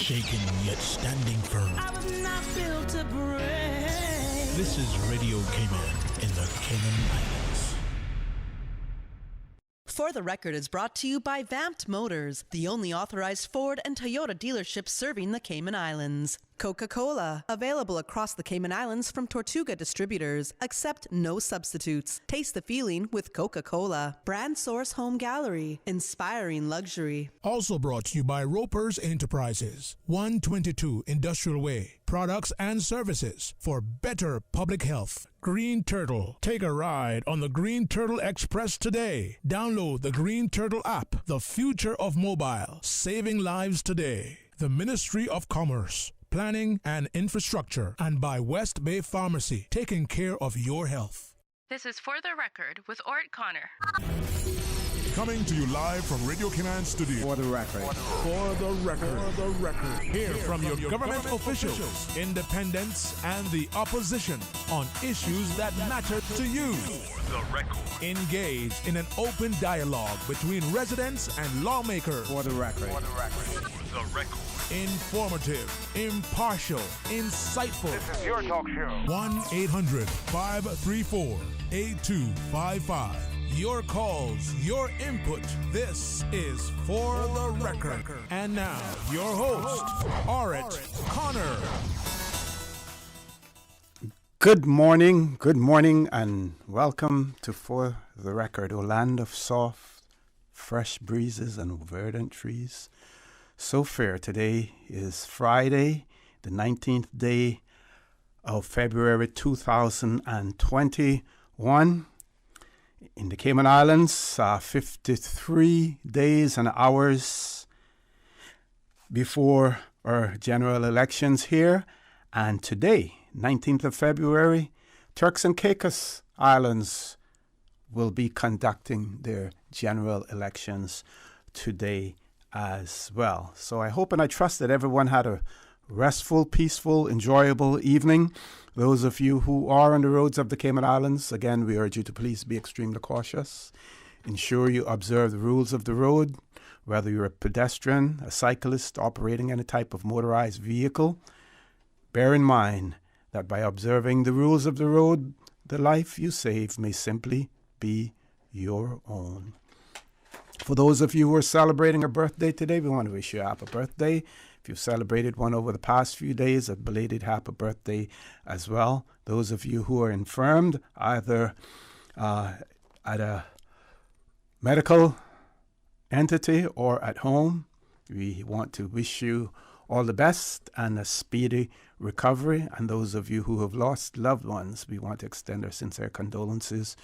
shaken yet standing firm. I was not built to break. This is Radio Cayman in the Cayman Islands. For the Record is brought to you by Vamped Motors, the only authorized Ford and Toyota dealership serving the Cayman Islands. Coca-Cola, available across the Cayman Islands from Tortuga Distributors. Accept no substitutes. Taste the feeling with Coca-Cola. Brand Source Home Gallery, inspiring luxury. Also brought to you by Ropers Enterprises, 122 Industrial Way. Products and services for better public health. Green Turtle. Take a ride on the Green Turtle Express today. Download the Green Turtle app, the future of mobile, saving lives today. The Ministry of Commerce, Planning and Infrastructure, and by West Bay Pharmacy, taking care of your health. This is For the Record with Ort Connor. Coming to you live from Radio Cayman Studio. For the record. For the record. For the record. Hear from your government officials, independents, and the opposition on issues that matter to you. For the record. Engage in an open dialogue between residents and lawmakers. For the record. For the record. For the record. Informative, impartial, insightful. This is your talk show. 1-800-534-8255. Your calls, your input. This is For the Record. And now, your host, Ort Connor. Good morning, and welcome to For the Record, a land of soft, fresh breezes and verdant trees. So fair. Today is Friday, the 19th day of February 2021. In the Cayman Islands, 53 days and hours before our general elections here. And today, 19th of February, Turks and Caicos Islands will be conducting their general elections today as well. So I hope and I trust that everyone had a restful, peaceful, enjoyable evening. Those of you who are on the roads of the Cayman Islands, again, we urge you to please be extremely cautious. Ensure you observe the rules of the road, whether you're a pedestrian, a cyclist, operating any type of motorized vehicle. Bear in mind that by observing the rules of the road, the life you save may simply be your own. For those of you who are celebrating a birthday today, we want to wish you a happy birthday. If you've celebrated one over the past few days, a belated happy birthday as well. Those of you who are infirmed, either at a medical entity or at home, we want to wish you all the best and a speedy recovery. And those of you who have lost loved ones, we want to extend our sincere condolences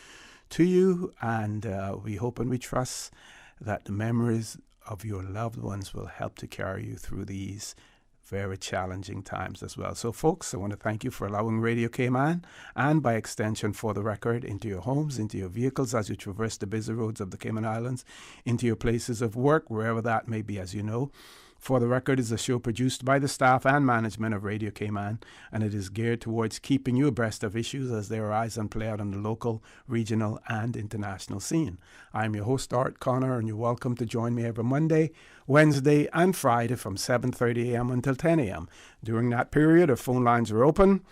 to you. And we hope and we trust that the memories of your loved ones will help to carry you through these very challenging times as well. So, folks, I want to thank you for allowing Radio Cayman and, by extension, For the Record, into your homes, into your vehicles as you traverse the busy roads of the Cayman Islands, into your places of work, wherever that may be. As you know, For the Record is a show produced by the staff and management of Radio Cayman, and it is geared towards keeping you abreast of issues as they arise and play out on the local, regional, and international scene. I'm your host, Ort Connor, and you're welcome to join me every Monday, Wednesday, and Friday from 7:30 a.m. until 10 a.m. During that period, our phone lines are open.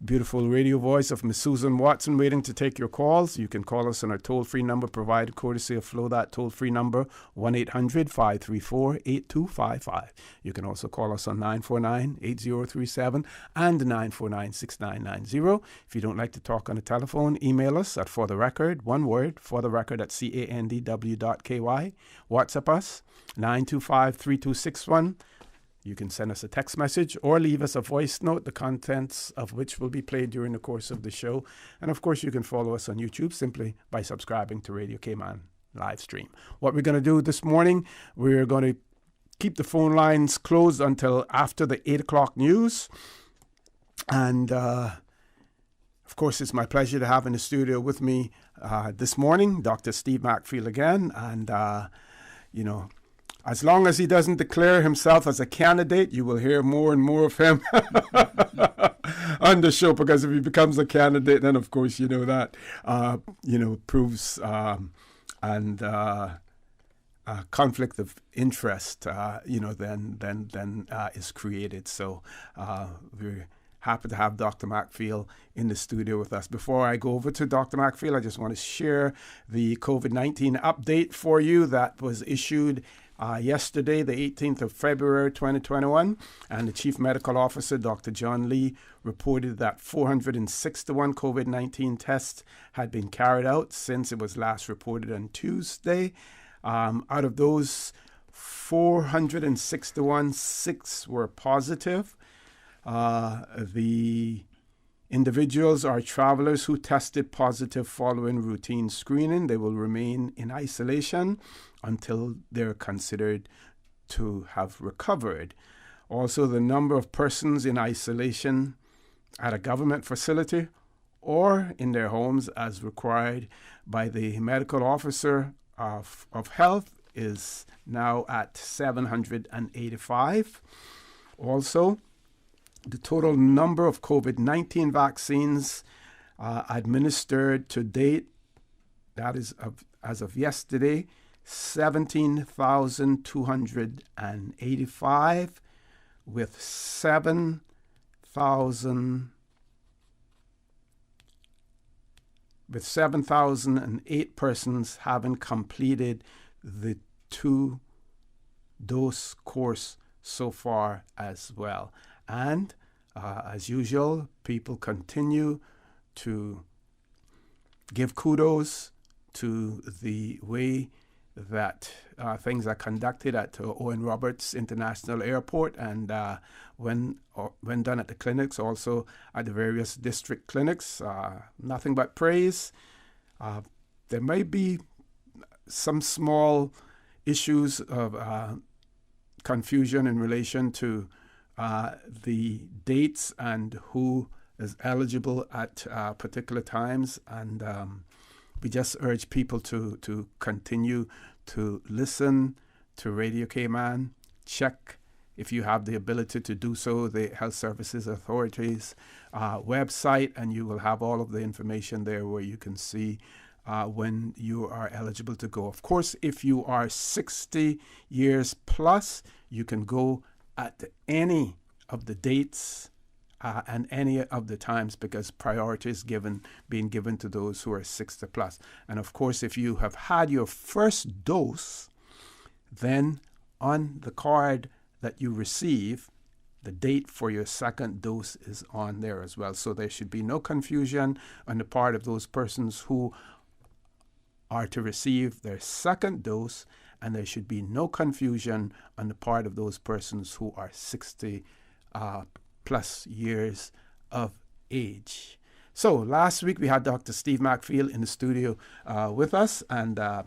Beautiful radio voice of Miss Susan Watson waiting to take your calls. You can call us on our toll-free number provided courtesy of Flow. That toll-free number, 1-800-534-8255. You can also call us on 949-8037 and 949-6990. If you don't like to talk on the telephone, email us at fortherecord, one word, fortherecord at candw.ky. WhatsApp us, 925-3261. You can send us a text message or leave us a voice note, the contents of which will be played during the course of the show. And of course, you can follow us on YouTube simply by subscribing to Radio Cayman live stream. What we're going to do this morning, we're going to keep the phone lines closed until after the 8 o'clock news. And of course, it's my pleasure to have in the studio with me this morning, Dr. Steve Macfield again. And, as long as he doesn't declare himself as a candidate, you will hear more and more of him on the show, because if he becomes a candidate, then of course, that, proves and conflict of interest, then is created. So we're happy to have Dr. Macfield in the studio with us. Before I go over to Dr. Macfield, I just want to share the COVID-19 update for you that was issued yesterday, the 18th of February, 2021, and the Chief Medical Officer, Dr. John Lee, reported that 461 COVID-19 tests had been carried out since it was last reported on Tuesday. Out of those 461, 6 were positive. The individuals are travelers who tested positive following routine screening. They will remain in isolation until they're considered to have recovered. Also, the number of persons in isolation at a government facility or in their homes as required by the medical officer of health is now at 785. Also, the total number of COVID-19 vaccines administered to date, that is as of yesterday, 17,285, with 7,008 persons having completed the 2-dose course so far as well. And as usual, people continue to give kudos to the way that things are conducted at Owen Roberts International Airport, and when done at the clinics, also at the various district clinics. Nothing but praise. There may be some small issues of confusion in relation to the dates and who is eligible at particular times, and we just urge people to continue to listen to Radio Cayman. Check, if you have the ability to do so, the Health Services Authority's website, and you will have all of the information there where you can see when you are eligible to go. Of course, if you are 60 years plus, you can go at any of the dates and any of the times, because priority is being given to those who are 60 plus. And of course, if you have had your first dose, then on the card that you receive, the date for your second dose is on there as well. So there should be no confusion on the part of those persons who are to receive their second dose, and there should be no confusion on the part of those persons who are 60 plus years of age. So last week we had Dr. Steve Macfield in the studio with us, and I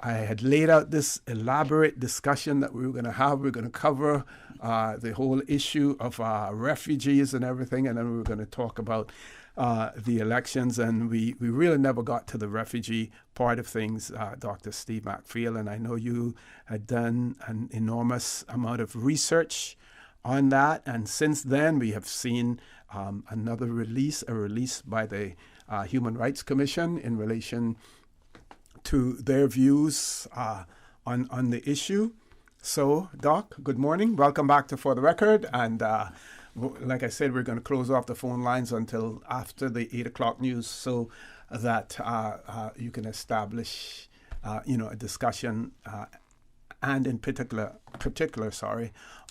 had laid out this elaborate discussion that we were going to have. We're going to cover the whole issue of refugees and everything, and then we were going to talk about the elections, and we really never got to the refugee part of things, Dr. Steve Macfield, and I know you had done an enormous amount of research on that, and since then we have seen another release by the Human Rights Commission in relation to their views on the issue. So, Doc, good morning. Welcome back to For the Record, and like I said, we're going to close off the phone lines until after the 8 o'clock news, so that you can establish, a discussion, and in particular,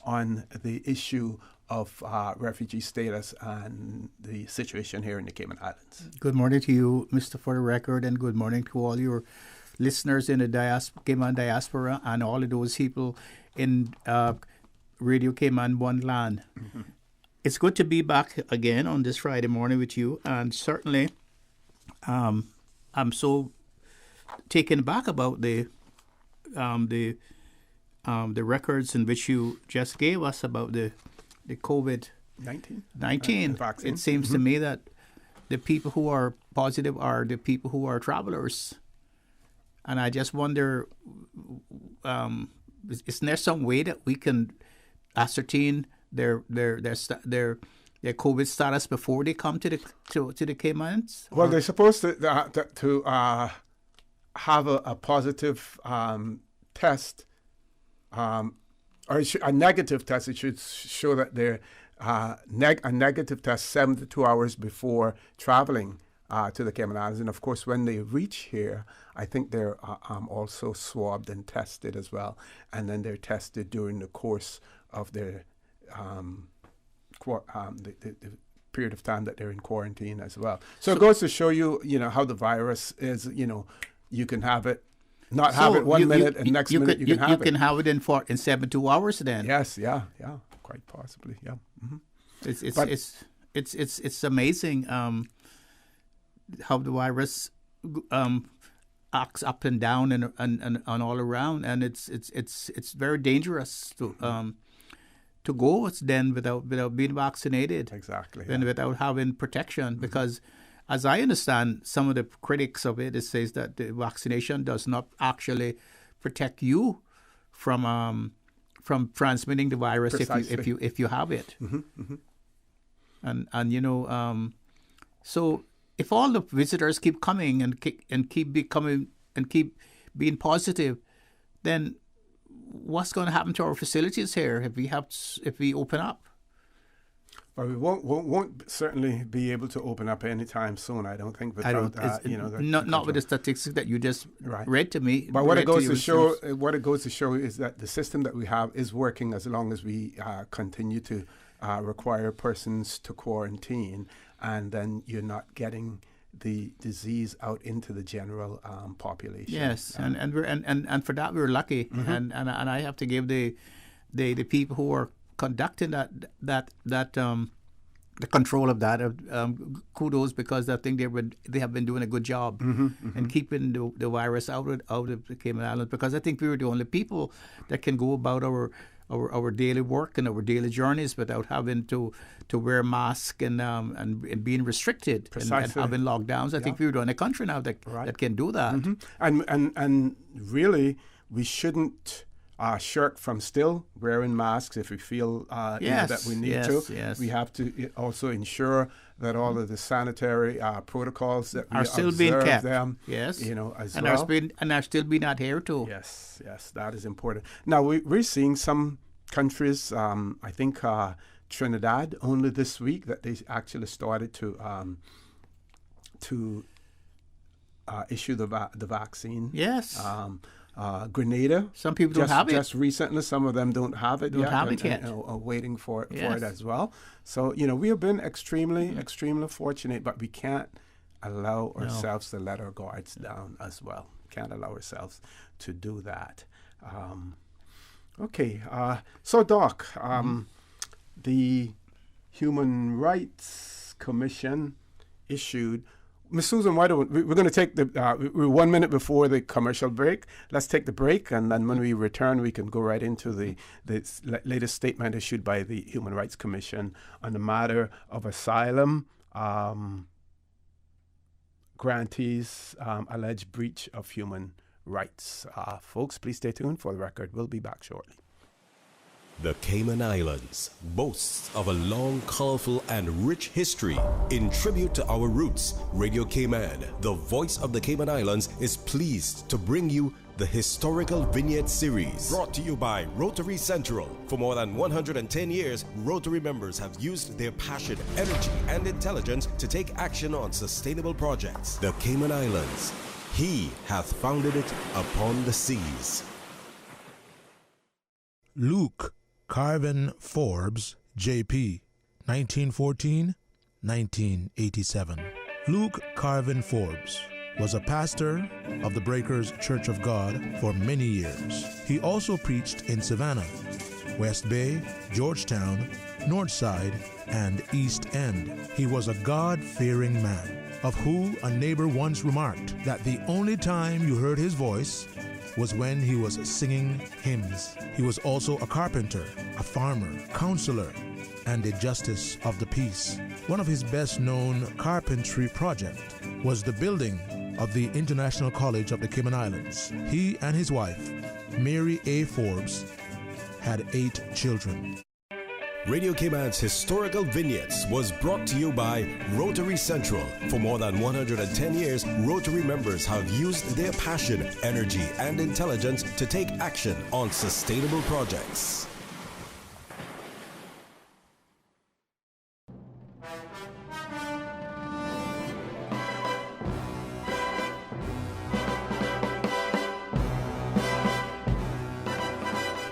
on the issue of refugee status and the situation here in the Cayman Islands. Good morning to you, Mr. For the Record, and good morning to all your listeners in the Cayman diaspora and all of those people in Radio Cayman One Land. Mm-hmm. It's good to be back again on this Friday morning with you, and certainly I'm so taken back about the records in which you just gave us about the COVID-19 vaccine. It seems to me that the people who are positive are the people who are travelers, and I just wonder, is there some way that we can ascertain their COVID status before they come to the Caymans? Well, they're supposed to have a positive test, or a negative test, it should show that they're a negative test 72 hours before traveling to the Cayman Islands. And of course, when they reach here, I think they're also swabbed and tested as well. And then they're tested during the course of their the period of time that they're in quarantine as well. So it goes to show you, how the virus is, you can have it, not have it one minute, and next minute you can have it. You can have it in 72 hours then. Yes, yeah, quite possibly, yeah. Mm-hmm. It's amazing how the virus acts up and down and all around, and it's very dangerous to go then without being vaccinated. Exactly. And without having protection, because as I understand, some of the critics of it says that the vaccination does not actually protect you from transmitting the virus if you have it. Mm-hmm. And so if all the visitors keep coming and keep being positive, then what's going to happen to our facilities here if we open up? Well, we won't certainly be able to open up anytime soon. I don't think without not with the statistics that you just read to me. But what it goes to show is that the system that we have is working as long as we continue to require persons to quarantine, and then you're not getting the disease out into the general population. Yes, and for that we're lucky, and I have to give the people who are conducting that the control of that kudos, because I think they have been doing a good job in keeping the virus out of the Cayman Islands, because I think we were the only people that can go about our daily work and our daily journeys without having to wear masks and being restricted and having lockdowns. I think we're the only country now that can do that. And really, we shouldn't shirk from still wearing masks if we feel that we need to. Yes. We have to also ensure that all of the sanitary protocols that we are still being kept. Them, yes, as and well. are still being adhered to. Yes, that is important. Now we're seeing some countries. I think Trinidad only this week that they actually started to issue the vaccine. Yes. Grenada. Some people don't have it. Just recently, some of them don't have it yet. Are waiting for it as well. So, we have been extremely fortunate, but we can't allow ourselves to let our guards down as well. Can't allow ourselves to do that. Okay. So, Doc, the Human Rights Commission issued. Ms. Susan, why don't we're going to take we're 1 minute before the commercial break. Let's take the break, and then when we return, we can go right into the latest statement issued by the Human Rights Commission on the matter of asylum grantees' alleged breach of human rights. Folks, please stay tuned for the record. We'll be back shortly. The Cayman Islands boasts of a long, colorful, and rich history. In tribute to our roots, Radio Cayman, the voice of the Cayman Islands, is pleased to bring you the Historical Vignette Series. Brought to you by Rotary Central. For more than 110 years, Rotary members have used their passion, energy, and intelligence to take action on sustainable projects. The Cayman Islands, He hath founded it upon the seas. Luke Carvin Forbes, J.P., 1914-1987. Luke Carvin Forbes was a pastor of the Breakers Church of God for many years. He also preached in Savannah, West Bay, Georgetown, Northside, and East End. He was a God-fearing man, of who a neighbor once remarked that the only time you heard his voice was when he was singing hymns. He was also a carpenter, a farmer, counselor, and a justice of the peace. One of his best-known carpentry projects was the building of the International College of the Cayman Islands. He and his wife, Mary A. Forbes, had 8 children. Radio Cayman's historical vignettes was brought to you by Rotary Central. For more than 110 years, Rotary members have used their passion, energy, and intelligence to take action on sustainable projects.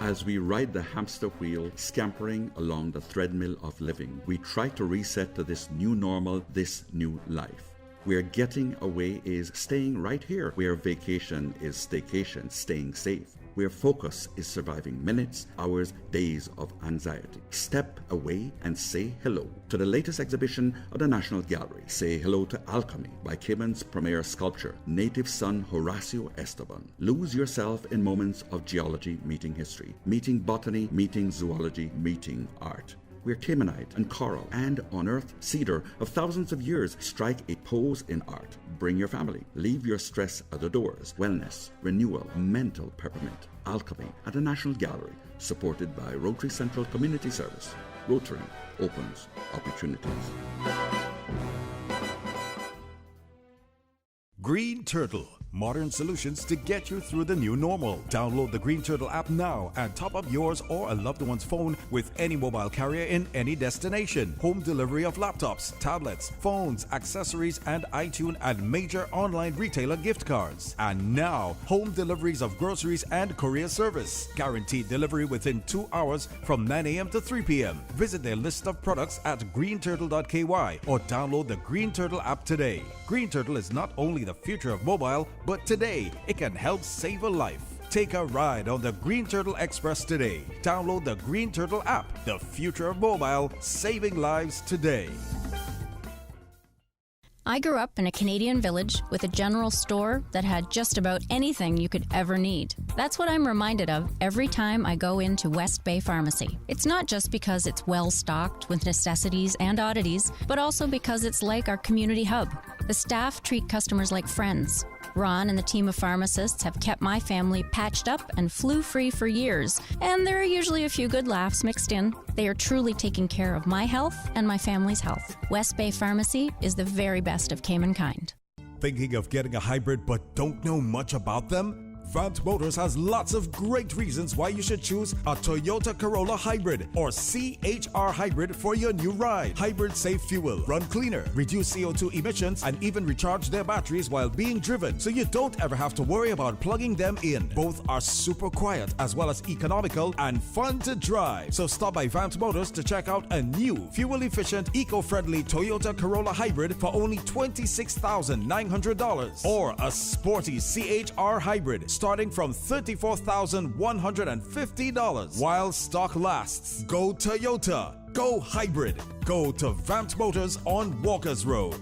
As we ride the hamster wheel, scampering along the treadmill of living, we try to reset to this new normal, this new life. Where getting away is staying right here. Where vacation is staycation, staying safe. Where focus is surviving minutes, hours, days of anxiety. Step away and say hello to the latest exhibition of the National Gallery. Say hello to Alchemy by Cayman's premier sculptor, native son Horacio Esteban. Lose yourself in moments of geology meeting history, meeting botany, meeting zoology, meeting art. Where Caymanite and coral and unearthed cedar of thousands of years strike a pose in art. Bring your family. Leave your stress at the doors. Wellness, renewal, mental peppermint. Alchemy at the National Gallery, supported by Rotary Central Community Service. Rotary opens opportunities. Green Turtle, modern solutions to get you through the new normal. Download the Green Turtle app now and top up yours or a loved one's phone with any mobile carrier in any destination. Home delivery of laptops, tablets, phones, accessories, and iTunes and major online retailer gift cards. And now, home deliveries of groceries and courier service. Guaranteed delivery within 2 hours from 9 a.m. to 3 p.m. Visit their list of products at greenturtle.ky or download the Green Turtle app today. Green Turtle is not only the future of mobile, but today it can help save a life. Take a ride on the Green Turtle Express today. Download the Green Turtle app, the future of mobile, saving lives today. I grew up in a Canadian village with a general store that had just about anything you could ever need. That's what I'm reminded of every time I go into West Bay Pharmacy. It's not just because it's well stocked with necessities and oddities, but also because it's like our community hub. The staff treat customers like friends. Ron and the team of pharmacists have kept my family patched up and flu-free for years, and there are usually a few good laughs mixed in. They are truly taking care of my health and my family's health. West Bay Pharmacy is the very best of Cayman kind. Thinking of getting a hybrid but don't know much about them? Vamt Motors has lots of great reasons why you should choose a Toyota Corolla Hybrid or CHR Hybrid for your new ride. Hybrids save fuel, run cleaner, reduce CO2 emissions, and even recharge their batteries while being driven, so you don't ever have to worry about plugging them in. Both are super quiet as well as economical and fun to drive. So stop by Vamt Motors to check out a new, fuel-efficient, eco-friendly Toyota Corolla Hybrid for only $26,900 or a sporty CHR Hybrid starting from $34,150 while stock lasts. Go Toyota, go hybrid, go to Vamt Motors on Walkers Road.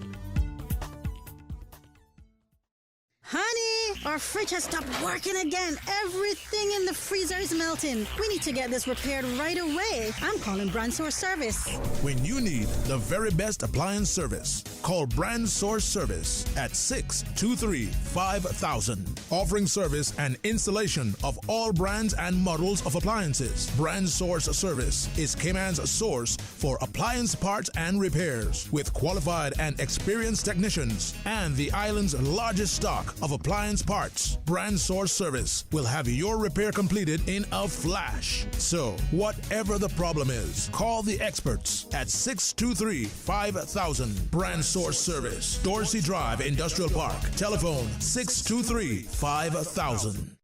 Honey, our fridge has stopped working again. Everything in the freezer is melting. We need to get this repaired right away. I'm calling Brand Source Service. When you need the very best appliance service, call Brand Source Service at 623-5000. Offering service and installation of all brands and models of appliances. Brand Source Service is Cayman's source for appliance parts and repairs with qualified and experienced technicians and the island's largest stock of appliance parts. Brand Source Service will have your repair completed in a flash. So, whatever the problem is, call the experts at 623-5000. Brand Source Service, Dorsey Drive, Industrial Park. Telephone 623-5000.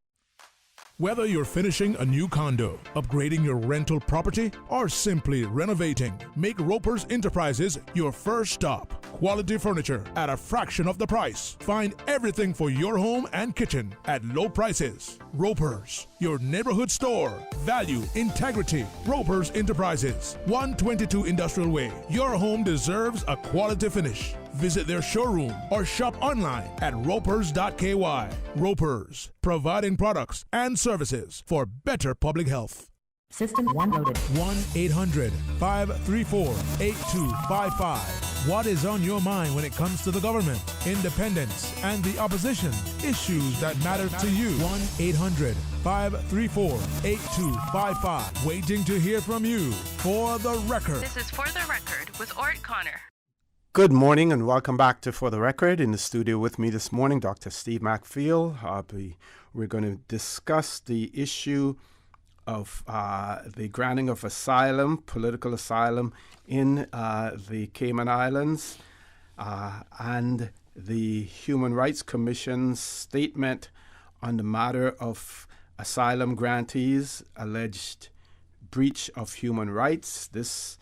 Whether you're finishing a new condo, upgrading your rental property, or simply renovating, make Ropers Enterprises your first stop. Quality furniture at a fraction of the price. Find everything for your home and kitchen at low prices. Ropers, your neighborhood store. Value, integrity. Ropers Enterprises, 122 Industrial Way. Your home deserves a quality finish. Visit their showroom or shop online at ropers.ky. Ropers, providing products and services for better public health. System 1 loaded. 1-800-534-8255. What is on your mind when it comes to the government, independence, and the opposition? Issues that matter to you. 534-8255. Waiting to hear from you. For the Record. This is For the Record with Ort Connor. Good morning and welcome back to For the Record. In the studio with me this morning, Dr. Steve McFeel. We're going to discuss the issue of the granting of asylum, political asylum, in the Cayman Islands and the Human Rights Commission's statement on the matter of asylum grantees' alleged breach of human rights. This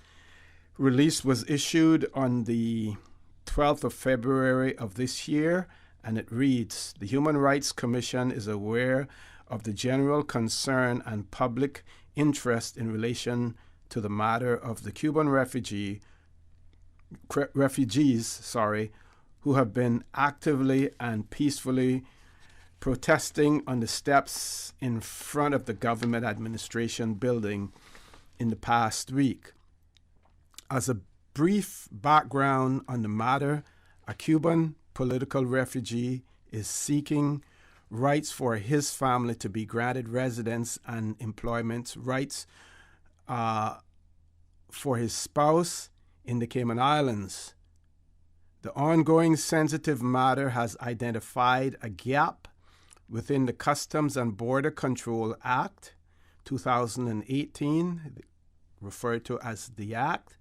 release was issued on the 12th of February of this year, and it reads, "The Human Rights Commission is aware of the general concern and public interest in relation to the matter of the Cuban refugees, who have been actively and peacefully protesting on the steps in front of the government administration building in the past week. As a brief background on the matter, a Cuban political refugee is seeking rights for his family to be granted residence and employment rights for his spouse in the Cayman Islands. The ongoing sensitive matter has identified a gap within the Customs and Border Control Act 2018, referred to as the Act,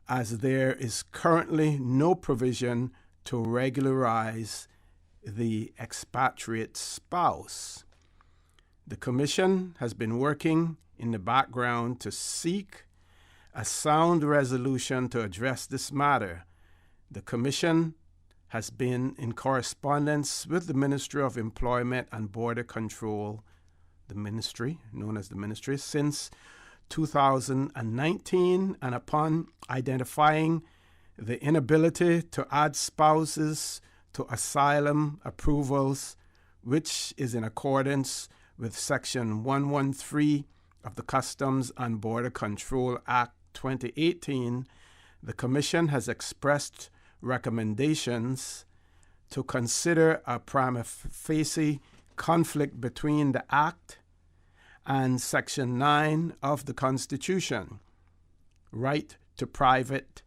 as there is currently no provision to regularize the expatriate spouse. The Commission has been working in the background to seek a sound resolution to address this matter. The Commission has been in correspondence with the Ministry of Employment and Border Control, the ministry, known as the ministry, since 2019, and upon identifying the inability to add spouses to asylum approvals, which is in accordance with Section 113 of the Customs and Border Control Act 2018, the Commission has expressed recommendations to consider a prima facie conflict between the Act and Section 9 of the Constitution, right to private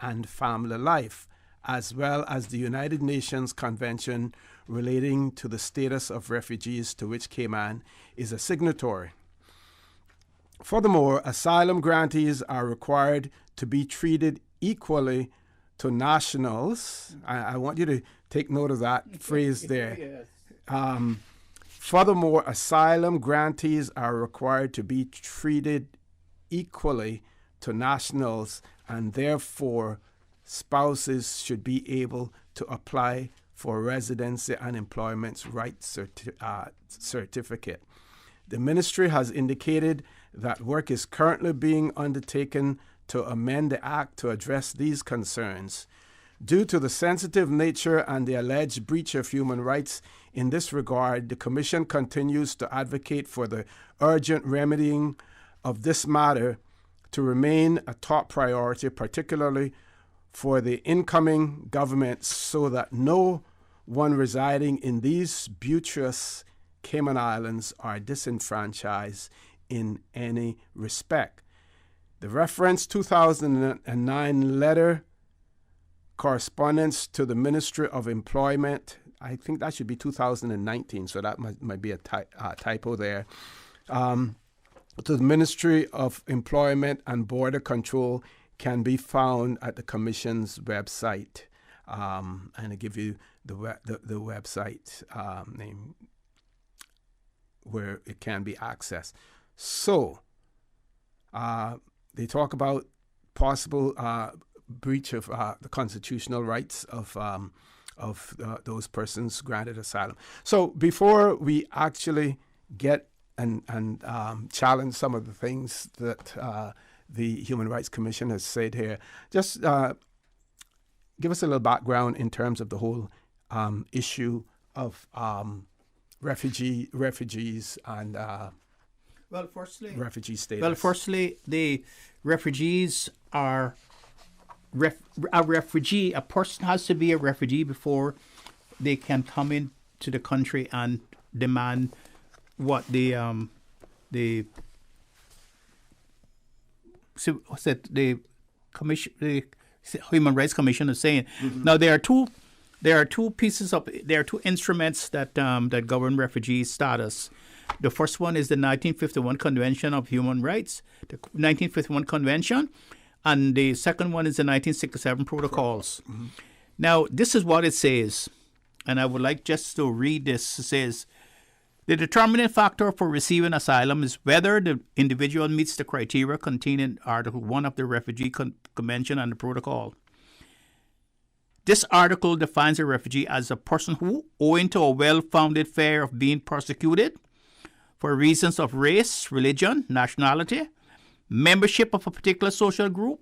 and family life, as well as the United Nations Convention relating to the status of refugees, to which Cayman is a signatory. Furthermore, asylum grantees are required to be treated equally to nationals. I want you to take note of that phrase there. Yes. Furthermore, asylum grantees are required to be treated equally to nationals, and therefore spouses should be able to apply for residency and employment rights certificate. The ministry has indicated that work is currently being undertaken to amend the Act to address these concerns. Due to the sensitive nature and the alleged breach of human rights in this regard, the Commission continues to advocate for the urgent remedying of this matter to remain a top priority, particularly for the incoming government, so that no one residing in these beauteous Cayman Islands are disenfranchised in any respect. The reference 2009 letter correspondence to the Ministry of Employment, I think that should be 2019, so that might be a typo there, to the Ministry of Employment and Border Control can be found at the Commission's website. And I give you the website name where it can be accessed. So, they talk about possible breach of the constitutional rights of those persons granted asylum. So before we actually get and challenge some of the things that the Human Rights Commission has said here, just give us a little background in terms of the whole issue of refugees and refugee status. Well, firstly, the refugees are a refugee. A person has to be a refugee before they can come into the country and demand what the commission, the Human Rights Commission is saying. Mm-hmm. Now there are two instruments that that govern refugee status. The first one is the 1951 Convention of Human Rights, the 1951 Convention, and the second one is the 1967 Protocols. Mm-hmm. Now, this is what it says, and I would like just to read this. It says, the determining factor for receiving asylum is whether the individual meets the criteria contained in Article 1 of the Refugee Convention and the Protocol. This article defines a refugee as a person who, owing to a well-founded fear of being persecuted for reasons of race, religion, nationality, membership of a particular social group,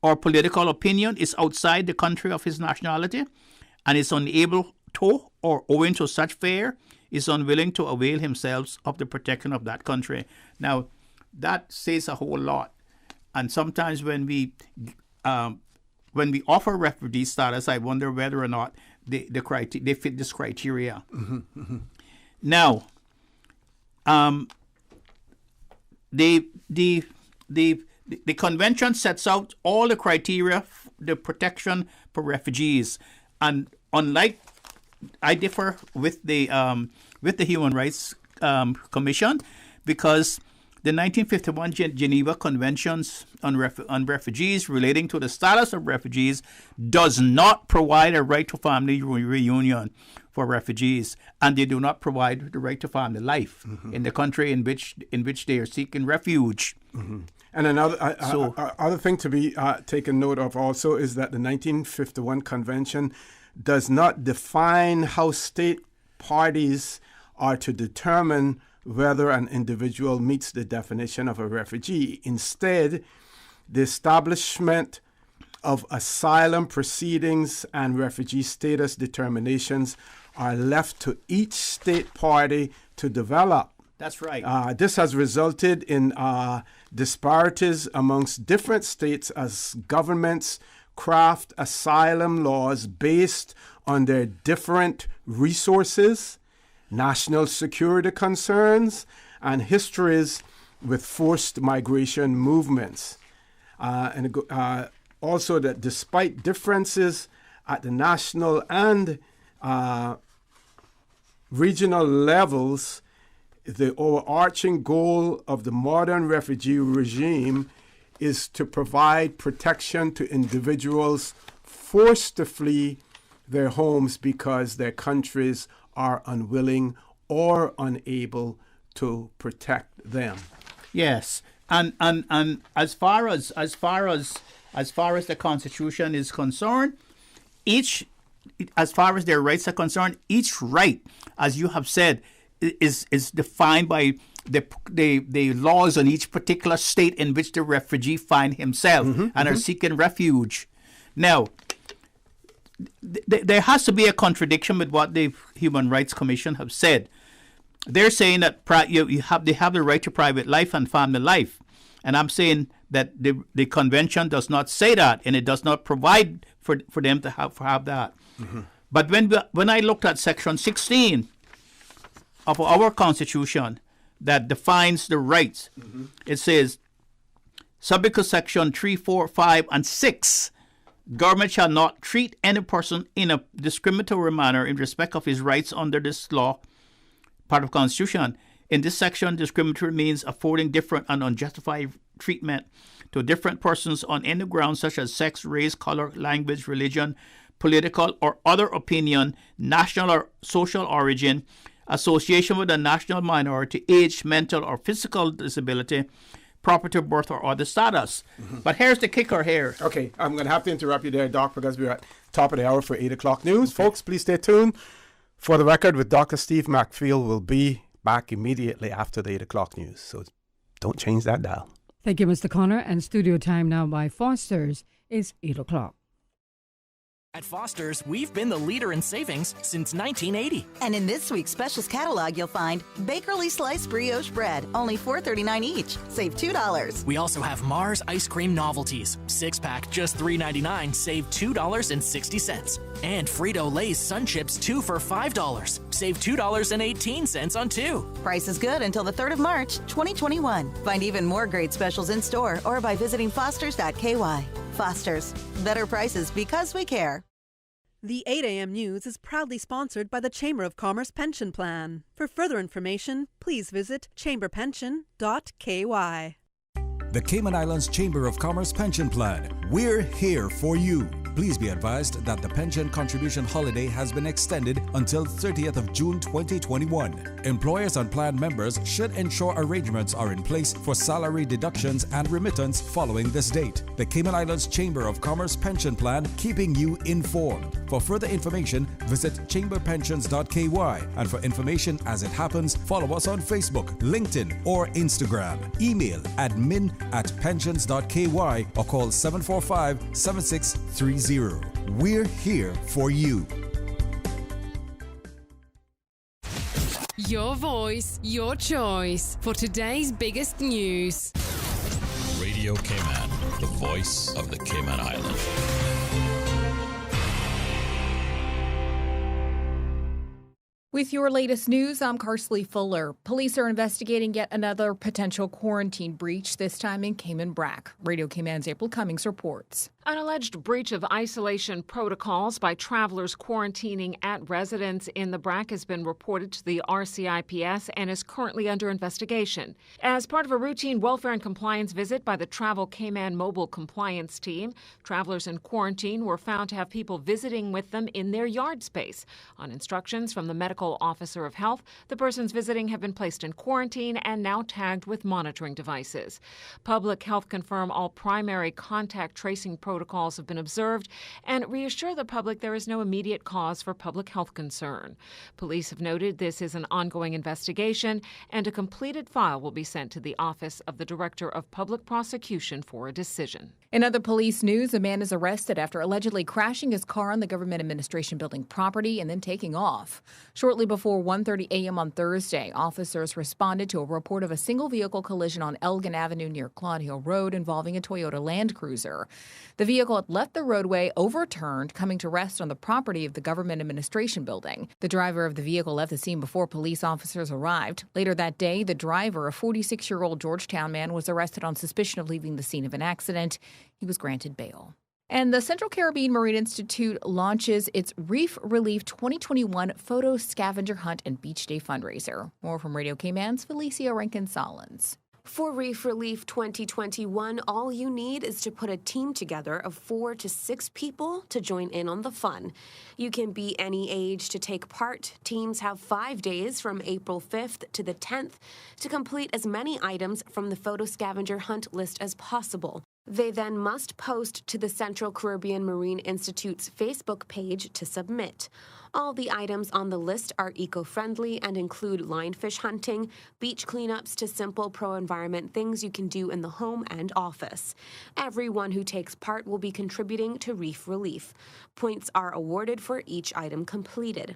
or political opinion, is outside the country of his nationality and is unable to, or owing to such fear, is unwilling to avail himself of the protection of that country. Now, that says a whole lot. And sometimes when we offer refugee status, I wonder whether or not they fit this criteria. Mm-hmm, mm-hmm. Now, the convention sets out all the criteria, the protection for refugees, and unlike, I differ with the Human Rights Commission, because the 1951 Geneva Conventions on refugees relating to the status of refugees does not provide a right to family reunion for refugees, and they do not provide the right to family life mm-hmm. in the country in which they are seeking refuge. Mm-hmm. And another other thing to be taken note of also is that the 1951 Convention does not define how state parties are to determine whether an individual meets the definition of a refugee. Instead, the establishment of asylum proceedings and refugee status determinations are left to each state party to develop. That's right. This has resulted in disparities amongst different states as governments craft asylum laws based on their different resources, national security concerns, and histories with forced migration movements. Also that despite differences at the national and regional levels, the overarching goal of the modern refugee regime is to provide protection to individuals forced to flee their homes because their countries are unwilling or unable to protect them. Yes, and as far as the Constitution is concerned, as far as their rights are concerned, each right, as you have said, is defined by the laws on each particular state in which the refugee find himself mm-hmm, and are seeking refuge. Now, there has to be a contradiction with what the Human Rights Commission have said. They're saying that they have the right to private life and family life, and I'm saying that the convention does not say that, and it does not provide for them to have that. Mm-hmm. But when I looked at Section 16 of our Constitution that defines the rights, mm-hmm. it says, subject to Section 3, 4, 5, and 6, government shall not treat any person in a discriminatory manner in respect of his rights under this law, part of Constitution. In this section, discriminatory means affording different and unjustified treatment to different persons on any grounds such as sex, race, color, language, religion, political or other opinion, national or social origin, association with a national minority, age, mental or physical disability, property, birth, or other status. Mm-hmm. But here's the kicker here. Okay, I'm going to have to interrupt you there, Doc, because we're at top of the hour for 8 o'clock news. Okay. Folks, please stay tuned. For the record, with Dr. Steve McPhail, will be back immediately after the 8 o'clock news. So don't change that dial. Thank you, Mr. Connor. And studio time now by Foster's is 8 o'clock. At Foster's, we've been the leader in savings since 1980. And in this week's specials catalog, you'll find Bakerly Sliced Brioche Bread, only $4.39 each. Save $2. We also have Mars Ice Cream Novelties. 6-pack, just $3.99, save $2.60. And Frito-Lay's Sun Chips, 2 for $5. Save $2.18 on 2. Price is good until the 3rd of March, 2021. Find even more great specials in store or by visiting fosters.ky. Foster's. Better prices because we care. The 8 a.m. News is proudly sponsored by the Chamber of Commerce Pension Plan. For further information, please visit chamberpension.ky. The Cayman Islands Chamber of Commerce Pension Plan. We're here for you. Please be advised that the pension contribution holiday has been extended until 30th of June 2021. Employers and plan members should ensure arrangements are in place for salary deductions and remittance following this date. The Cayman Islands Chamber of Commerce Pension Plan, keeping you informed. For further information, visit chamberpensions.ky. And for information as it happens, follow us on Facebook, LinkedIn, or Instagram. Email admin@pensions.ky or call 745-7630. We're here for you. Your voice, your choice for today's biggest news. Radio Cayman, the voice of the Cayman Islands. With your latest news, I'm Carsley Fuller. Police are investigating yet another potential quarantine breach, this time in Cayman Brac. Radio Cayman's April Cummings reports. An alleged breach of isolation protocols by travelers quarantining at residents in the Brac has been reported to the RCIPS and is currently under investigation. As part of a routine welfare and compliance visit by the Travel Cayman Mobile Compliance Team, travelers in quarantine were found to have people visiting with them in their yard space. On instructions from the medical officer of health, the persons visiting have been placed in quarantine and now tagged with monitoring devices. Public health confirm all primary contact tracing protocols have been observed and reassure the public there is no immediate cause for public health concern. Police have noted this is an ongoing investigation and a completed file will be sent to the Office of the Director of Public Prosecution for a decision. In other police news, a man is arrested after allegedly crashing his car on the Government Administration Building property and then taking off. Shortly before 1:30 a.m. on Thursday, officers responded to a report of a single-vehicle collision on Elgin Avenue near Claude Hill Road involving a Toyota Land Cruiser. The vehicle had left the roadway overturned, coming to rest on the property of the Government Administration Building. The driver of the vehicle left the scene before police officers arrived. Later that day, the driver, a 46-year-old Georgetown man, was arrested on suspicion of leaving the scene of an accident. He was granted bail. And the Central Caribbean Marine Institute launches its Reef Relief 2021 Photo Scavenger Hunt and Beach Day fundraiser. More from Radio Cayman's Felicia Rankin-Solins. For Reef Relief 2021, all you need is to put a team together of 4 to 6 people to join in on the fun. You can be any age to take part. Teams have 5 days from April 5th to the 10th to complete as many items from the Photo Scavenger Hunt list as possible. They then must post to the Central Caribbean Marine Institute's Facebook page to submit. All the items on the list are eco-friendly and include lionfish hunting, beach cleanups to simple pro-environment things you can do in the home and office. Everyone who takes part will be contributing to Reef Relief. Points are awarded for each item completed.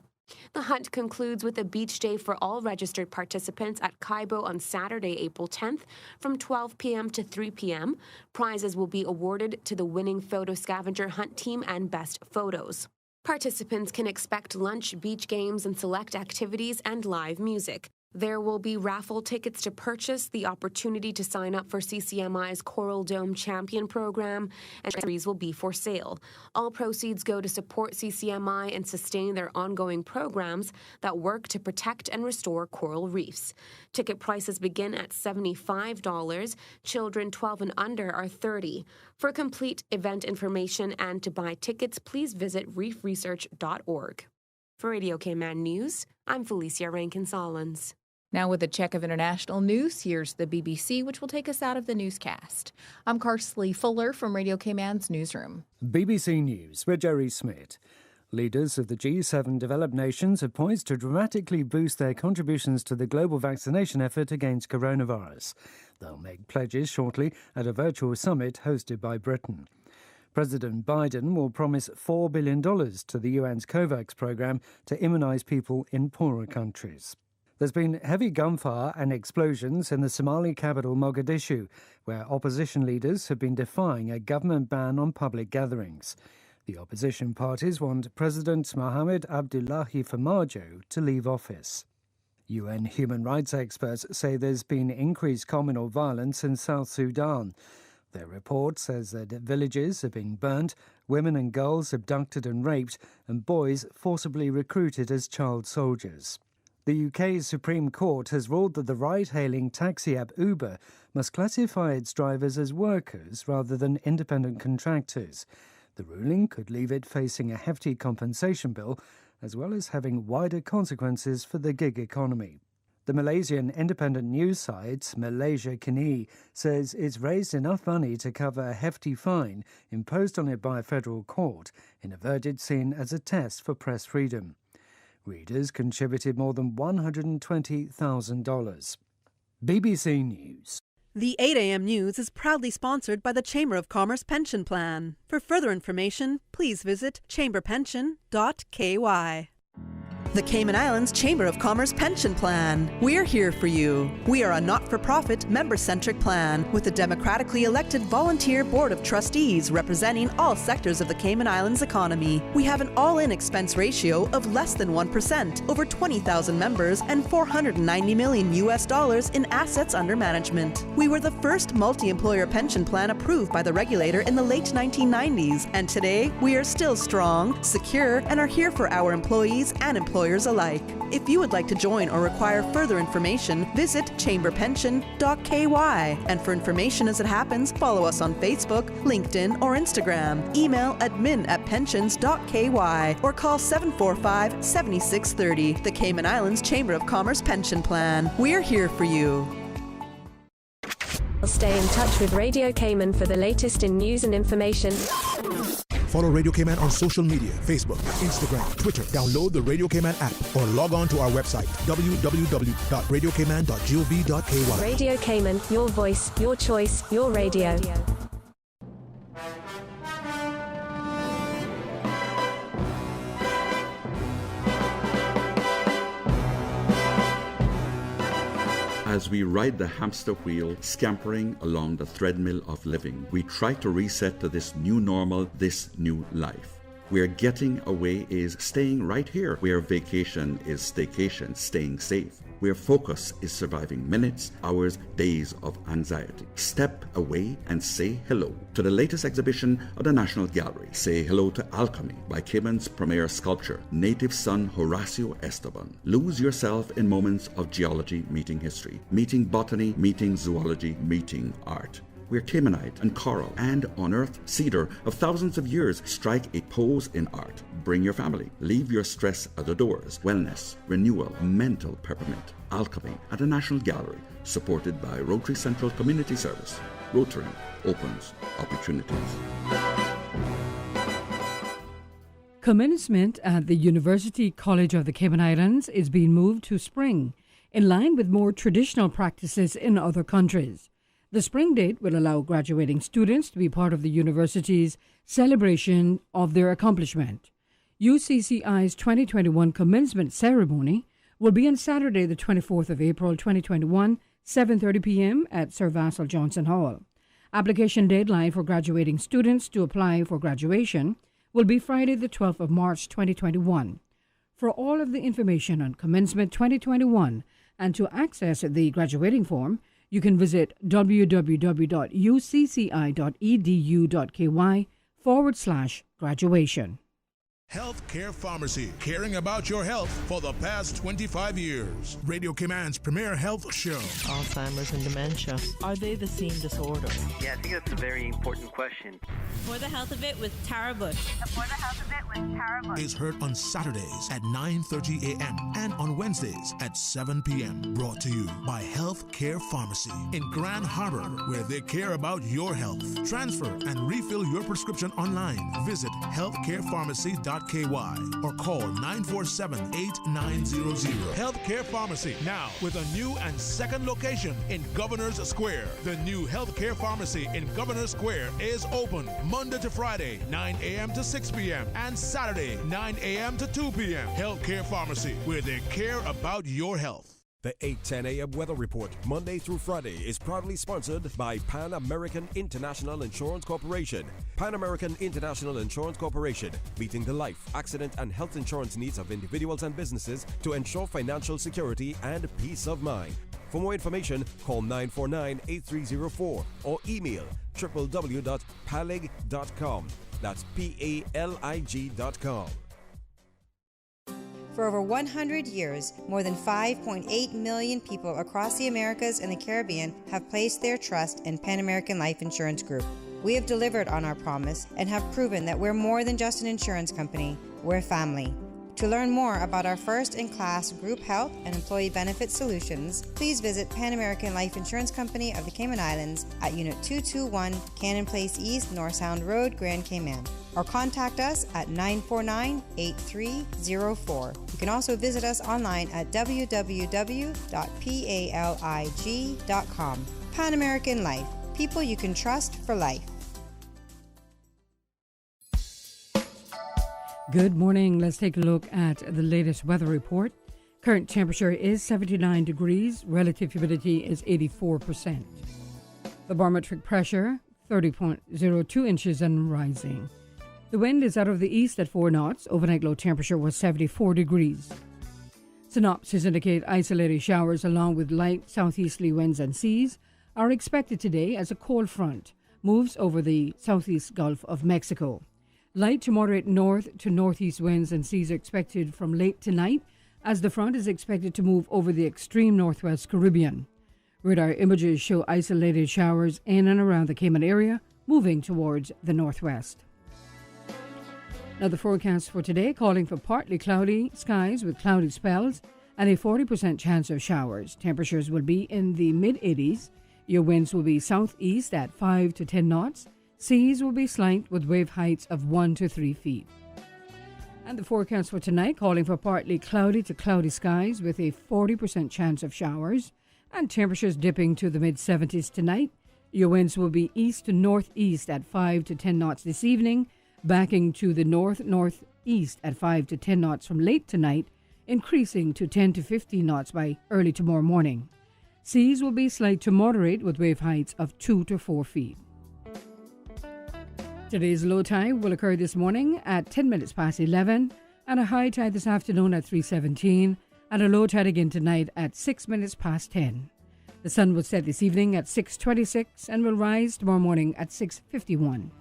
The hunt concludes with a beach day for all registered participants at Kaibo on Saturday, April 10th from 12 p.m. to 3 p.m. Prizes will be awarded to the winning photo scavenger hunt team and best photos. Participants can expect lunch, beach games, and select activities and live music. There will be raffle tickets to purchase, the opportunity to sign up for CCMI's Coral Dome Champion program, and entries will be for sale. All proceeds go to support CCMI and sustain their ongoing programs that work to protect and restore coral reefs. Ticket prices begin at $75. Children 12 and under are $30. For complete event information and to buy tickets, please visit reefresearch.org. For Radio Cayman News, I'm Felicia Rankin-Solins. Now with a check of international news, here's the BBC, which will take us out of the newscast. I'm Carsley Fuller from Radio Cayman's newsroom. BBC News with Jerry Smith. Leaders of the G7 developed nations are poised to dramatically boost their contributions to the global vaccination effort against coronavirus. They'll make pledges shortly at a virtual summit hosted by Britain. President Biden will promise $4 billion to the UN's COVAX program to immunize people in poorer countries. There's been heavy gunfire and explosions in the Somali capital Mogadishu, where opposition leaders have been defying a government ban on public gatherings. The opposition parties want President Mohamed Abdullahi Farmajo to leave office. UN human rights experts say there's been increased communal violence in South Sudan. Their report says that villages are being burnt, women and girls abducted and raped, and boys forcibly recruited as child soldiers. The UK's Supreme Court has ruled that the ride-hailing taxi app Uber must classify its drivers as workers rather than independent contractors. The ruling could leave it facing a hefty compensation bill, as well as having wider consequences for the gig economy. The Malaysian independent news site Malaysia Kini says it's raised enough money to cover a hefty fine imposed on it by a federal court in a verdict seen as a test for press freedom. Readers contributed more than $120,000. BBC News. The 8 a.m. News is proudly sponsored by the Chamber of Commerce Pension Plan. For further information, please visit chamberpension.ky. The Cayman Islands Chamber of Commerce Pension Plan. We're here for you. We are a not-for-profit, member-centric plan with a democratically elected volunteer board of trustees representing all sectors of the Cayman Islands economy. We have an all-in expense ratio of less than 1%, over 20,000 members, and $490 million in assets under management. We were the first multi-employer pension plan approved by the regulator in the late 1990s, and today we are still strong, secure, and are here for our employees and employers alike. If you would like to join or require further information, visit chamberpension.ky. And for information as it happens, follow us on Facebook, LinkedIn, or Instagram. Email admin@pensions.ky or call 745-7630. The Cayman Islands Chamber of Commerce Pension Plan. We're here for you. Stay in touch with Radio Cayman for the latest in news and information. Follow Radio Cayman on social media, Facebook, Instagram, Twitter. Download the Radio Cayman app or log on to our website, www.radiocayman.gov.ky. Radio Cayman, your voice, your choice, your radio. As we ride the hamster wheel, scampering along the treadmill of living, we try to reset to this new normal, this new life. Where getting away is staying right here. Where vacation is staycation, staying safe. Where focus is surviving minutes, hours, days of anxiety. Step away and say hello to the latest exhibition of the National Gallery. Say hello to Alchemy by Cayman's premier sculptor, native son Horacio Esteban. Lose yourself in moments of geology meeting history, meeting botany, meeting zoology, meeting art. Where Caymanite and coral and unearthed cedar of thousands of years strike a pose in art. Bring your family. Leave your stress at the doors. Wellness, renewal, mental peppermint. Alchemy at the National Gallery, supported by Rotary Central Community Service. Rotary opens opportunities. Commencement at the University College of the Cayman Islands is being moved to spring, in line with more traditional practices in other countries. The spring date will allow graduating students to be part of the university's celebration of their accomplishment. UCCI's 2021 commencement ceremony will be on Saturday, the 24th of April, 2021, 7:30 p.m. at Sir Vassal Johnson Hall. Application deadline for graduating students to apply for graduation will be Friday, the 12th of March, 2021. For all of the information on commencement 2021 and to access the graduating form, you can visit www.ucci.edu.ky/graduation. Healthcare Pharmacy, caring about your health for the past 25 years. Radio Cayman's premier health show. Alzheimer's and dementia, are they the same disorder? Yeah, I think that's a very important question. For the Health of It with Tara Bush. For the Health of It with Tara Bush. Is heard on Saturdays at 9:30 a.m. and on Wednesdays at 7 p.m. Brought to you by Healthcare Pharmacy in Grand Harbor, where they care about your health. Transfer and refill your prescription online. Visit healthcarepharmacy.com or call 947-8900. Healthcare Pharmacy, now with a new and second location in Governor's Square. The new Healthcare Pharmacy in Governor's Square is open Monday to Friday, 9 a.m. to 6 p.m. and Saturday, 9 a.m. to 2 p.m. Healthcare Pharmacy, where they care about your health. The 8:10 a.m. weather report, Monday through Friday, is proudly sponsored by Pan American International Insurance Corporation. Pan American International Insurance Corporation, meeting the life, accident, and health insurance needs of individuals and businesses to ensure financial security and peace of mind. For more information, call 949-8304 or email www.palig.com. That's PALIG.com. For over 100 years, more than 5.8 million people across the Americas and the Caribbean have placed their trust in Pan American Life Insurance Group. We have delivered on our promise and have proven that we're more than just an insurance company, we're family. To learn more about our first-in-class group health and employee benefit solutions, please visit Pan American Life Insurance Company of the Cayman Islands at Unit 221, Cannon Place East, North Sound Road, Grand Cayman, or contact us at 949-8304. You can also visit us online at www.palig.com. Pan American Life, people you can trust for life. Good morning. Let's take a look at the latest weather report. Current temperature is 79 degrees. Relative humidity is 84%. The barometric pressure, 30.02 inches and rising. The wind is out of the east at 4 knots. Overnight low temperature was 74 degrees. Synopsis indicate isolated showers along with light southeasterly winds and seas are expected today as a cold front moves over the southeast Gulf of Mexico. Light to moderate north to northeast winds and seas are expected from late tonight as the front is expected to move over the extreme northwest Caribbean. Radar images show isolated showers in and around the Cayman area moving towards the northwest. Now the forecast for today calling for partly cloudy skies with cloudy spells and a 40% chance of showers. Temperatures will be in the mid-80s. Your winds will be southeast at 5 to 10 knots. Seas will be slight with wave heights of 1 to 3 feet. And the forecast for tonight calling for partly cloudy to cloudy skies with a 40% chance of showers and temperatures dipping to the mid-70s tonight. Your winds will be east to northeast at 5 to 10 knots this evening, backing to the north-northeast at 5 to 10 knots from late tonight, increasing to 10 to 15 knots by early tomorrow morning. Seas will be slight to moderate with wave heights of 2 to 4 feet. Today's low tide will occur this morning at 10 minutes past 11 and a high tide this afternoon at 3:17 and a low tide again tonight at 6 minutes past 10. The sun will set this evening at 6:26 and will rise tomorrow morning at 6:51.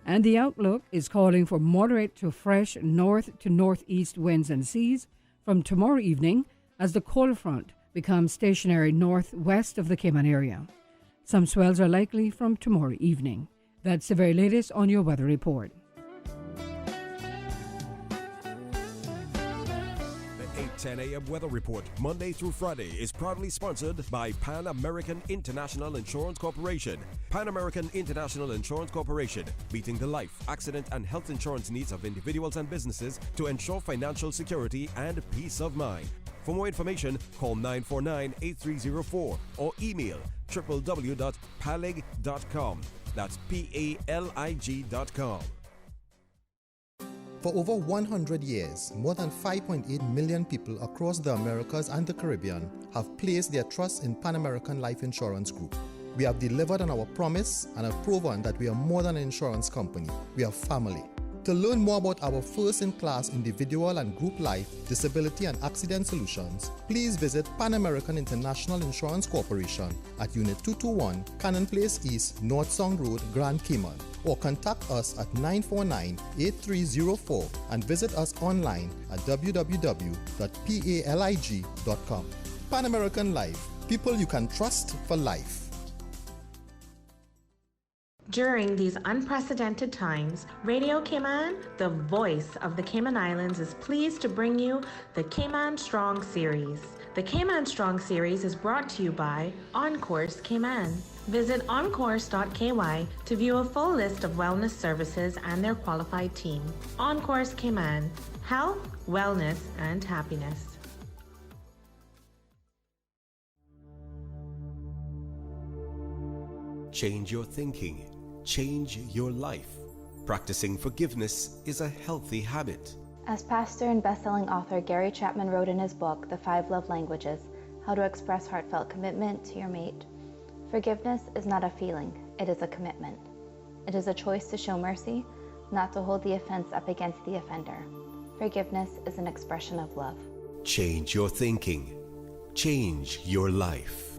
And the outlook is calling for moderate to fresh north to northeast winds and seas from tomorrow evening as the cold front becomes stationary northwest of the Cayman area. Some swells are likely from tomorrow evening. That's the very latest on your weather report. The 8:10 a.m. weather report, Monday through Friday, is proudly sponsored by Pan American International Insurance Corporation. Pan American International Insurance Corporation, meeting the life, accident, and health insurance needs of individuals and businesses to ensure financial security and peace of mind. For more information, call 949-8304 or email www.palig.com. That's PALIG.com. For over 100 years, more than 5.8 million people across the Americas and the Caribbean have placed their trust in Pan American Life Insurance Group. We have delivered on our promise and have proven that we are more than an insurance company. We are family. To learn more about our first-in-class individual and group life, disability and accident solutions, please visit Pan American International Insurance Corporation at Unit 221, Cannon Place East, North Sound Road, Grand Cayman, or contact us at 949-8304 and visit us online at www.palig.com. Pan American Life, people you can trust for life. During these unprecedented times, Radio Cayman, the voice of the Cayman Islands, is pleased to bring you the Cayman Strong series. The Cayman Strong series is brought to you by OnCourse Cayman. Visit oncourse.ky to view a full list of wellness services and their qualified team. OnCourse Cayman, health, wellness, and happiness. Change your thinking. Change your life. Practicing forgiveness is a healthy habit. As pastor and best-selling author Gary Chapman wrote in his book, The 5 Love Languages, How to Express Heartfelt Commitment to Your Mate, forgiveness is not a feeling, it is a commitment. It is a choice to show mercy, not to hold the offense up against the offender. Forgiveness is an expression of love. Change your thinking. Change your life.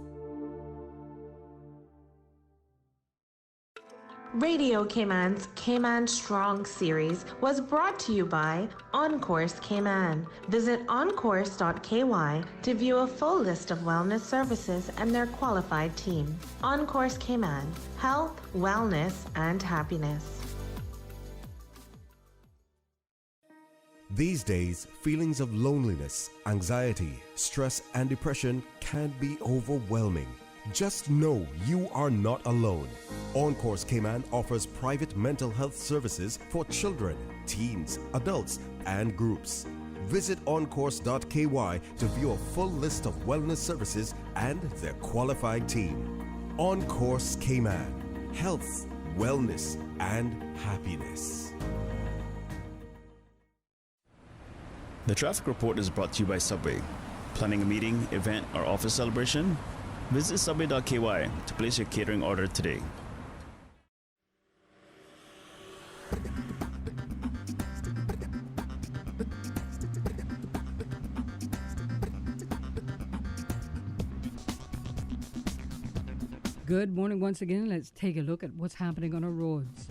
Radio Cayman's Cayman Strong series was brought to you by OnCourse Cayman. Visit oncourse.ky to view a full list of wellness services and their qualified team. OnCourse Cayman, health, wellness, and happiness. These days, feelings of loneliness, anxiety, stress, and depression can be overwhelming. Just know you are not alone. OnCourse Cayman offers private mental health services for children, teens, adults, and groups. Visit oncourse.ky to view a full list of wellness services and their qualified team. OnCourse Cayman, health, wellness, and happiness. The traffic report is brought to you by Subway. Planning a meeting, event, or office celebration? Visit subway.ky to place your catering order today. Good morning once again. Let's take a look at what's happening on our roads.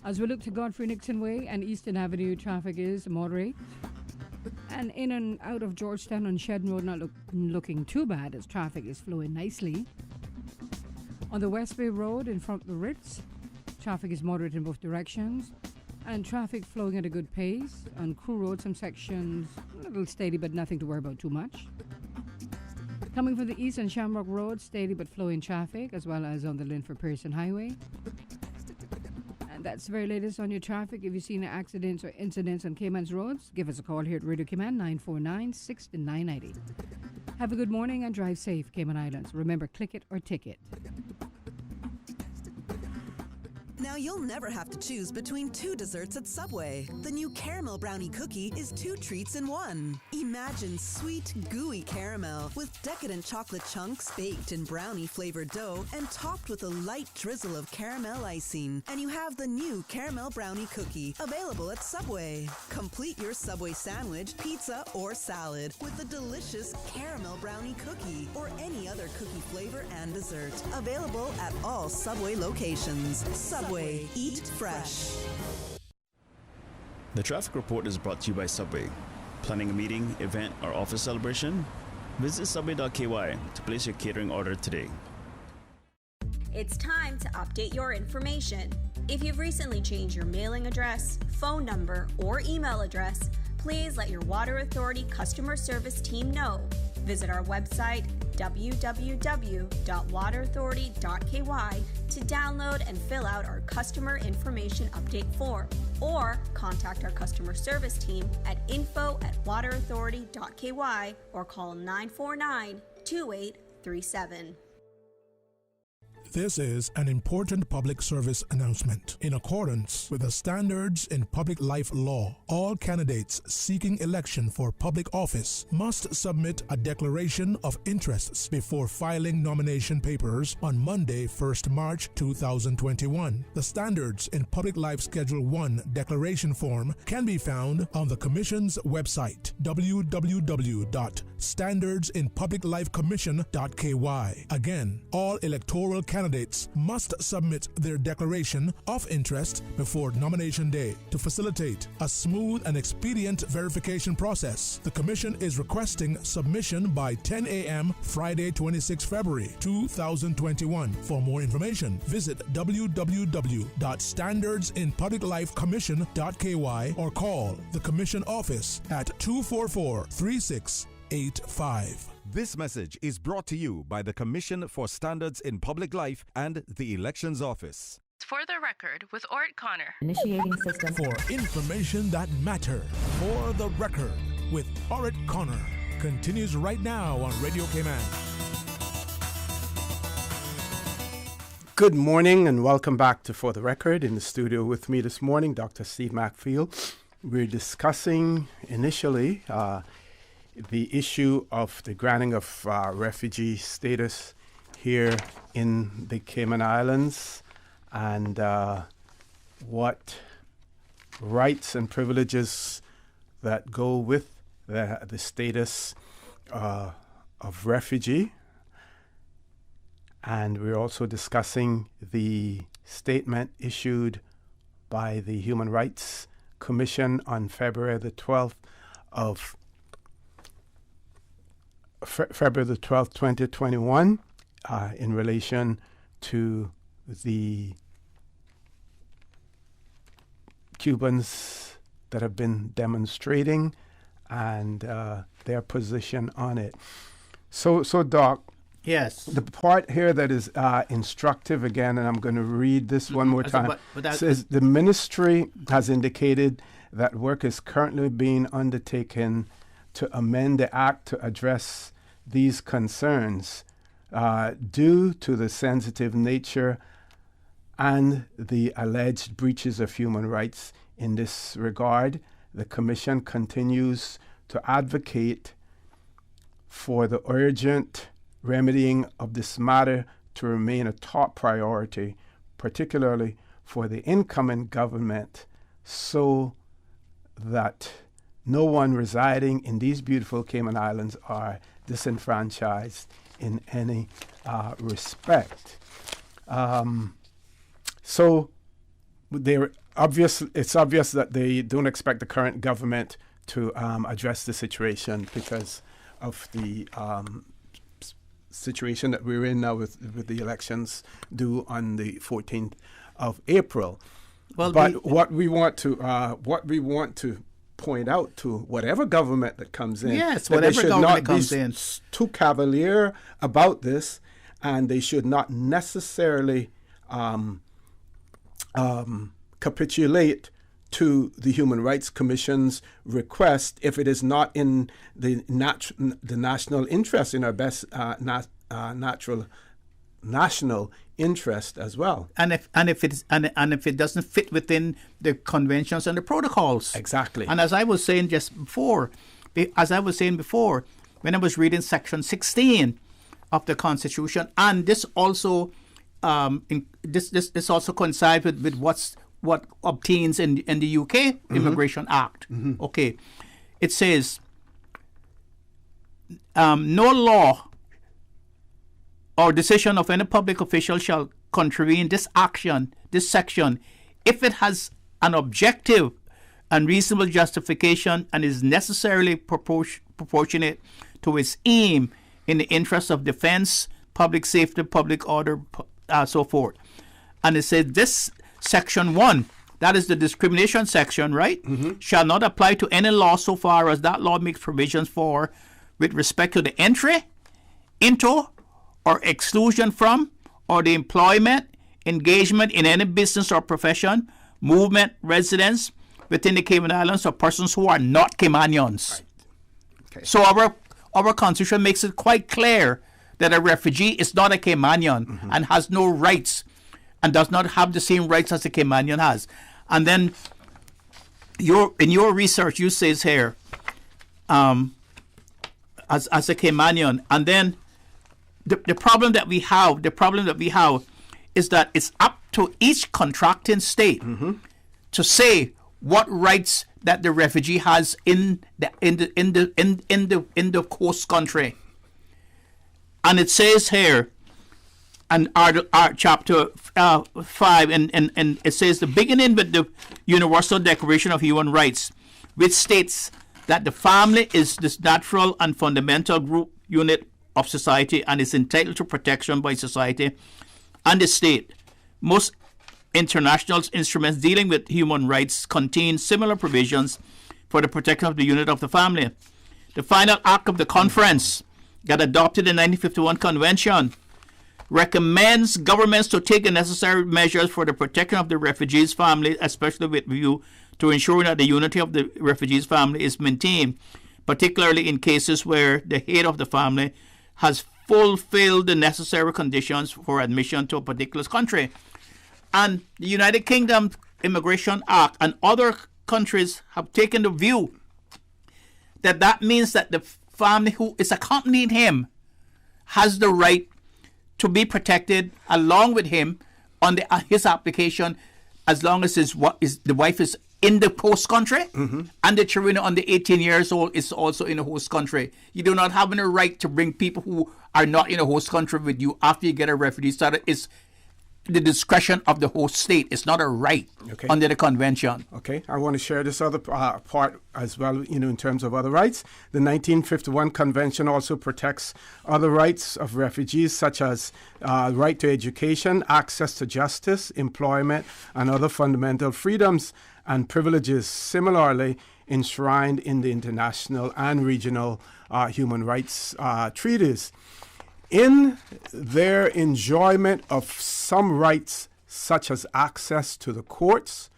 As we look to Godfrey Nixon Way and Eastern Avenue, traffic is moderate. And in and out of Georgetown on Shedden Road, not looking too bad as traffic is flowing nicely. On the West Bay Road in front of the Ritz, traffic is moderate in both directions. And traffic flowing at a good pace. On Crew Road, some sections a little steady, but nothing to worry about too much. Coming from the east on Shamrock Road, steady but flowing traffic, as well as on the Linford Pearson Highway. And that's the very latest on your traffic. If you've seen accidents or incidents on Cayman's roads, give us a call here at Radio Cayman, 949-6990. Have a good morning and drive safe, Cayman Islands. Remember, click it or ticket. Now you'll never have to choose between two desserts at Subway. The new caramel brownie cookie is 2 treats in 1. Imagine sweet, gooey caramel with decadent chocolate chunks baked in brownie-flavored dough and topped with a light drizzle of caramel icing. And you have the new caramel brownie cookie, available at Subway. Complete your Subway sandwich, pizza, or salad with the delicious caramel brownie cookie or any other cookie flavor and dessert. Available at all Subway locations. Subway, eat fresh. The traffic report is brought to you by Subway. Planning a meeting, event, or office celebration? Visit subway.ky to place your catering order today. It's time to update your information. If you've recently changed your mailing address, phone number, or email address, please let your Water Authority customer service team know. Visit our website, www.waterauthority.ky, to download and fill out our customer information update form, or contact our customer service team at info@waterauthority.ky or call 949-2837. This is an important public service announcement. In accordance with the standards in public life law, all candidates seeking election for public office must submit a declaration of interests before filing nomination papers on Monday, 1st March 2021. The standards in public life Schedule 1 declaration form can be found on the Commission's website, www.standardsinpubliclifecommission.ky. Again, all electoral candidates must submit their declaration of interest before nomination day to facilitate a smooth and expedient verification process. The Commission is requesting submission by 10 a.m. Friday, 26 February 2021. For more information, visit www.standardsinpubliclifecommission.ky or call the Commission office at 244-36 885. This message is brought to you by the Commission for Standards in Public Life and the Elections Office. For the record, with Ort Connor. Initiating system. For information that matters. For the record, with Ort Connor. Continues right now on Radio Cayman. Good morning and welcome back to For the Record. In the studio with me this morning, Dr. Steve Macfield. We're discussing initially the issue of the granting of refugee status here in the Cayman Islands and what rights and privileges that go with the status of refugee. And we're also discussing the statement issued by the Human Rights Commission on February the 12th, 2021, in relation to the Cubans that have been demonstrating and their position on it. So Doc, yes, the part here that is instructive again, and I'm going to read this one more time, says the ministry has indicated that work is currently being undertaken to amend the act to address these concerns due to the sensitive nature and the alleged breaches of human rights. In this regard, the Commission continues to advocate for the urgent remedying of this matter to remain a top priority, particularly for the incoming government, so that no one residing in these beautiful Cayman Islands are disenfranchised in any respect. So it's obvious that they don't expect the current government to address the situation because of the situation that we're in now with the elections due on the 14th of April. Well, but what we want to point out to whatever government that comes in, yes, that whatever they should government not comes be in, too cavalier about this, and they should not necessarily capitulate to the Human Rights Commission's request if it is not in the national interest, in our best national interest as well. And if it doesn't fit within the conventions and the protocols. Exactly. And as I was saying before, when I was reading Section 16 of the Constitution, and this also this also coincides with what obtains in the UK Immigration Act. Mm-hmm. Okay, it says no law or decision of any public official shall contravene this section, if it has an objective and reasonable justification and is necessarily proportionate to its aim in the interest of defense, public safety, public order, so forth. And it says this section 1, that is the discrimination section, right? Mm-hmm. Shall not apply to any law so far as that law makes provisions for with respect to the entry into or exclusion from, or the employment, engagement in any business or profession, movement, residence within the Cayman Islands of persons who are not Caymanians. Right. Okay. So our Constitution makes it quite clear that a refugee is not a Caymanian and has no rights and does not have the same rights as a Caymanian has. And then in your research, you says here, as a Caymanian, and then the problem that we have is that it's up to each contracting state to say what rights that the refugee has in the host country. And it says here, and our chapter 5, and it says the beginning with the Universal Declaration of Human Rights, which states that the family is this natural and fundamental group unit of society and is entitled to protection by society and the state. Most international instruments dealing with human rights contain similar provisions for the protection of the unit of the family. The final act of the conference that adopted the 1951 Convention recommends governments to take the necessary measures for the protection of the refugees' family, especially with view to ensuring that the unity of the refugees' family is maintained, particularly in cases where the head of the family has fulfilled the necessary conditions for admission to a particular country. And the United Kingdom Immigration Act and other countries have taken the view that that means that the family who is accompanying him has the right to be protected along with him on his application, as long as the wife is in the host country, and the children under 18 years old is also in the host country. You do not have any right to bring people who are not in a host country with you after you get a refugee status. It's the discretion of the host state. It's not a right under the convention. Okay, I want to share this other part as well, in terms of other rights. The 1951 Convention also protects other rights of refugees, such as right to education, access to justice, employment, and other fundamental freedoms and privileges similarly enshrined in the international and regional human rights treaties. In their enjoyment of some rights, such as access to the courts,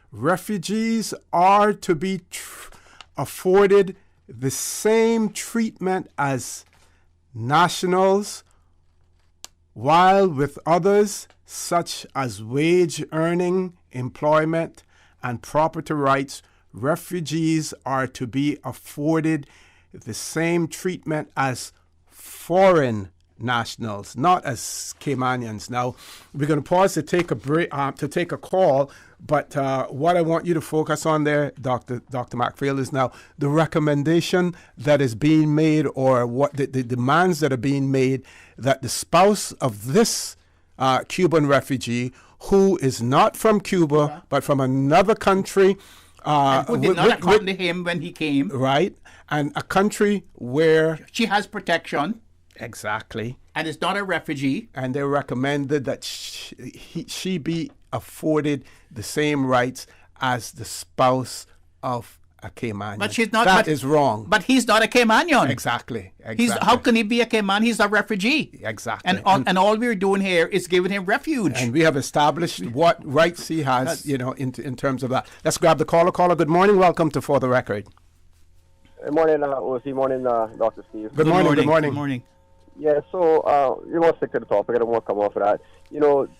refugees are to be afforded the same treatment as nationals, while with others, such as wage earning, employment, and property rights, refugees are to be afforded the same treatment as foreign nationals, not as Caymanians. Now, we're going to pause to take a break, to take a call, but what I want you to focus on there, Dr. McPhail, is now the recommendation that is being made, or what the demands that are being made, that the spouse of this Cuban refugee, who is not from Cuba, but from another country, and who did not accompany him when he came. Right, and a country where she has protection. Exactly. And is not a refugee. And they recommended that she be afforded the same rights as the spouse of a Caymanian. But she's not. That is wrong. But he's not a Caymanian. Exactly. How can he be a Cayman? He's a refugee. Exactly. And all we're doing here is giving him refuge. And we have established what rights he has, in terms of that. Let's grab the caller. Caller, good morning. Welcome to For the Record. Good morning, OC. Morning, Dr. Steve. Good morning. Good morning. Yeah, so, stick to the topic. I don't want to come off of that.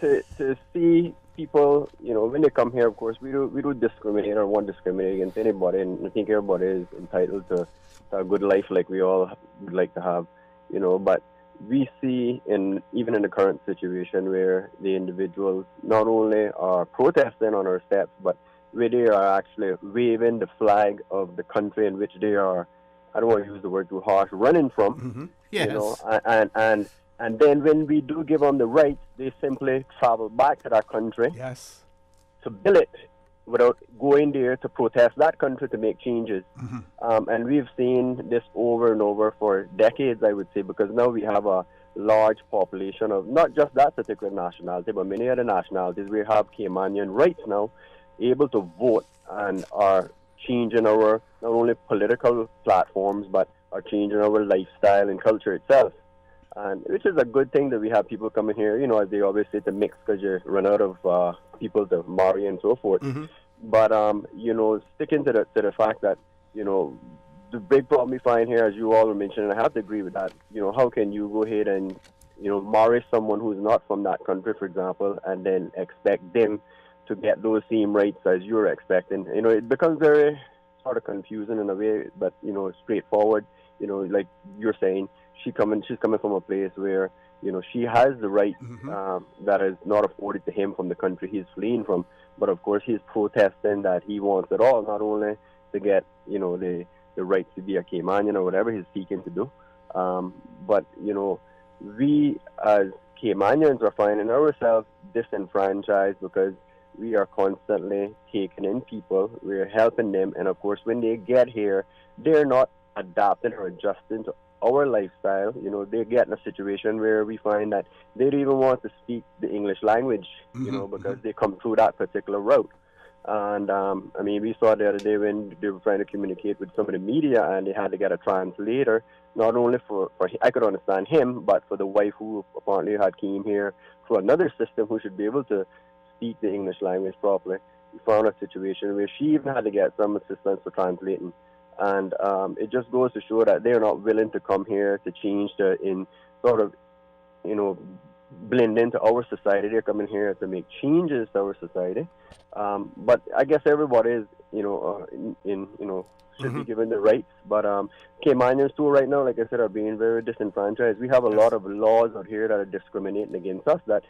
To see people, when they come here, of course, we do discriminate or want to discriminate against anybody, and I think everybody is entitled to a good life like we all would like to have, but we see, even in the current situation, where the individuals not only are protesting on our steps, but where they are actually waving the flag of the country in which they are, I don't want to use the word too harsh, running from, Yes. And then when we do give them the rights, they simply travel back to that country to bill it without going there to protest that country to make changes. And we've seen this over and over for decades, I would say, because now we have a large population of not just that particular nationality, but many other nationalities. We have Caymanian rights now, able to vote, and are changing our not only political platforms, but are changing our lifestyle and culture itself. And which is a good thing that we have people coming here, as they always say, to mix, because you run out of people to marry and so forth. But, sticking to the fact that, the big problem we find here, as you all were mentioning, I have to agree with that, how can you go ahead and, marry someone who's not from that country, for example, and then expect them to get those same rights as you're expecting? It becomes very sort of confusing in a way, but, straightforward. Like you're saying, she's coming from a place where, she has the right that is not afforded to him from the country he's fleeing from. But of course, he's protesting that he wants it all, not only to get, the right to be a Caymanian or whatever he's seeking to do, but, we as Caymanians are finding ourselves disenfranchised because we are constantly taking in people, we're helping them, and of course, when they get here, they're not adapting or adjusting to our lifestyle. They get in a situation where we find that they don't even want to speak the English language, because they come through that particular route. And I mean, we saw the other day when they were trying to communicate with some of the media, and they had to get a translator, not only for I could understand him, but for the wife who apparently had came here through another system who should be able to speak the English language properly. We found a situation where she even had to get some assistance for translating. And it just goes to show that they're not willing to come here to change blend into our society. They're coming here to make changes to our society. But I guess everybody is, should be given the rights. But Caymanians too right now, like I said, are being very disenfranchised. We have a lot of laws out here that are discriminating against us that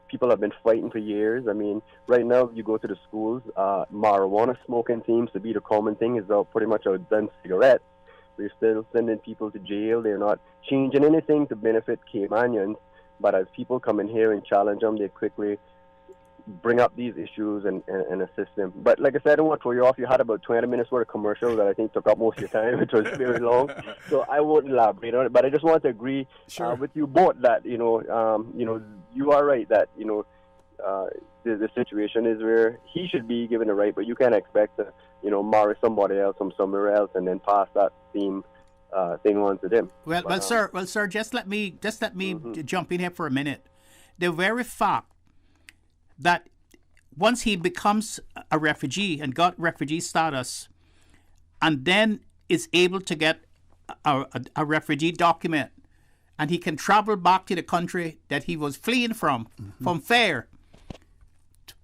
people have been fighting for years. I mean, right now you go to the schools, marijuana smoking seems to be the common thing. It's pretty much outdone cigarettes. We're still sending people to jail. They're not changing anything to benefit Caymanians. But as people come in here and challenge them, they quickly bring up these issues and assist them. But like I said, I don't want to throw you off. You had about 20 minutes worth of commercials that I think took up most of your time, which was very long. So I won't elaborate on it. But I just want to agree with you both that you are right that the situation is where he should be given a right, but you can't expect to marry somebody else from somewhere else and then pass that same thing on to them. Well, sir, just let me jump in here for a minute. The very fact that once he becomes a refugee and got refugee status, and then is able to get a refugee document, and he can travel back to the country that he was fleeing from FARE.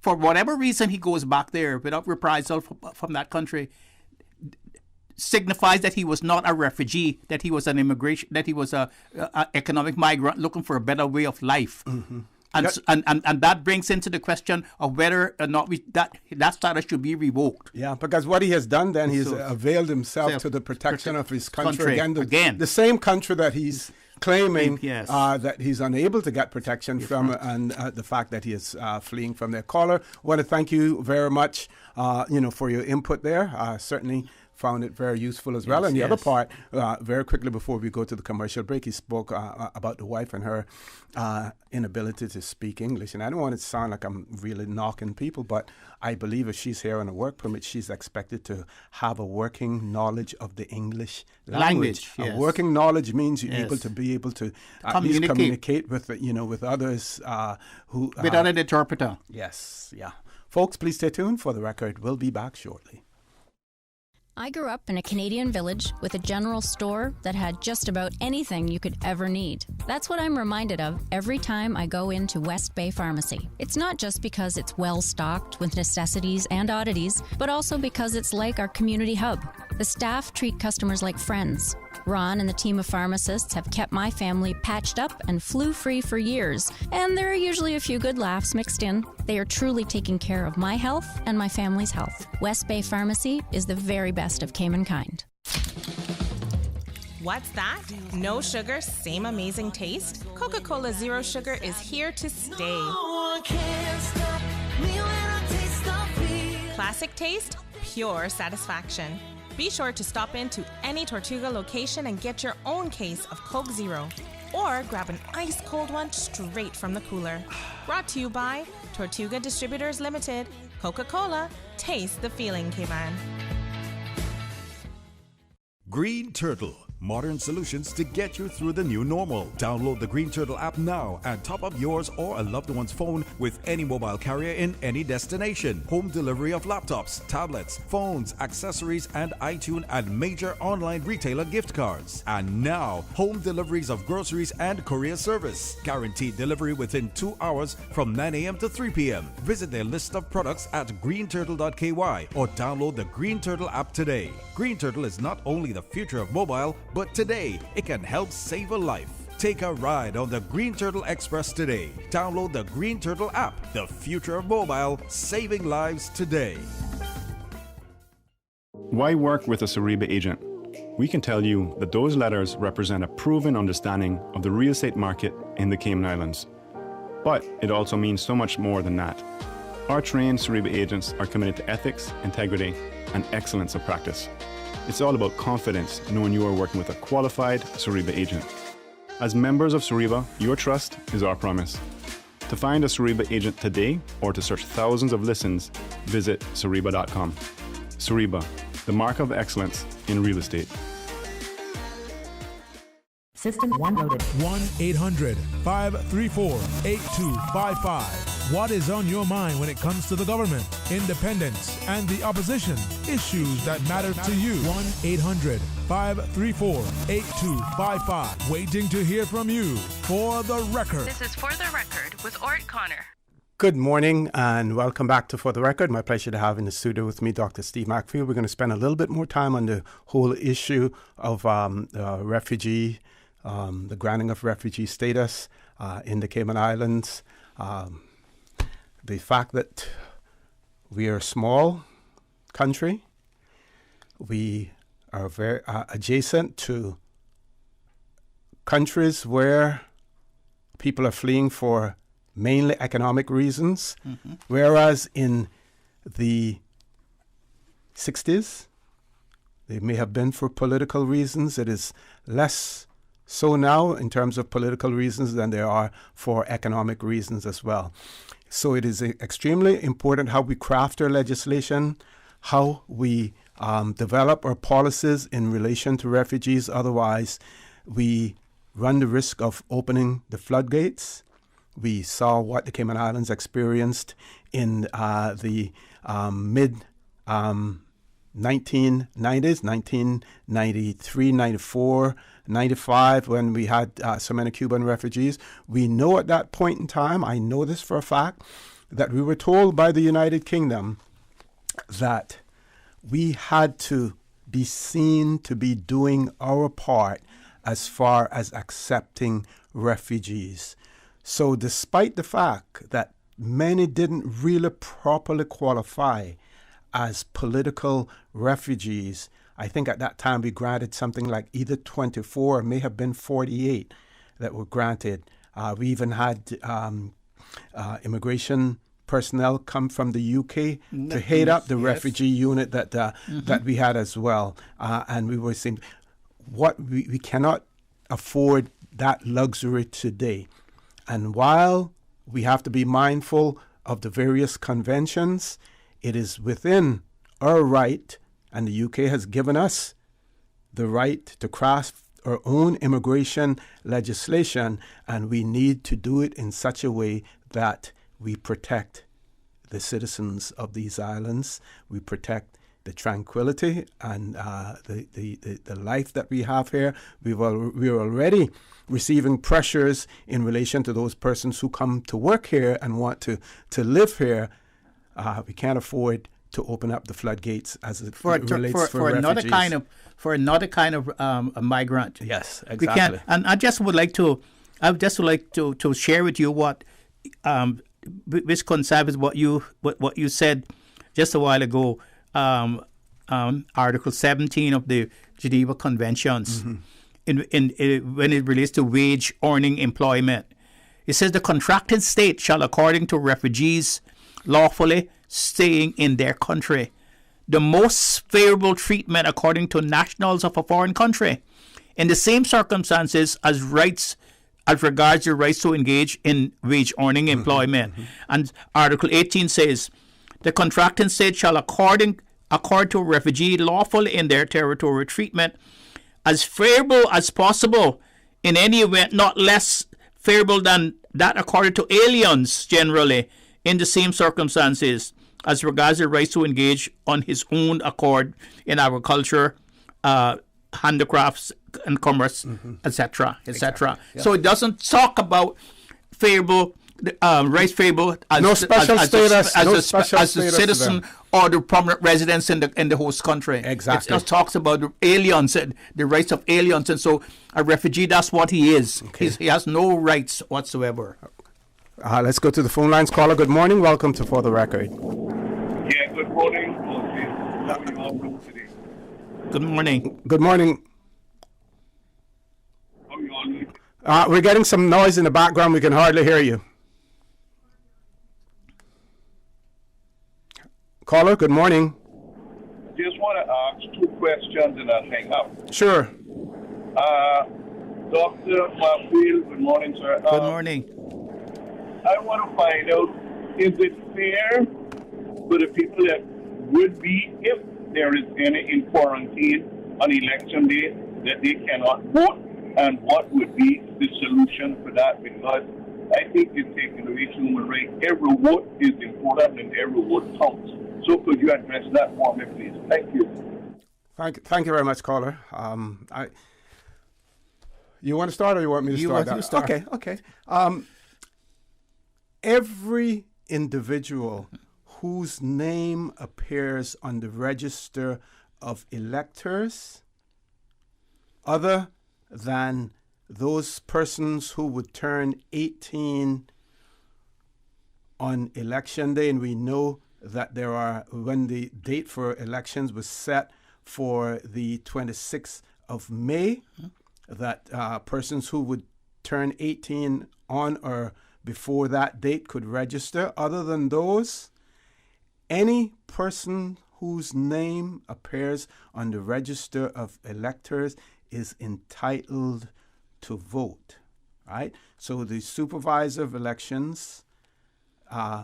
For whatever reason, he goes back there without reprisal from that country. Signifies that he was not a refugee, that he was an immigration, that he was a economic migrant looking for a better way of life. And that brings into the question of whether or not that status should be revoked. Yeah, because what he has done then, he's availed himself to the protection of his country. Again. The same country that he's claiming that he's unable to get protection from, and the fact that he is fleeing from their caller. I want to thank you very much, for your input there. Certainly found it very useful as well. And the other part, very quickly before we go to the commercial break, he spoke about the wife and her inability to speak English. And I don't want it to sound like I'm really knocking people, but I believe if she's here on a work permit, she's expected to have a working knowledge of the English language. A working knowledge means you're able to at least communicate with with others who without an interpreter. Yes, yeah. Folks, please stay tuned. For the record, we'll be back shortly. I grew up in a Canadian village with a general store that had just about anything you could ever need. That's what I'm reminded of every time I go into West Bay Pharmacy. It's not just because it's well stocked with necessities and oddities, but also because it's like our community hub. The staff treat customers like friends. Ron and the team of pharmacists have kept my family patched up and flu-free for years, and there are usually a few good laughs mixed in. They are truly taking care of my health and my family's health. West Bay Pharmacy is the very best of Cayman kind. What's that? No sugar, same amazing taste? Coca-Cola Zero Sugar is here to stay. No one can stop me when I taste the classic taste, pure satisfaction. Be sure to stop into any Tortuga location and get your own case of Coke Zero. Or grab an ice-cold one straight from the cooler. Brought to you by Tortuga Distributors Limited. Coca-Cola, taste the feeling, Cayman. Green Turtle. Modern solutions to get you through the new normal. Download the Green Turtle app now and top up yours or a loved one's phone with any mobile carrier in any destination. Home delivery of laptops, tablets, phones, accessories, and iTunes and major online retailer gift cards. And now, home deliveries of groceries and courier service. Guaranteed delivery within 2 hours from 9 a.m. to 3 p.m. Visit their list of products at greenturtle.ky or download the Green Turtle app today. Green Turtle is not only the future of mobile, but today it can help save a life. Take a ride on the Green Turtle Express today. Download the Green Turtle app, the future of mobile, saving lives today. Why work with a Suriba agent? We can tell you that those letters represent a proven understanding of the real estate market in the Cayman Islands. But it also means so much more than that. Our trained Suriba agents are committed to ethics, integrity, and excellence of practice. It's all about confidence, knowing you are working with a qualified Suriba agent. As members of Suriba, your trust is our promise. To find a Sariba agent today or to search thousands of listens, visit Sariba.com. Sariba, the mark of excellence in real estate. System 1 loaded. 1-800-534-8255. What is on your mind when it comes to the government, independence, and the opposition? Issues that matter to you. 1-800-534-8255. Waiting to hear from you. For the Record. This is For the Record with Ort Connor. Good morning and welcome back to For the Record. My pleasure to have in the studio with me Dr. Steve Macfield. We're going to spend a little bit more time on the whole issue of refugee, the granting of refugee status in the Cayman Islands. The fact that we are a small country, we are very adjacent to countries where people are fleeing for mainly economic reasons, whereas in the 60s, they may have been for political reasons. It is less so now in terms of political reasons than there are for economic reasons as well. So it is extremely important how we craft our legislation, how we develop our policies in relation to refugees. Otherwise, we run the risk of opening the floodgates. We saw what the Cayman Islands experienced in the mid-1990s, 1993, 94, 95, when we had so many Cuban refugees. We know at that point in time, I know this for a fact, that we were told by the United Kingdom that we had to be seen to be doing our part as far as accepting refugees. So despite the fact that many didn't really properly qualify as political refugees, I think at that time we granted something like either 24 or may have been 48 that were granted. We even had immigration personnel come from the UK to head up the refugee unit that we had as well. And we were saying, we cannot afford that luxury today. And while we have to be mindful of the various conventions, it is within our right, and the UK has given us the right to craft our own immigration legislation, and we need to do it in such a way that we protect the citizens of these islands, we protect the tranquility and the life that we have here. We are already receiving pressures in relation to those persons who come to work here and want to live here. We can't afford to open up the floodgates as it relates for refugees. For another kind of a migrant. Yes, exactly. We can, and I would like to share with you what which coincides with what you said just a while ago. Article 17 of the Geneva Conventions, when it relates to wage earning employment, it says the contracting state shall, according to refugees lawfully staying in their country, the most favorable treatment according to nationals of a foreign country, in the same circumstances as regards your rights to engage in wage earning employment. And Article 18 says the contracting state shall accord to a refugee lawfully in their territory treatment as favorable as possible, in any event not less favorable than that accorded to aliens generally in the same circumstances as regards the rights to engage on his own accord in agriculture, handicrafts and commerce, etc., etc. Yeah. So it doesn't talk about favorable rights favorable as no special status as a citizen or the permanent residents in the host country. Exactly. It just talks about the aliens and the rights of aliens, and so a refugee, that's what he is. Okay. He has no rights whatsoever. Let's go to the phone lines. Caller, good morning. Welcome to For the Record. Yeah, good morning. Good morning. Good morning. We're getting some noise in the background. We can hardly hear you. Caller, good morning. Just want to ask two questions and I'll hang up. Sure. Dr. Macfield, good morning, sir. Good morning. I want to find out, is it fair for the people that would be, if there is any in quarantine on election day, that they cannot vote? And what would be the solution for that? Because I think it's taken away human right. Every vote is important and every vote counts. So could you address that for me, please? Thank you. Thank you very much, caller. You want to start, or you want me to start? You start. Okay. Every individual whose name appears on the register of electors, other than those persons who would turn 18 on election day, and we know that when the date for elections was set for the 26th of May, that persons who would turn 18 on or before that date could register. Other than those, any person whose name appears on the register of electors is entitled to vote, right? So the supervisor of elections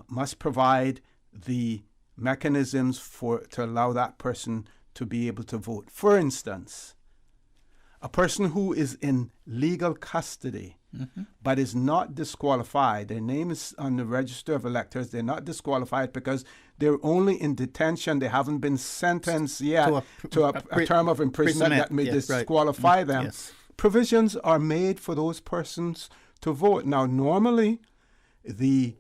must provide the mechanisms to allow that person to be able to vote. For instance, a person who is in legal custody but is not disqualified, their name is on the register of electors, they're not disqualified because they're only in detention, they haven't been sentenced yet to a term of imprisonment that may disqualify them. Yes. Provisions are made for those persons to vote. Now, normally, the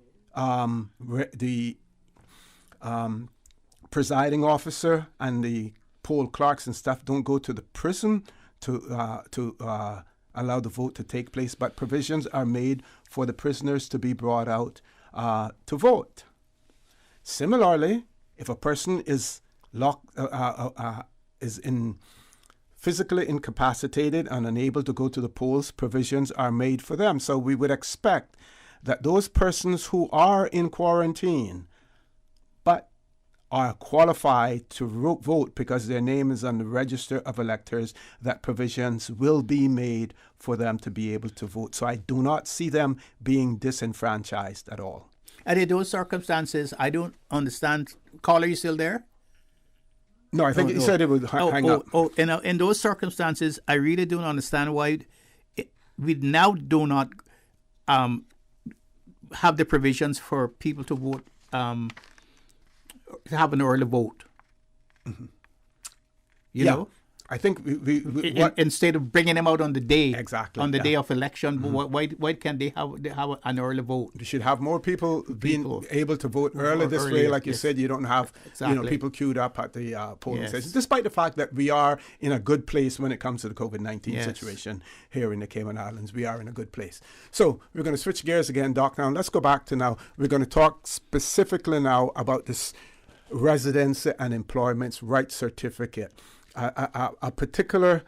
presiding officer and the poll clerks and stuff don't go to the prison to allow the vote to take place, but provisions are made for the prisoners to be brought out to vote. Similarly, if a person is physically incapacitated and unable to go to the polls, provisions are made for them. So we would expect that those persons who are in quarantine but are qualified to vote because their name is on the register of electors, that provisions will be made for them to be able to vote. So I do not see them being disenfranchised at all. And in those circumstances, I don't understand. Caller, you still there? No, I think he said it would hang up. In those circumstances, I really don't understand why we now do not have the provisions for people to vote, to have an early vote. Mm-hmm. You know? I think instead of bringing them out on the day, day of election, why can't they have an early vote? You should have more people being able to vote early this way. Like you said, you don't have people queued up at the polling stations. Despite the fact that we are in a good place when it comes to the COVID-19 situation here in the Cayman Islands, we are in a good place. So we're going to switch gears again, Doc. Now let's go back to now. We're going to talk specifically now about this residency and employment rights certificate. A particular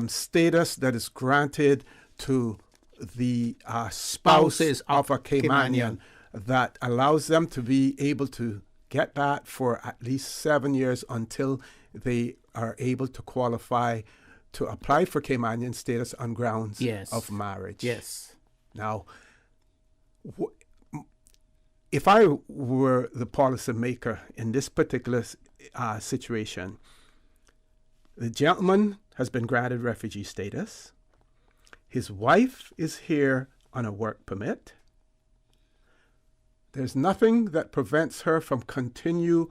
status that is granted to the spouses of a Caymanian that allows them to be able to get that for at least 7 years until they are able to qualify to apply for Caymanian status on grounds of marriage. Yes. Now, if I were the policymaker in this particular situation, the gentleman has been granted refugee status. His wife is here on a work permit. There's nothing that prevents her from continuing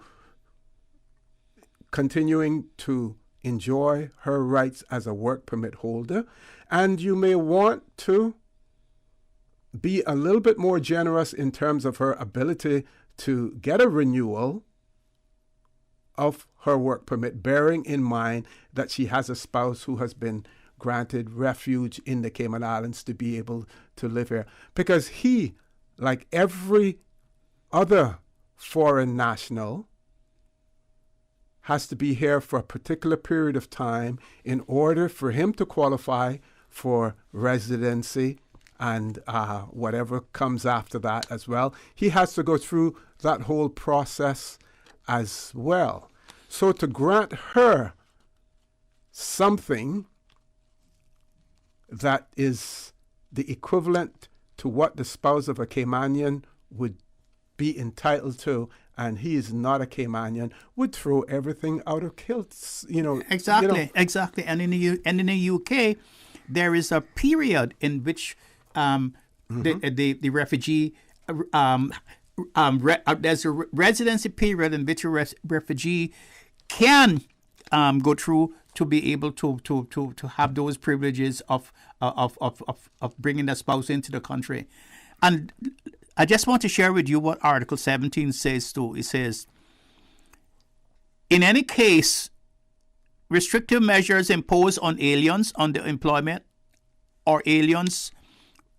to enjoy her rights as a work permit holder. And you may want to be a little bit more generous in terms of her ability to get a renewal of her work permit, bearing in mind that she has a spouse who has been granted refuge in the Cayman Islands to be able to live here. Because he, like every other foreign national, has to be here for a particular period of time in order for him to qualify for residency and whatever comes after that as well. He has to go through that whole process as well. So to grant her something that is the equivalent to what the spouse of a Caymanian would be entitled to, and he is not a Caymanian, would throw everything out of kilts. Exactly. And in the UK, there is a period in which the refugee there's a residency period in which a refugee can go through to be able to have those privileges of bringing the spouse into the country. And I just want to share with you what Article 17 says too. It says, in any case, restrictive measures imposed on aliens under employment or aliens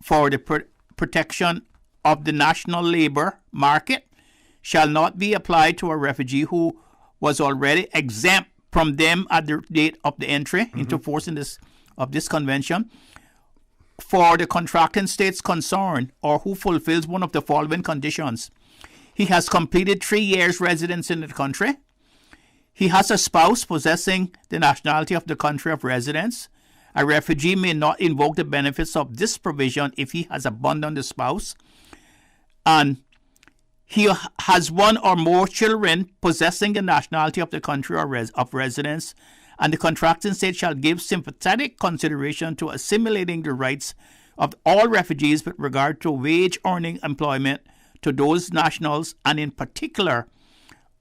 for the protection of the national labor market shall not be applied to a refugee who was already exempt from them at the date of the entry into force of this convention for the contracting states concerned, or who fulfills one of the following conditions. He has completed 3 years residence in the country. He has a spouse possessing the nationality of the country of residence. A refugee may not invoke the benefits of this provision if he has abandoned the spouse, and he has one or more children possessing the nationality of the country of residence, and the contracting state shall give sympathetic consideration to assimilating the rights of all refugees with regard to wage earning employment to those nationals, and in particular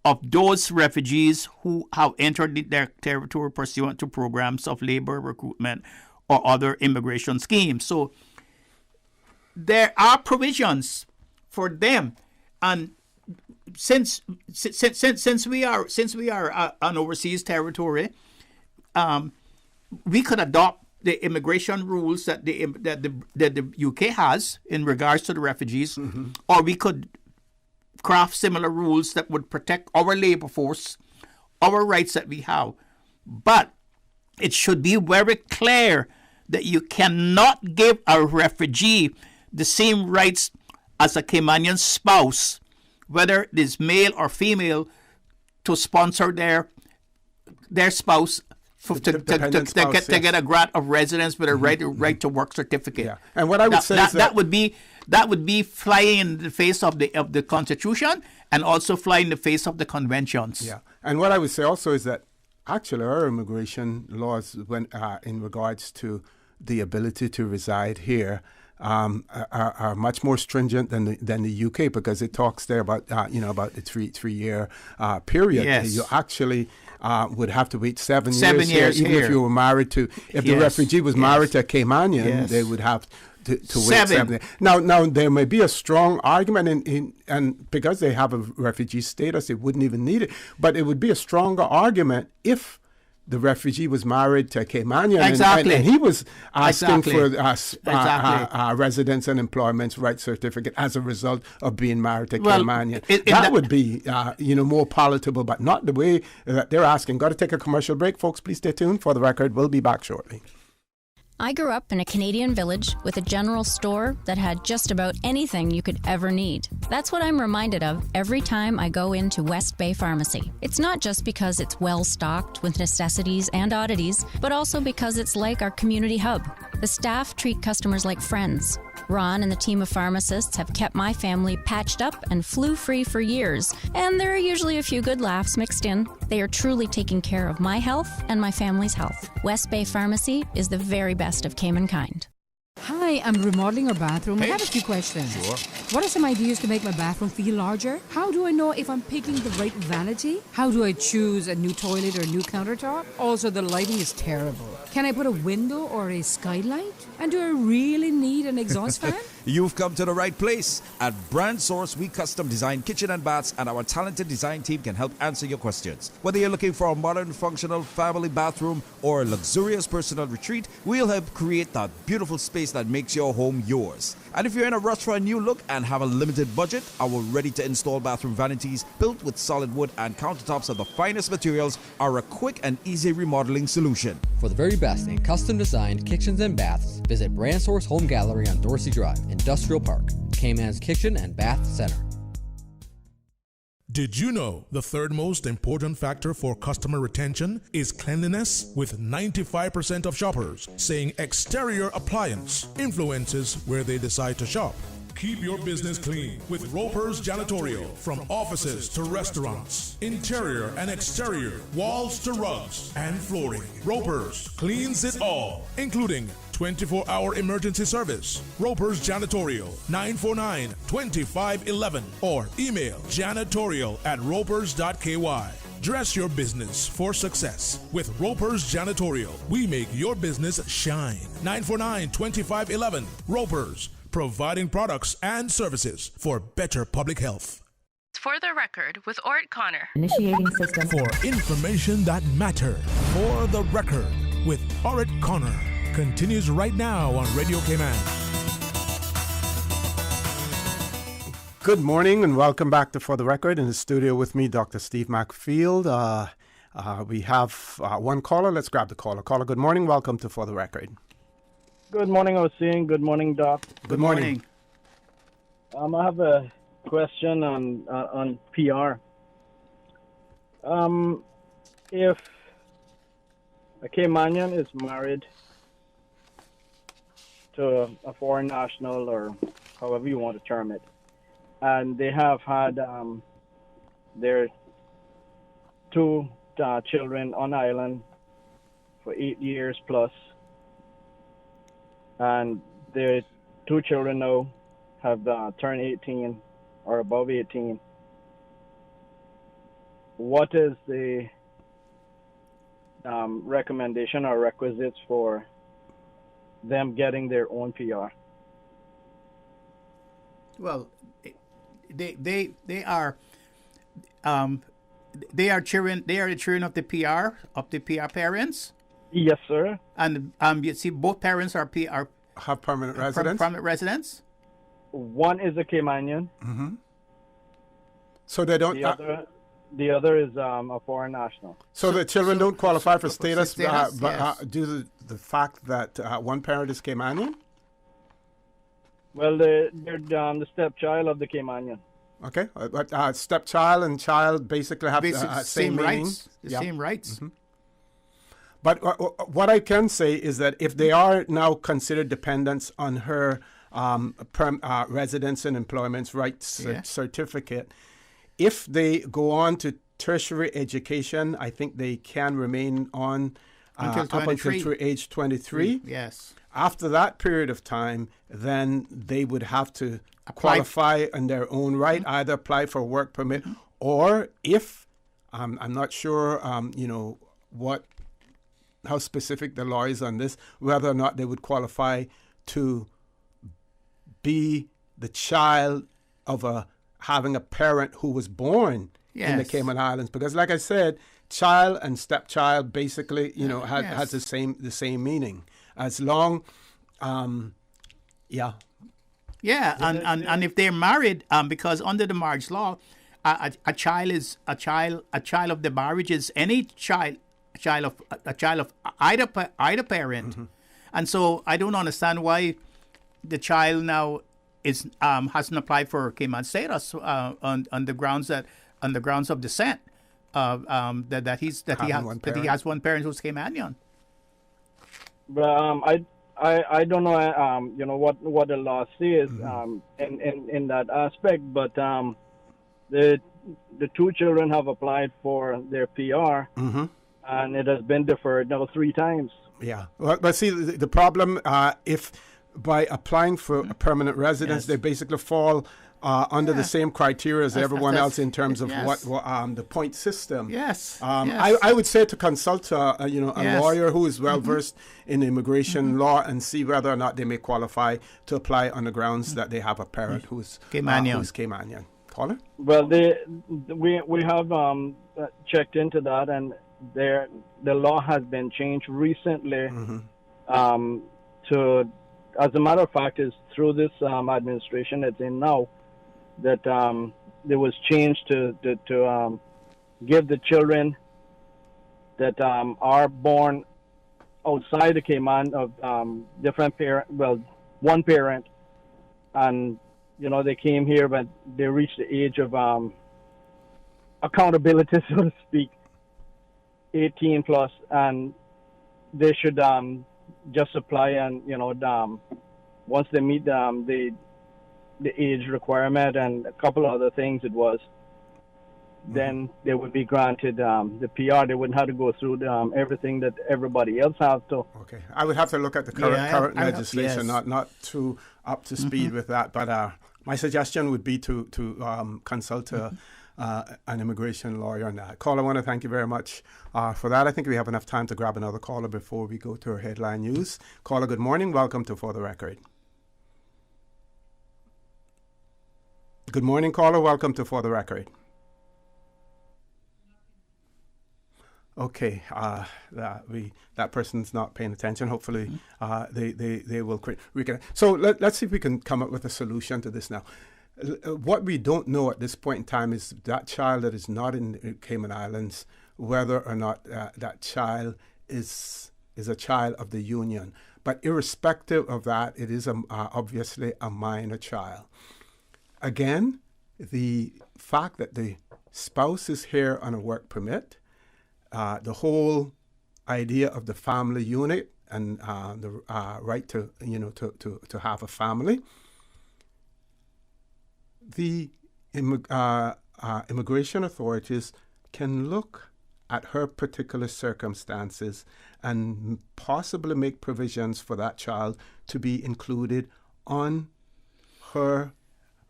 of those refugees who have entered their territory pursuant to programs of labor recruitment or other immigration schemes. So there are provisions for them, and since we are an overseas territory, we could adopt the immigration rules that the UK has in regards to the refugees, or we could craft similar rules that would protect our labor force, our rights that we have. But it should be very clear that you cannot give a refugee the same rights as a Caymanian spouse, whether it is male or female, to sponsor their spouse to get a grant of residence with a right to work certificate. Yeah. And what I would say is that would be flying in the face of the Constitution, and also flying in the face of the conventions. Yeah. And what I would say also is that actually our immigration laws, when in regards to the ability to reside here, are much more stringent than the UK, because it talks there about about the three year period. Yes. You actually would have to wait 7 years here, even if you were married to. If the refugee was married to a Caymanian, they would have to wait 7 years. Now there may be a strong argument, and because they have a refugee status, they wouldn't even need it. But it would be a stronger argument if the refugee was married to a Caymanian, and he was asking for residence and employment right certificate as a result of being married to a Caymanian. That would be more palatable, but not the way that they're asking. Got to take a commercial break, folks. Please stay tuned. For the record, we'll be back shortly. I grew up in a Canadian village with a general store that had just about anything you could ever need. That's what I'm reminded of every time I go into West Bay Pharmacy. It's not just because it's well stocked with necessities and oddities, but also because it's like our community hub. The staff treat customers like friends. Ron and the team of pharmacists have kept my family patched up and flu-free for years, and there are usually a few good laughs mixed in. They are truly taking care of my health and my family's health. West Bay Pharmacy is the very best of Cayman kind. Hi, I'm remodeling our bathroom. Hey. I have a few questions. Sure. What are some ideas to make my bathroom feel larger? How do I know if I'm picking the right vanity? How do I choose a new toilet or a new countertop? Also, the lighting is terrible. Can I put a window or a skylight? And do I really need an exhaust fan? You've come to the right place. At Brand Source, we custom design kitchen and baths, and our talented design team can help answer your questions. Whether you're looking for a modern, functional family bathroom or a luxurious personal retreat, we'll help create that beautiful space that makes your home yours. And if you're in a rush for a new look and have a limited budget, our ready-to-install bathroom vanities, built with solid wood and countertops of the finest materials, are a quick and easy remodeling solution. For the very best in custom-designed kitchens and baths, visit Brand Source Home Gallery on Dorsey Drive, Industrial Park, Cayman's Kitchen and Bath Center. Did you know the third most important factor for customer retention is cleanliness? With 95% of shoppers saying exterior appliance influences where they decide to shop. Keep your business clean with Roper's Janitorial. From offices to restaurants, interior and exterior, walls to rugs and flooring. Roper's cleans it all, including 24-hour emergency service. Roper's Janitorial, 949-2511 or email janitorial@ropers.ky. Dress your business for success. With Roper's Janitorial, we make your business shine. 949-2511. Roper's, providing products and services for better public health. For the record, with Ort Connor. Initiating system. For information that matters. For the record, with Ort Connor. Continues right now on Radio Cayman. Good morning and welcome back to For the Record. In the studio with me, Dr. Steve Macfield. We have one caller. Let's grab the caller. Caller, good morning. Welcome to For the Record. Good morning, Ocean. Good morning, Doc. Good morning. I have a question on PR. If a Caymanian is married to a foreign national, or however you want to term it, and they have had their two children on island for 8 years plus, and their two children now have turned 18 or above 18, what is the recommendation or requisites for them getting their own PR? Well, they are children. They are the children of the PR parents. Yes, sir. And you see, both parents have permanent residence. Permanent residence. One is a Caymanian. Mm-hmm. So they don't. The other is a foreign national. So the children don't qualify for status, yes. due to the fact that one parent is Caymanian? Well, they're the stepchild of the Caymanian. Okay, but stepchild and child basically have same rights. Same rights. Mm-hmm. But what I can say is that if they are now considered dependents on her residence and employment rights certificate, if they go on to tertiary education, I think they can remain on up until age 23. Yes. After that period of time, then they would have to qualify in their own right, either apply for a work permit, or if, I'm not sure, how specific the law is on this, whether or not they would qualify to be the child of having a parent who was born in the Cayman Islands. Because like I said, child and stepchild basically, has the same meaning. As long, and if they're married, because under the marriage law, a child of the marriage is any child of either parent. Mm-hmm. And so I don't understand why the child now is hasn't applied for Cayman status on the grounds of descent, that he has one parent who's Caymanian. But I don't know what the law says in that aspect, but the two children have applied for their PR, and it has been deferred now 3 times. Yeah, well, but see the problem if by applying for a permanent residence, they basically fall under the same criteria as everyone else in terms of what the point system. I would say to consult a lawyer who is well versed in immigration law and see whether or not they may qualify to apply on the grounds that they have a parent who's Caymanian. Caller? Well, we have checked into that, and the law has been changed recently to. As a matter of fact, is through this administration that's in now that there was changed to give the children that are born outside the Cayman of different one parent, and they came here, but they reached the age of accountability, so to speak, 18 plus, and they should just apply, and once they meet the age requirement and a couple of other things then they would be granted the PR. They wouldn't have to go through everything that everybody else has to. Okay, I would have to look at the current legislation, not too up to speed with that. But my suggestion would be to consult an immigration lawyer on that. Caller, I want to thank you very much for that. I think we have enough time to grab another caller before we go to our headline news. Caller, good morning. Welcome to For the Record. Good morning, caller. Welcome to For the Record. Okay, that person's not paying attention. Hopefully, they will. So let's see if we can come up with a solution to this now. What we don't know at this point in time is that child that is not in Cayman Islands, whether or not that child is a child of the union. But irrespective of that, it is obviously a minor child. Again, the fact that the spouse is here on a work permit, the whole idea of the family unit and the right to have a family, the immigration authorities can look at her particular circumstances and possibly make provisions for that child to be included on her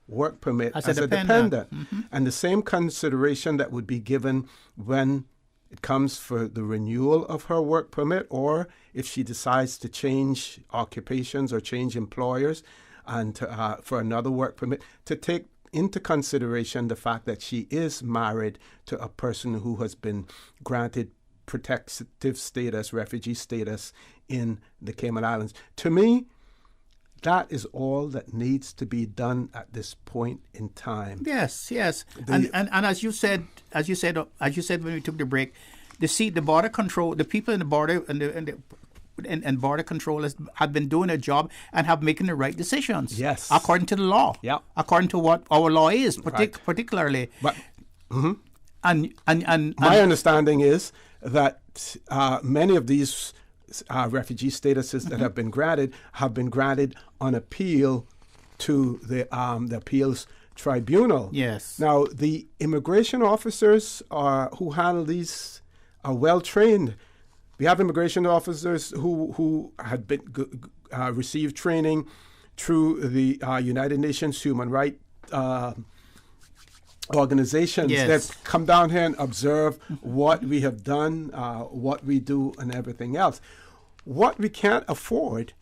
work permit as a dependent. Mm-hmm. And the same consideration that would be given when it comes for the renewal of her work permit, or if she decides to change occupations or change employers and for another work permit, to take into consideration the fact that she is married to a person who has been granted protective status, refugee status in the Cayman Islands. To me, that is all that needs to be done at this point in time. Yes. And as you said when we took the break, the border control, the people in the border and border control have been doing their job and have making the right decisions. Yes. According to the law. Yeah. According to what our law is, particularly. But, and my understanding is that many of these refugee statuses that have been granted on appeal to the appeals tribunal. Yes. Now, the immigration officers who handle these are well trained. We have immigration officers who had been received training through the United Nations Human Rights organizations that come down here and observe what we have done, what we do, and everything else. What we can't afford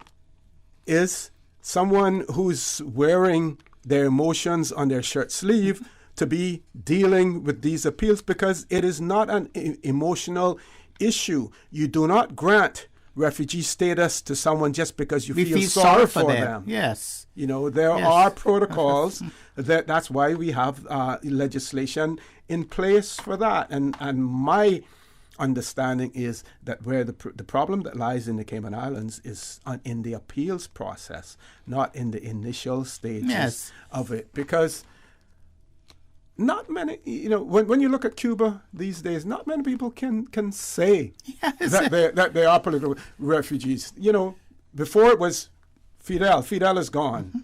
is someone who's wearing their emotions on their shirt sleeve to be dealing with these appeals, because it is not an emotional issue. You do not grant refugee status to someone just because you feel sorry for them. Yes. There are protocols. That's why we have legislation in place for that. And my understanding is that where the problem that lies in the Cayman Islands is in the appeals process, not in the initial stages of it. Because not many, when you look at Cuba these days, not many people can say that they are political refugees. Before it was Fidel. Fidel is gone. Mm-hmm.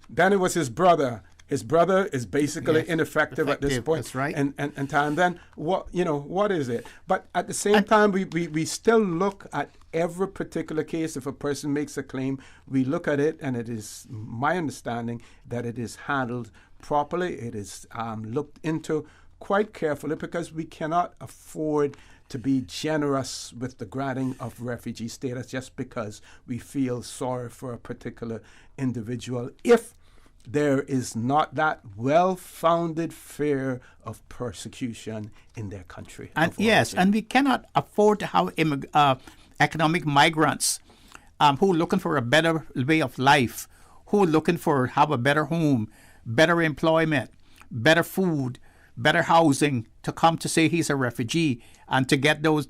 Then it was his brother. His brother is basically ineffective at this point. That's right. And time. Then what is it? But at the same time, we still look at every particular case. If a person makes a claim, we look at it, and it is my understanding that it is handled properly. It is looked into quite carefully, because we cannot afford to be generous with the granting of refugee status just because we feel sorry for a particular individual, if there is not that well-founded fear of persecution in their country. And and we cannot afford to have economic migrants who are looking for a better way of life, who are looking for have a better home, better employment, better food, better housing, to come to say he's a refugee and to get those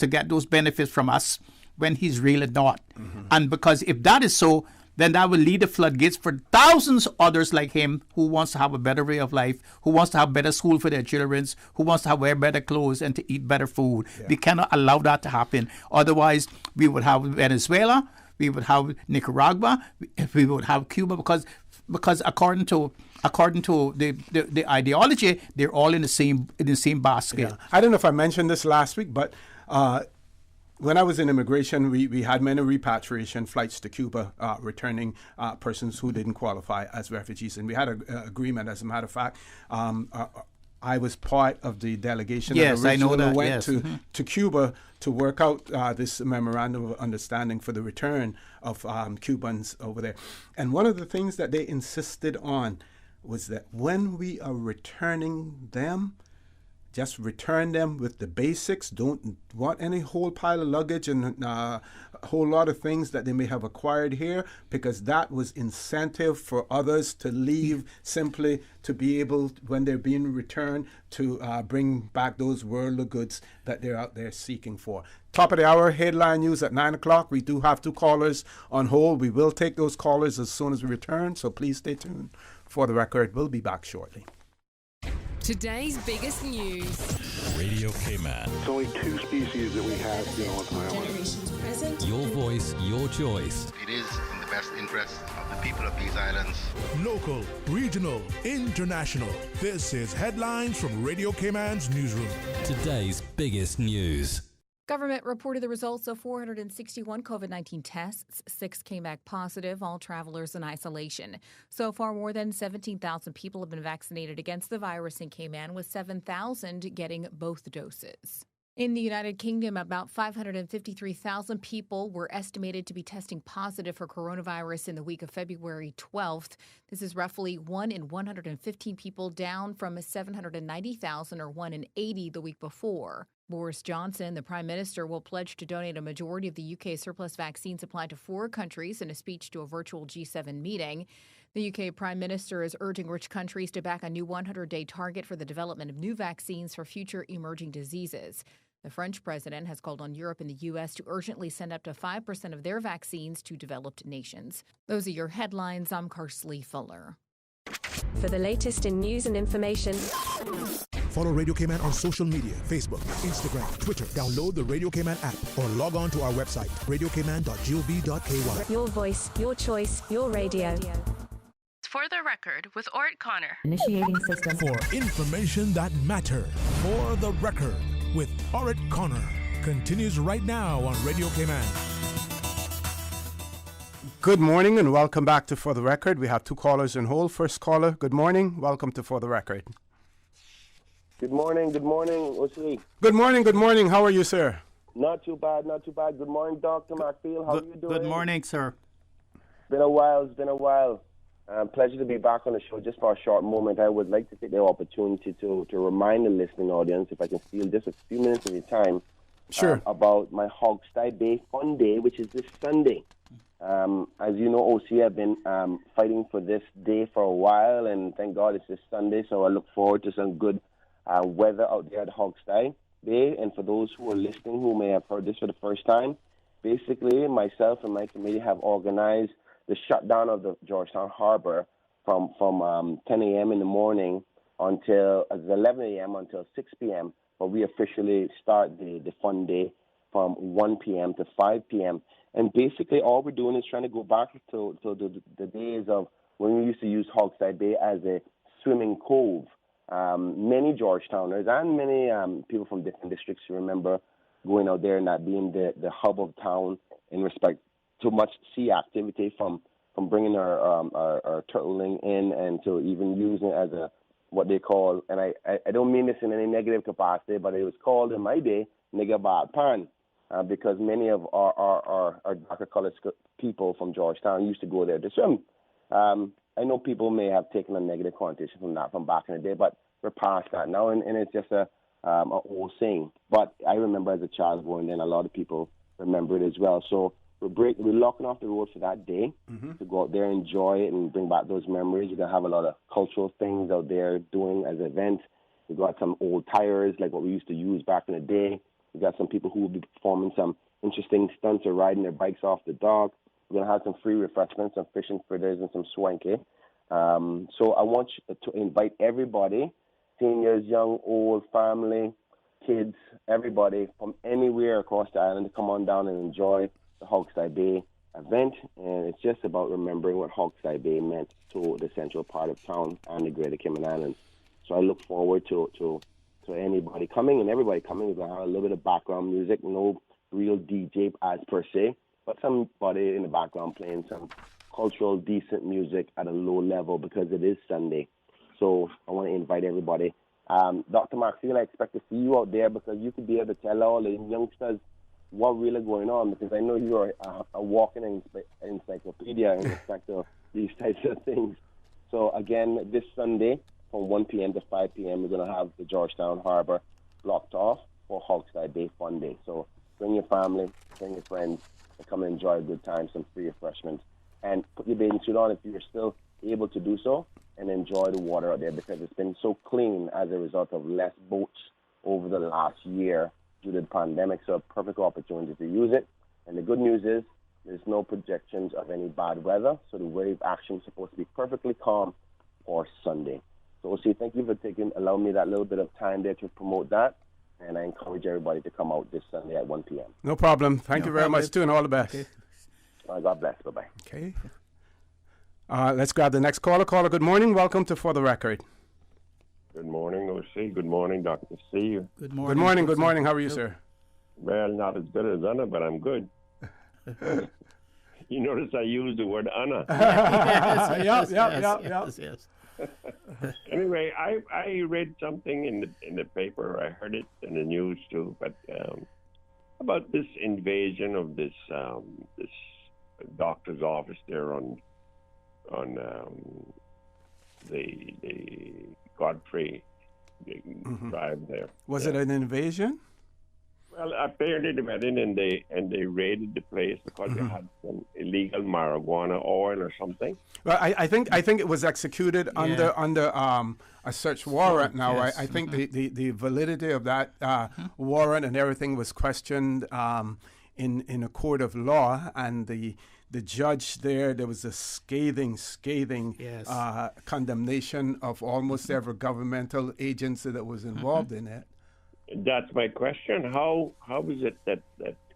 benefits from us when he's really not. Mm-hmm. And because if that is so, then that will lead the floodgates for thousands of others like him who wants to have a better way of life, who wants to have better school for their children, who wants to wear better clothes and to eat better food. Yeah. We cannot allow that to happen. Otherwise, we would have Venezuela, we would have Nicaragua, we would have Cuba, because according to the ideology, they're all in the same basket. Yeah. I don't know if I mentioned this last week, but when I was in immigration, we had many repatriation flights to Cuba, returning persons who didn't qualify as refugees. And we had an agreement, as a matter of fact. I was part of the delegation that originally went to Cuba to work out this memorandum of understanding for the return of Cubans over there. And one of the things that they insisted on was that when we are returning them, just return them with the basics. Don't want any whole pile of luggage and a whole lot of things that they may have acquired here, because that was incentive for others to leave, simply to be able, when they're being returned, to bring back those worldly goods that they're out there seeking for. Top of the hour, headline news at 9 o'clock. We do have 2 callers on hold. We will take those callers as soon as we return, so please stay tuned. For the record, we'll be back shortly. Today's biggest news. Radio Cayman. It's only 2 species that we have here on Island. Generations present. Your voice, your choice. It is in the best interest of the people of these islands. Local, regional, international. This is Headlines from Radio Cayman's newsroom. Today's biggest news. Government reported the results of 461 COVID-19 tests. 6 came back positive, all travelers in isolation. So far, more than 17,000 people have been vaccinated against the virus in Cayman, with 7,000 getting both doses. In the United Kingdom, about 553,000 people were estimated to be testing positive for coronavirus in the week of February 12th. This is roughly 1 in 115 people, down from 790,000 or 1 in 80 the week before. Boris Johnson, the Prime Minister, will pledge to donate a majority of the UK's surplus vaccine supply to 4 countries in a speech to a virtual G7 meeting. The UK Prime Minister is urging rich countries to back a new 100-day target for the development of new vaccines for future emerging diseases. The French president has called on Europe and the U.S. to urgently send up to 5% of their vaccines to developed nations. Those are your headlines. I'm Karsley Fuller. For the latest in news and information, follow Radio Cayman on social media, Facebook, Instagram, Twitter. Download the Radio Cayman app or log on to our website, radiocayman.gov.ky. Your voice, your choice, your radio. For the record, with Ort Connor. Initiating system. For information that matters. For the record, with Ort Connor. Continues right now on Radio Cayman. Good morning and welcome back to For the Record. We have 2 callers in hold. First caller, good morning. Welcome to For the Record. Good morning, Osiri. Good morning. How are you, sir? Not too bad. Good morning, Dr. McFeel. How are you doing? Good morning, sir. It's been a while. Pleasure to be back on the show. Just for a short moment, I would like to take the opportunity to remind the listening audience, if I can steal just a few minutes of your time, sure, about my Hogstye Bay Fun Day, which is this Sunday. As you know, OC, I've been fighting for this day for a while, and thank God it's this Sunday, so I look forward to some good weather out there at Hogstye Bay. And for those who are listening who may have heard this for the first time, basically myself and my committee have organized the shutdown of the Georgetown Harbor from 10 a.m. in the morning until 11 a.m. until 6 p.m. But we officially start the fun day from 1 p.m. to 5 p.m. And basically all we're doing is trying to go back to the days of when we used to use Hogstye Bay as a swimming cove. Many Georgetowners and many people from different districts remember going out there and that being the hub of town in respect to much sea activity, from bringing our turtling in and to even using it as a what they call, and I don't mean this in any negative capacity, but it was called in my day nigger bad pan, because many of our darker colored people from Georgetown used to go there to swim. I know people may have taken a negative connotation from that from back in the day, but we're past that now, and it's just an old saying. But I remember as a child going there, and a lot of people remember it as well. So we're locking off the road for that day to go out there, enjoy it, and bring back those memories. We're going to have a lot of cultural things out there doing as events. We got some old tires, like what we used to use back in the day. We got some people who will be performing some interesting stunts or riding their bikes off the dock. We're going to have some free refreshments, some fish and fritters, and some swanky. So I want to invite everybody, seniors, young, old, family, kids, everybody from anywhere across the island to come on down and enjoy the Hogside Bay event. And it's just about remembering what Hogside Bay meant to the central part of town and the Greater Cayman Islands. So I look forward to anybody coming, and everybody coming. We're going to have a little bit of background music, no real DJ as per se, but somebody in the background playing some cultural, decent music at a low level because it is Sunday. So I want to invite everybody. Dr. Maxine, I expect to see you out there because you could be able to tell all the youngsters what really going on, because I know you are a walking encyclopedia in respect to these types of things. So again, this Sunday from 1 p.m. to 5 p.m., we're going to have the Georgetown Harbor blocked off for Hogside Bay Fun Day. So bring your family, bring your friends, and come and enjoy a good time, some free refreshments. And put your bathing suit on if you're still able to do so, and enjoy the water out there because it's been so clean as a result of less boats over the last year due to the pandemic. So a perfect opportunity to use it. And the good news is there's no projections of any bad weather, so the wave action is supposed to be perfectly calm for Sunday. So OC, thank you for allowing me that little bit of time there to promote that. And I encourage everybody to come out this Sunday at 1 p.m. No problem. Thank you very much, too, and all the best. Okay. God bless. Bye-bye. Okay. Let's grab the next caller. Caller, good morning. Welcome to For the Record. Good morning, OC. Good morning, Dr. C. Good morning. Good morning. Good morning. How are you, sir? Well, not as good as Anna, but I'm good. You notice I used the word Anna. Yes. Anyway, I read something in the paper. I heard it in the news too, but about this invasion of this doctor's office there on the Godfrey Drive there. Was it an invasion? Well, apparently they went in and they raided the place because they had some illegal marijuana oil or something. Well, I think it was executed under a search warrant. Now I think the validity of that warrant and everything was questioned in a court of law, and the judge there was a scathing condemnation of almost every governmental agency that was involved in it. That's my question. How is it that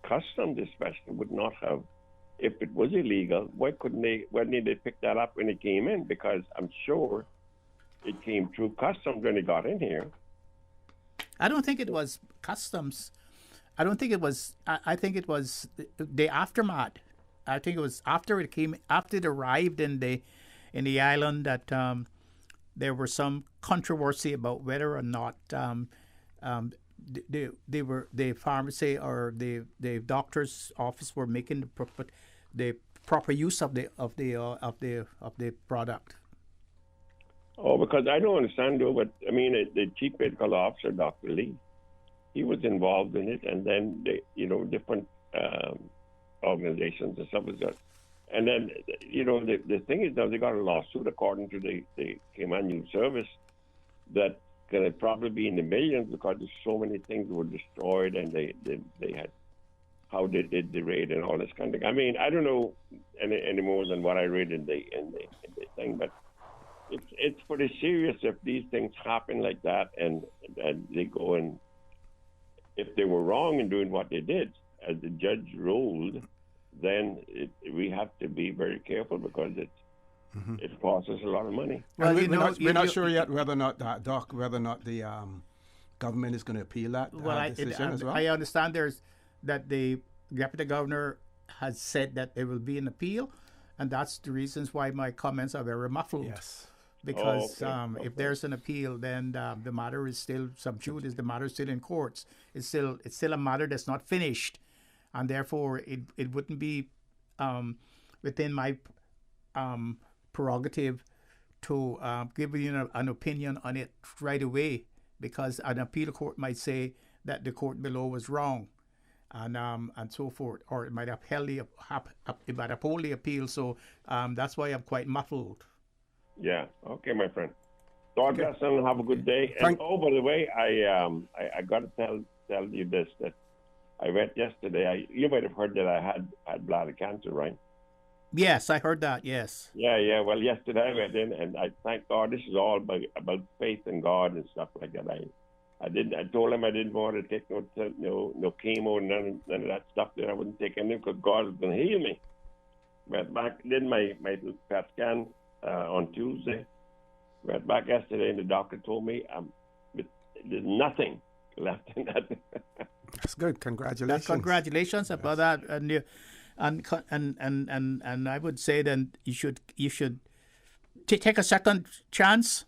Customs especially would not have, if it was illegal, why didn't they pick that up when it came in? Because I'm sure it came through Customs when it got in here. I don't think it was Customs. I don't think it was. I think it was the aftermath. I think it was after it arrived in the island that there was some controversy about whether or not the pharmacy or the doctor's office were making the proper use of the product. Oh, because I don't understand though. But I mean, the chief medical officer, Dr. Lee, he was involved in it, and then different organizations and stuff was that. And then the thing is now they got a lawsuit according to the Cayman Youth Service that going to probably be in the millions because there's so many things were destroyed, and they had how they did the raid and all this kind of thing. I mean, I don't know any more than what I read in the thing, but it's pretty serious if these things happen like that, and they go and if they were wrong in doing what they did, as the judge ruled, then we have to be very careful because it costs us a lot of money. Well, we're not sure yet whether or not the government is going to appeal that decision as well. I understand that the deputy governor has said that there will be an appeal, and that's the reasons why my comments are very muffled. Yes. Because if there's an appeal, then the matter is still subdued. The matter is still in courts. It's still a matter that's not finished, and therefore it wouldn't be within my prerogative to give you an opinion on it right away, because an appeal court might say that the court below was wrong, and so forth, or it might uphold the appeal. So that's why I'm quite muffled. Yeah. Okay, my friend. God bless and have a good day. And by the way, I got to tell you this, that I read yesterday. You might have heard that I had bladder cancer, right? Yes, I heard that. Yes. Yeah. Well, yesterday I went in, and I thank God. This is all about faith in God and stuff like that. I told him I didn't want to take no chemo, none of that stuff. That I wouldn't take anything because God was going to heal me. Went back, did my PET scan on Tuesday. Went back yesterday, and the doctor told me there's nothing left in that. That's good. Congratulations. Congratulations about that, and I would say then you should take a second chance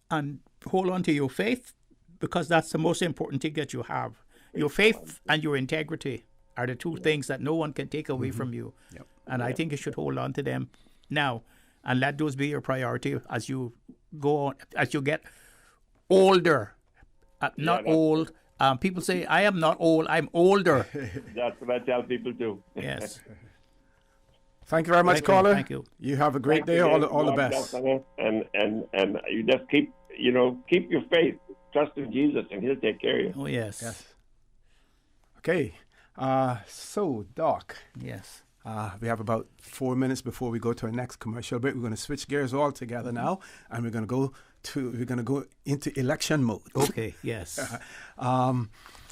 and hold on to your faith, because that's the most important thing that you have. Your faith and your integrity are the two things that no one can take away from you. Yep. And I think you should hold on to them now and let those be your priority as you go on, as you get older. Not old. People say, I am not old, I'm older. That's what I tell people too. Yes. Thank you very much, caller. Thank you. You have a great day. All the best. And you just keep your faith. Trust in Jesus, and He'll take care of you. Oh, yes. Okay. So, Doc. Yes. We have about 4 minutes before we go to our next commercial break. We're going to switch gears altogether now, and we're going to go into election mode. Okay. Yes.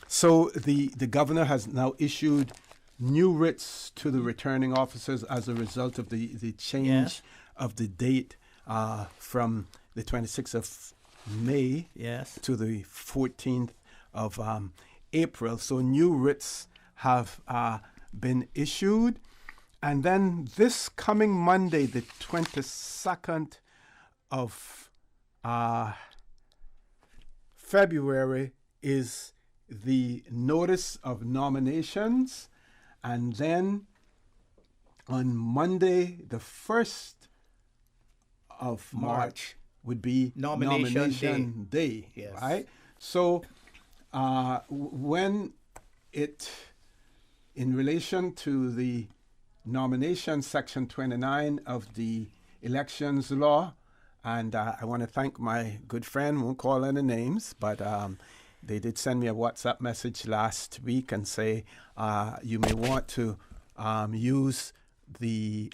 So the governor has now issued new writs to the returning officers as a result of the change of the date from the 26th of May to the 14th of April. So new writs have been issued. And then this coming Monday, the 22nd of February, is the notice of nominations. And then on Monday, the 1st of March would be nomination day. Yes. Right? So when in relation to the nomination, Section 29 of the Elections Law, and I want to thank my good friend, won't call any names, but they did send me a WhatsApp message last week and say you may want to use the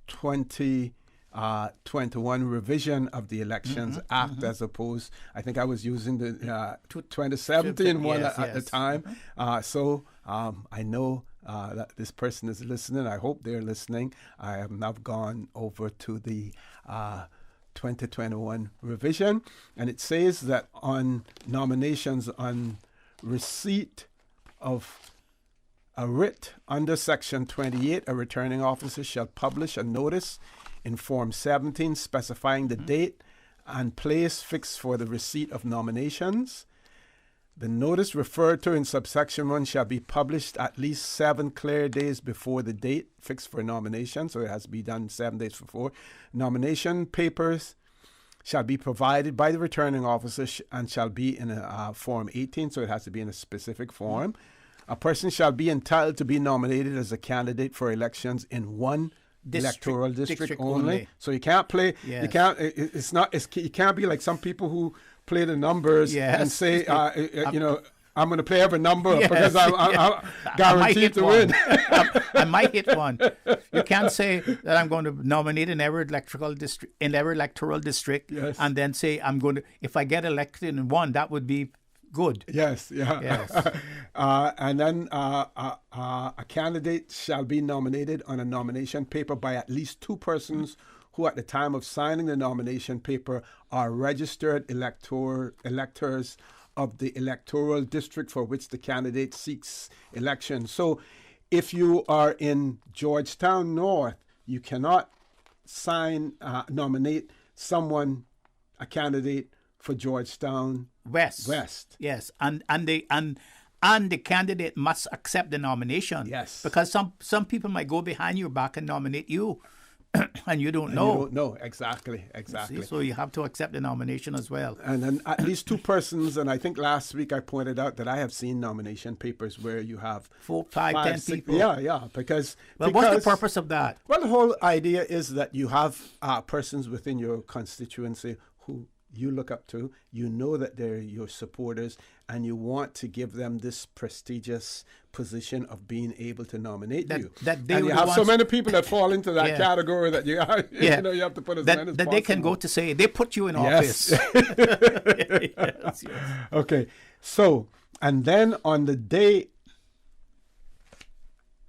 2021 revision of the Elections Act as opposed, I think I was using the 2017 one at the time. So I know that this person is listening. I hope they're listening. I have now gone over to the 2021 revision, and it says that on nominations, on receipt of a writ under Section 28, a returning officer shall publish a notice in Form 17 specifying the date and place fixed for the receipt of nominations. The notice referred to in subsection 1 shall be published at least 7 clear days before the date fixed for nomination, so it has to be done 7 days before. Nomination papers shall be provided by the returning officer and shall be in a Form 18, so it has to be in a specific form. A person shall be entitled to be nominated as a candidate for elections in one electoral district only. So you can't play. Yes. You can't. You can't be like some people who play the numbers and say, I'm going to play every number because I'm guaranteed to win. I might hit one. You can't say that I'm going to nominate in every electoral district, and then say I'm going to. If I get elected in one, that would be good. Yes. And then a candidate shall be nominated on a nomination paper by at least 2 persons who at the time of signing the nomination paper are registered electors of the electoral district for which the candidate seeks election. So if you are in Georgetown North, you cannot nominate a candidate for Georgetown West. Yes, and the candidate must accept the nomination. Yes, because some people might go behind your back and nominate you, and you don't know. You don't know exactly. See? So you have to accept the nomination as well. And then at least 2 persons. And I think last week I pointed out that I have seen nomination papers where you have 4, 5, 10 people. Yeah. Because what's the purpose of that? Well, the whole idea is that you have persons within your constituency who you look up to, you know that they're your supporters, and you want to give them this prestigious position of being able to nominate you. And you have so many people that fall into that category that you have to put as many as possible. That they can go to say, they put you in office. Yes. Okay, so, and then on the day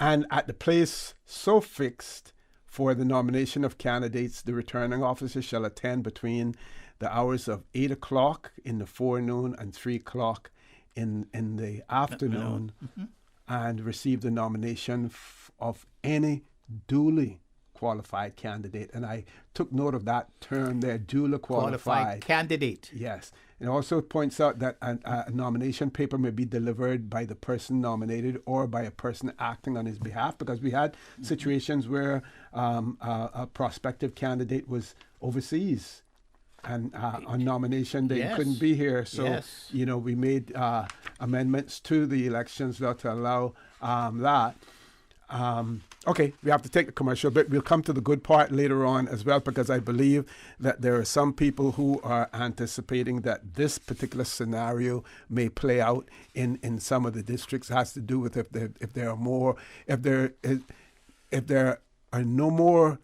and at the place so fixed for the nomination of candidates, the returning officer shall attend between the hours of 8 o'clock in the forenoon and 3 o'clock in the afternoon, and receive the nomination of any duly qualified candidate. And I took note of that term there, duly qualified candidate. Yes. It also points out that a nomination paper may be delivered by the person nominated or by a person acting on his behalf, because we had situations where a prospective candidate was overseas and on nomination they couldn't be here. So, we made amendments to the elections law to allow that. Okay, we have to take the commercial bit. We'll come to the good part later on as well, because I believe that there are some people who are anticipating that this particular scenario may play out in some of the districts. It has to do with if there are no more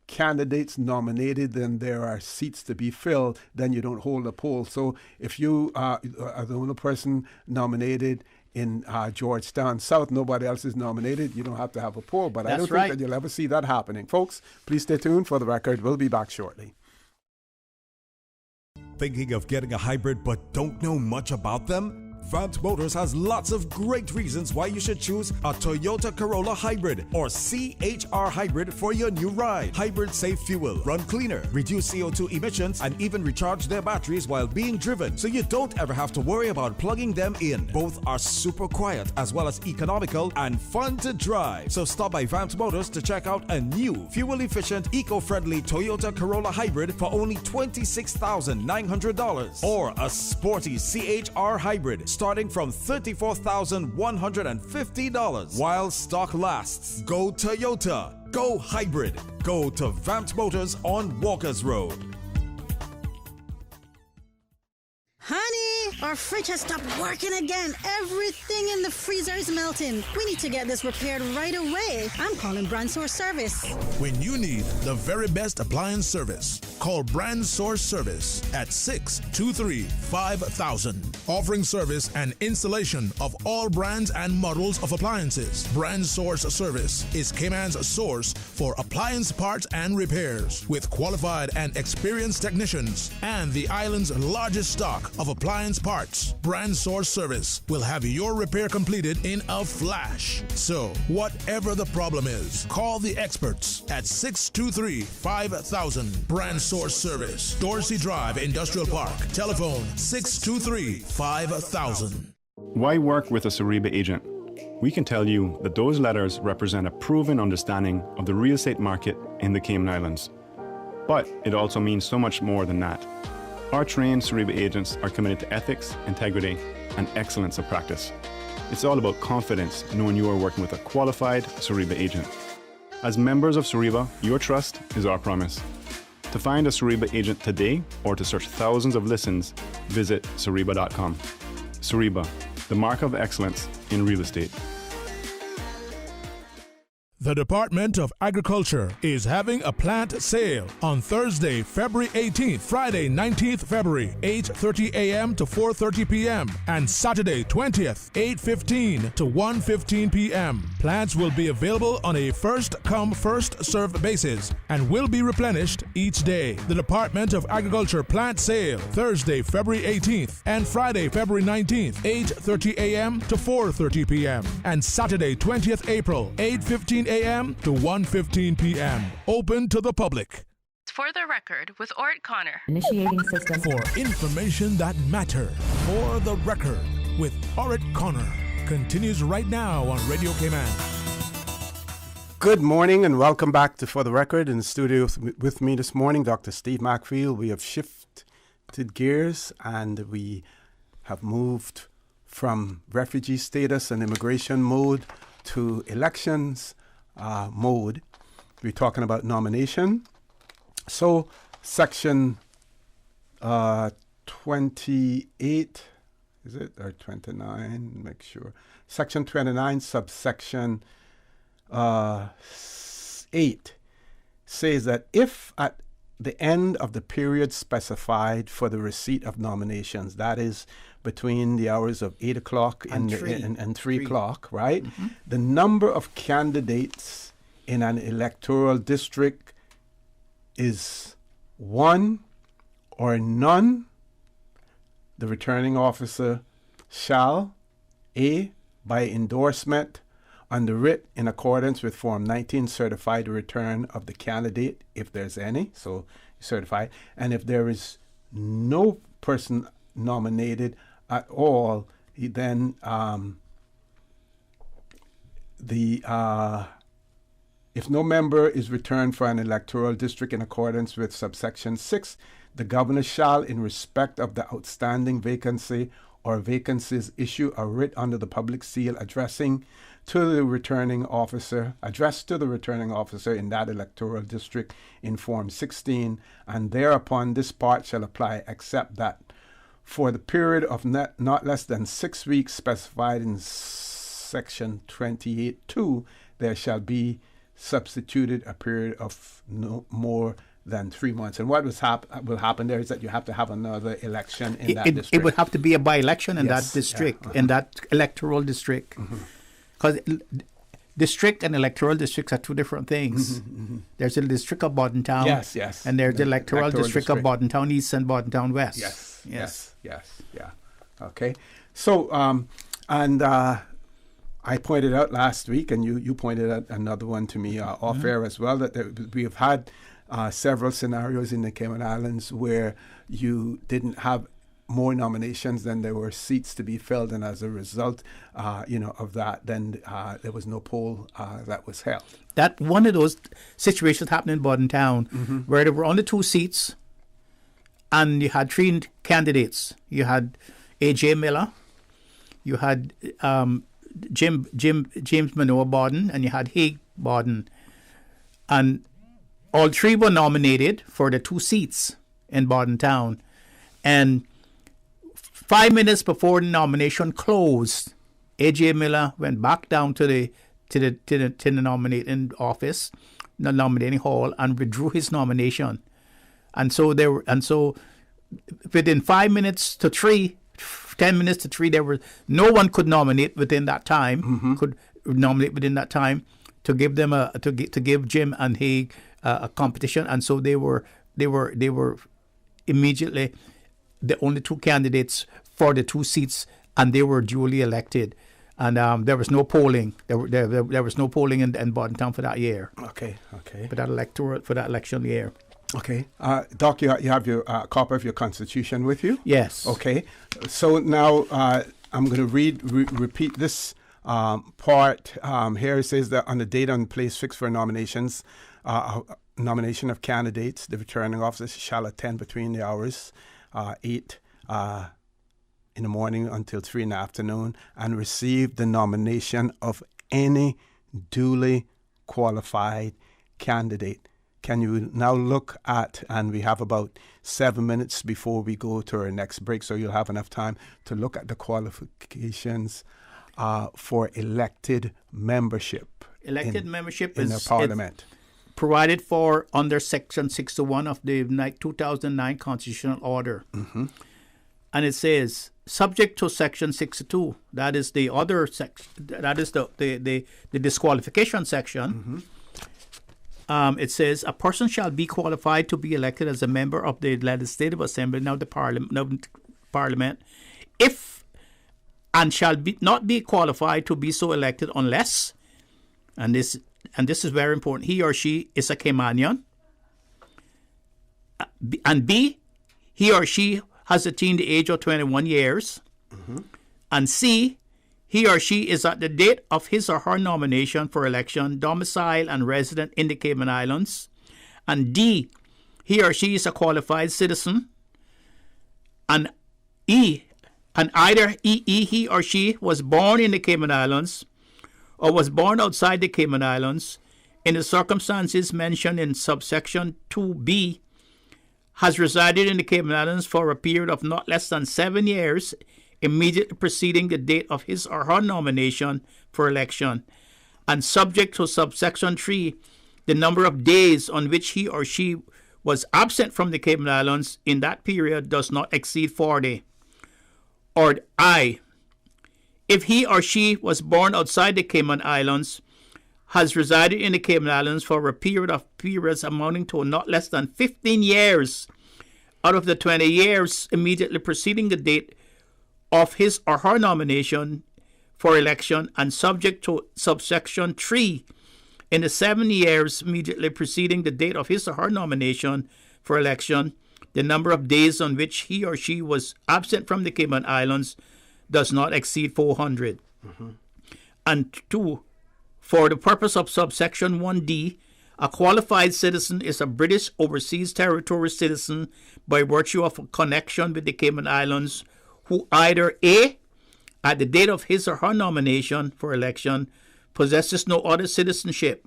candidates nominated than there are seats to be filled, then you don't hold a poll. So if you are the only person nominated in Georgetown South, nobody else is nominated, you don't have to have a poll. But I don't think that you'll ever see that happening. Folks, please stay tuned for the record. We'll be back shortly. Thinking of getting a hybrid but don't know much about them? Vant Motors has lots of great reasons why you should choose a Toyota Corolla Hybrid or CHR Hybrid for your new ride. Hybrids save fuel, run cleaner, reduce CO2 emissions, and even recharge their batteries while being driven, so you don't ever have to worry about plugging them in. Both are super quiet as well as economical and fun to drive. So stop by Vant Motors to check out a new, fuel-efficient, eco-friendly Toyota Corolla Hybrid for only $26,900 or a sporty CHR Hybrid starting from $34,150 while stock lasts. Go Toyota, go hybrid, go to Vant Motors on Walkers Road. Honey, our fridge has stopped working again. Everything in the freezer is melting. We need to get this repaired right away. I'm calling Brand Source Service. When you need the very best appliance service, call Brand Source Service at 623-5000. Offering service and installation of all brands and models of appliances. Brand Source Service is Cayman's source for appliance parts and repairs, with qualified and experienced technicians and the island's largest stock of appliance parts. Brand Source Service will have your repair completed in a flash. So, whatever the problem is, call the experts at 623-5000. Brand Source Service, Dorsey Drive, Industrial Park. Telephone 623-5000. Why work with a Sariba agent? We can tell you that those letters represent a proven understanding of the real estate market in the Cayman Islands. But it also means so much more than that. Our trained Sariba agents are committed to ethics, integrity, and excellence of practice. It's all about confidence, knowing you are working with a qualified Sariba agent. As members of Sariba, your trust is our promise. To find a Sariba agent today or to search thousands of listens, visit Sariba.com. Sariba, the mark of excellence in real estate. The Department of Agriculture is having a plant sale on Thursday, February 18th, Friday, 19th February, 8:30 a.m. to 4:30 p.m., and Saturday, 20th, 8:15 to 1:15 p.m. Plants will be available on a first-come, first-served basis and will be replenished each day. The Department of Agriculture plant sale, Thursday, February 18th, and Friday, February 19th, 8:30 a.m. to 4:30 p.m., and Saturday, 20th April, 8:15 a.m. to 1:15 p.m. Open to the public. For the record, with Ort Connor. Initiating system. For information that matters. For the record, with Ort Connor. Continues right now on Radio Cayman. Good morning and welcome back to For the Record. In the studio with me this morning, Dr. Steve Macfield. We have shifted gears and we have moved from refugee status and immigration mode to elections mode. We're talking about nomination. So Section 28, is it, or 29? Make sure. Section 29, subsection 8 says that if at the end of the period specified for the receipt of nominations, that is between the hours of 8 o'clock and 3 o'clock, right? Mm-hmm. The number of candidates in an electoral district is 1 or none, the returning officer shall, A, by endorsement on the writ in accordance with Form 19, certify the return of the candidate, if there's any, so certify. And if there is no person nominated at all, then if no member is returned for an electoral district in accordance with subsection 6, the governor shall, in respect of the outstanding vacancy or vacancies, issue a writ under the public seal addressed to the returning officer in that electoral district in Form 16, and thereupon this part shall apply, except that for the period of not less than 6 weeks specified in Section 28.2, there shall be substituted a period of no more than 3 months. And what will happen there is that you have to have another election in that district. It would have to be a by-election in that district, in that electoral district. Because district and electoral districts are two different things. There's a district of Bordentown. Yes. And there's the electoral district of Bordentown East and Bordentown West. Yes. Okay. So, I pointed out last week, and you pointed out another one to me off air as well, that we have had several scenarios in the Cayman Islands where you didn't have more nominations than there were seats to be filled, and as a result, of that, then there was no poll that was held. That one of those situations happened in Bordentown, where there were only 2 seats, and you had 3 candidates. You had A.J. Miller, you had James Manoa Borden, and you had Haig Borden, and all 3 were nominated for the 2 seats in Bordentown, and 5 minutes before the nomination closed, A.J. Miller went back down to the nominating office, the nominating hall, and withdrew his nomination. And so within 5 minutes to 3, 10 minutes to 3, no one could nominate within that time. Could nominate within that time to give them to give Jim and Haig a competition, and so they were immediately the only 2 candidates for the 2 seats, and they were duly elected. And there was no polling. There was no polling in Bordentown for that year. Okay. For that election year. Okay. Doc, you have your copy of your Constitution with you? Yes. Okay. So now I'm going to repeat this part. Here it says that on the date and place fixed for nominations, nomination of candidates, the returning officer shall attend between the hours 8 in the morning until 3 in the afternoon and receive the nomination of any duly qualified candidate. Can you now look at, and we have about 7 minutes before we go to our next break, so you'll have enough time to look at the qualifications for elected membership. Membership in the Parliament. Provided for under Section 61 of the 2009 Constitutional Order. And it says, subject to Section 62, that is the other section, that is the disqualification section. It says, a person shall be qualified to be elected as a member of the Legislative Assembly, now the Parliament, if and shall not be qualified to be so elected unless, and this is very important, he or she is a Caymanian, and B, he or she has attained the age of 21 years, and C, he or she is at the date of his or her nomination for election, domicile and resident in the Cayman Islands, and D, he or she is a qualified citizen, and E, and either he or she was born in the Cayman Islands or was born outside the Cayman Islands in the circumstances mentioned in subsection 2B, has resided in the Cayman Islands for a period of not less than 7 years immediately preceding the date of his or her nomination for election, and subject to subsection 3, the number of days on which he or she was absent from the Cayman Islands in that period does not exceed 40. Or I, if he or she was born outside the Cayman Islands, has resided in the Cayman Islands for a period of periods amounting to not less than 15 years out of the 20 years immediately preceding the date of his or her nomination for election, and subject to subsection 3, in the 7 years immediately preceding the date of his or her nomination for election, the number of days on which he or she was absent from the Cayman Islands does not exceed 400. And 2, for the purpose of subsection 1D, a qualified citizen is a British Overseas Territory citizen by virtue of a connection with the Cayman Islands who either A, at the date of his or her nomination for election, possesses no other citizenship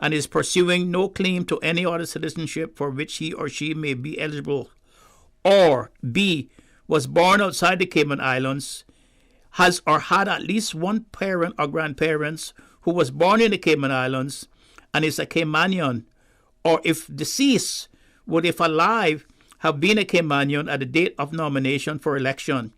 and is pursuing no claim to any other citizenship for which he or she may be eligible, or B, was born outside the Cayman Islands, has or had at least one parent or grandparents who was born in the Cayman Islands and is a Caymanian, or if deceased, would, if alive, have been a Caymanian at the date of nomination for election,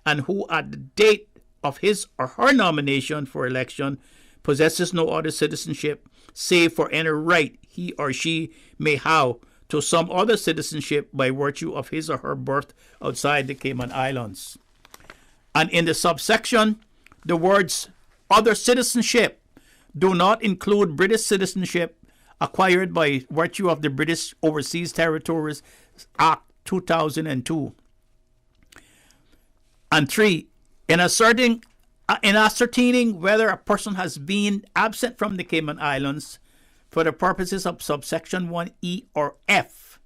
and who at the date of his or her nomination for election possesses no other citizenship save for any right he or she may have to some other citizenship by virtue of his or her birth outside the Cayman Islands. And in the subsection, the words other citizenship do not include British citizenship acquired by virtue of the British Overseas Territories Act 2002. And 3, in ascertaining whether a person has been absent from the Cayman Islands for the purposes of subsection 1E or F,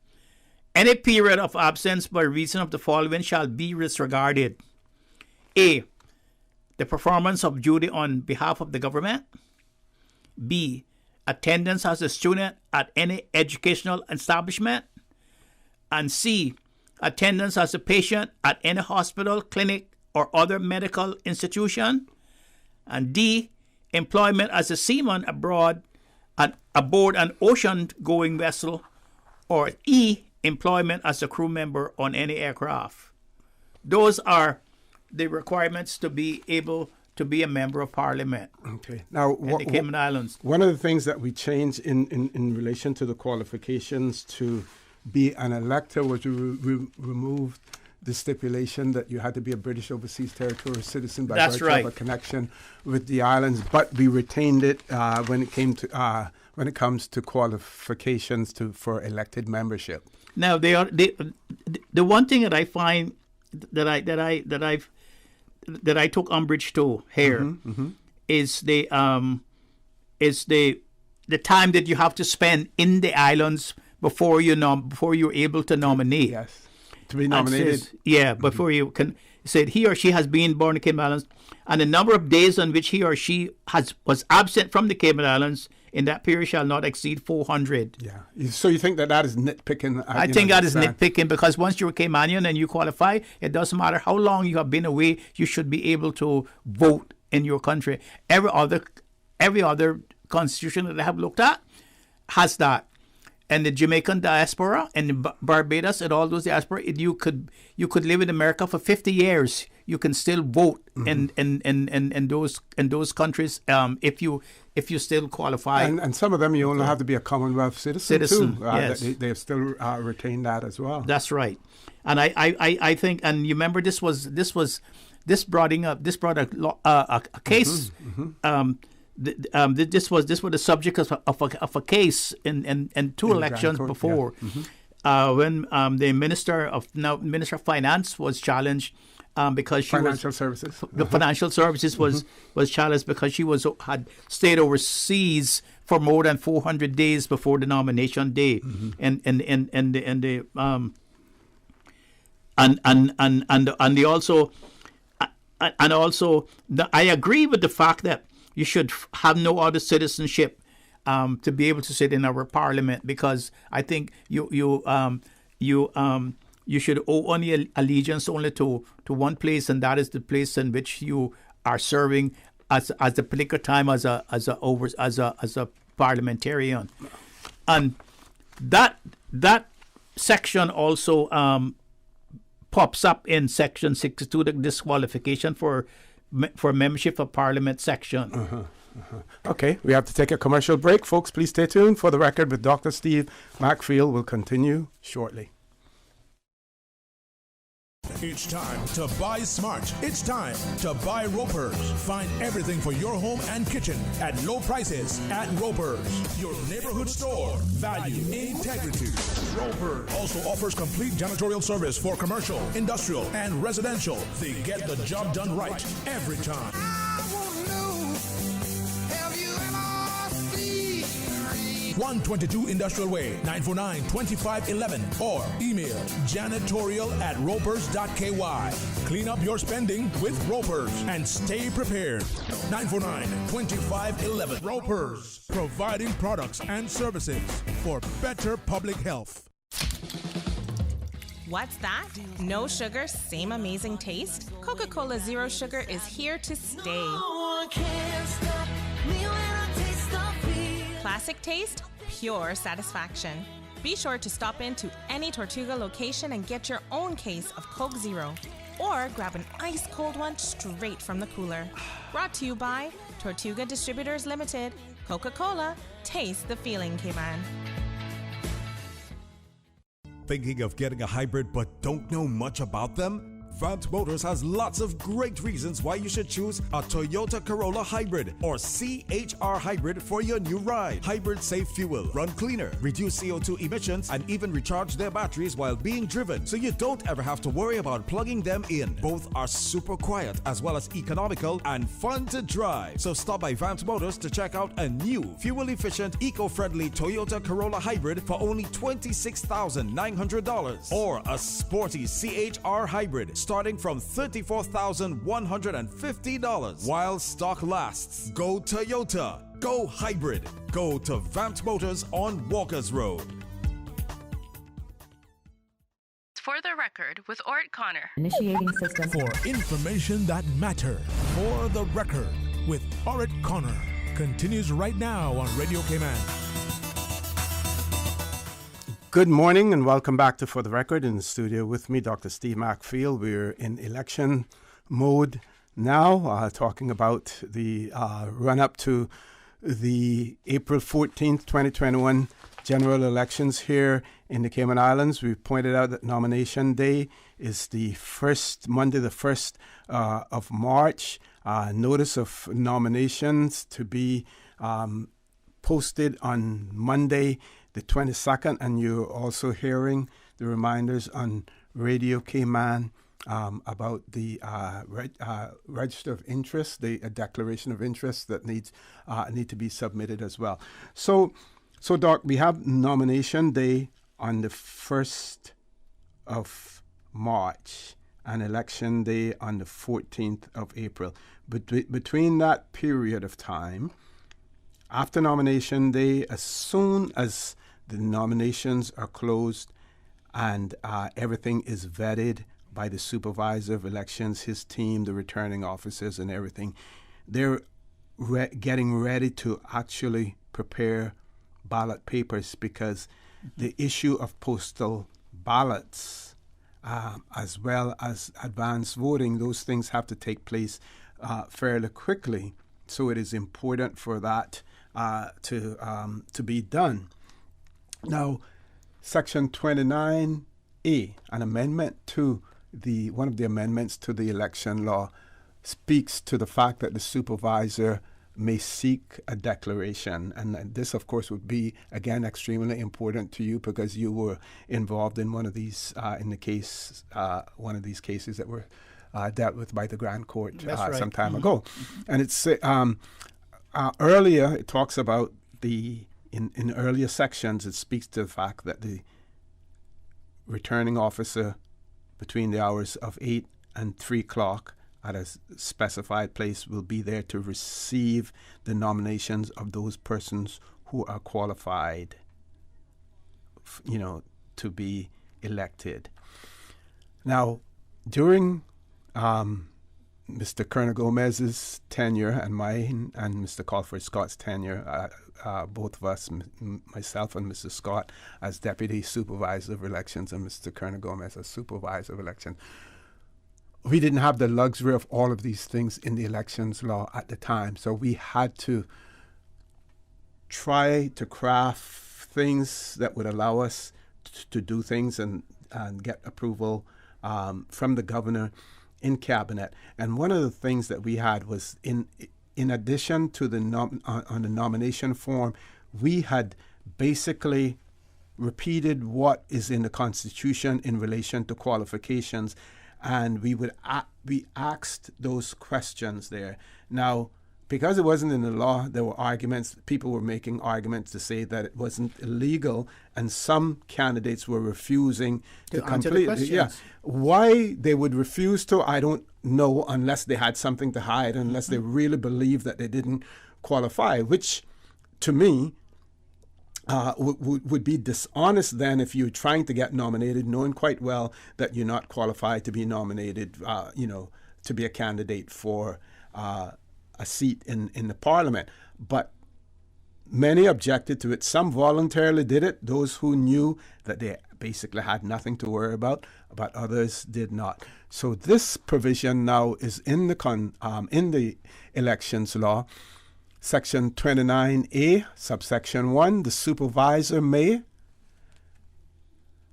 any period of absence by reason of the following shall be disregarded. A, the performance of duty on behalf of the government. B, attendance as a student at any educational establishment. And C, attendance as a patient at any hospital, clinic, or other medical institution. And D, employment as a seaman aboard an ocean-going vessel. Or E, employment as a crew member on any aircraft. Those are the requirements to be able to be a member of Parliament. Okay. Now, in the Cayman Islands. One of the things that we changed in relation to the qualifications to be an elector was we removed the stipulation that you had to be a British Overseas Territory citizen by virtue of a connection with the islands, but we retained it when it comes to qualifications for elected membership. Now, the one thing that I find that I took umbrage to here is the time that you have to spend in the islands before you're able to nominate. Yes, to be nominated. Before you can say he or she has been born in the Cayman Islands, and the number of days on which he or she was absent from the Cayman Islands in that period shall not exceed 400. Yeah. So you think that is nitpicking? I think that is nitpicking, because once you're a Caymanian and you qualify, it doesn't matter how long you have been away, you should be able to vote in your country. Every other constitution that I have looked at has that. And the Jamaican diaspora and Barbados and all those diaspora, you could live in America for 50 years. You can still vote in those countries if you still qualify. And some of them you only have to be a Commonwealth citizen too. Yes. They still retain that as well. That's right. And I think, and you remember this brought a case. This was the subject of a case in two elections before, when the Minister of Finance was challenged because she the financial services was challenged because she had stayed overseas for more than 400 days before the nomination day, and I agree with the fact that you should have no other citizenship to be able to sit in our parliament, because I think you you should owe only allegiance only to one place, and that is the place in which you are serving as the political time as a parliamentarian. And that section also pops up in section 62, the disqualification for membership of parliament section. Okay, we have to take a commercial break. Folks, please stay tuned. For the record with Dr. Steve Macfield will continue shortly. It's time to buy smart. It's time to buy Ropers. Find everything for your home and kitchen at low prices at Ropers, your neighborhood store. Value, integrity. Ropers also offers complete janitorial service for commercial, industrial, and residential. They get the job done right every time. 122 Industrial Way, 949-2511, or email janitorial@ropers.ky. Clean up your spending with Ropers and stay prepared. 949-2511. Ropers, providing products and services for better public health. What's that? No sugar, same amazing taste? Coca-Cola Zero Sugar is here to stay. No one can stop me when I taste the feel. Classic taste, pure satisfaction. Be sure to stop into any Tortuga location and get your own case of Coke Zero. Or grab an ice cold one straight from the cooler. Brought to you by Tortuga Distributors Limited. Coca-Cola, taste the feeling, K-Man. Thinking of getting a hybrid but don't know much about them? Vant Motors has lots of great reasons why you should choose a Toyota Corolla Hybrid or CHR Hybrid for your new ride. Hybrids save fuel, run cleaner, reduce CO2 emissions, and even recharge their batteries while being driven, so you don't ever have to worry about plugging them in. Both are super quiet as well as economical and fun to drive. So stop by Vant Motors to check out a new, fuel-efficient, eco-friendly Toyota Corolla Hybrid for only $26,900 or a sporty CHR Hybrid starting from $34,150 while stock lasts. Go Toyota. Go hybrid. Go to Vant Motors on Walkers Road. For the record with Ort Connor. Initiating system. For information that matter. For the record with Ort Connor. Continues right now on Radio K-Man. Good morning and welcome back to For the Record. In the studio with me, Dr. Steve Macfield. We're in election mode now, talking about the run-up to the April 14th, 2021 general elections here in the Cayman Islands. We've pointed out that nomination day is the first Monday, the 1st of March. Notice of nominations to be posted on Monday, the 22nd, and you're also hearing the reminders on Radio Cayman about the register of interest, the declaration of interest that need to be submitted as well. So Doc, we have nomination day on the 1st of March and election day on the 14th of April. But between that period of time, after nomination day, as soon as the nominations are closed and everything is vetted by the supervisor of elections, his team, the returning officers and everything, they're getting ready to actually prepare ballot papers, because the issue of postal ballots as well as advance voting, those things have to take place fairly quickly. So it is important for that to be done. Now, Section 29A, an amendment to one of the amendments to the election law, speaks to the fact that the supervisor may seek a declaration, and this, of course, would be again extremely important to you because you were involved in one of these one of these cases that were dealt with by the Grand Court some time ago, and it's earlier it talks about in earlier sections, it speaks to the fact that the returning officer between the hours of 8 and 3 o'clock at a specified place will be there to receive the nominations of those persons who are qualified, to be elected. Now, during Mr. Colonel Gomez's tenure and mine and Mr. Colford Scott's tenure, both of us, myself and Mr. Scott, as Deputy Supervisor of Elections and Mr. Colonel Gomez as Supervisor of Elections, we didn't have the luxury of all of these things in the elections law at the time. So we had to try to craft things that would allow us to do things and get approval from the governor in cabinet. And one of the things that we had was in addition to the on the nomination form, we had basically repeated what is in the Constitution in relation to qualifications, and we asked those questions there. Now, because it wasn't in the law, there were arguments. People were making arguments to say that it wasn't illegal, and some candidates were refusing to complete. Yeah, why they would refuse to, I don't know, unless they had something to hide, unless they really believed that they didn't qualify, which, to me, would be dishonest then if you're trying to get nominated, knowing quite well that you're not qualified to be nominated, to be a candidate for a seat in the parliament. But many objected to it. Some voluntarily did it, those who knew that they basically had nothing to worry about, but others did not. So this provision now is in the elections law. Section 29A, subsection 1, the supervisor may,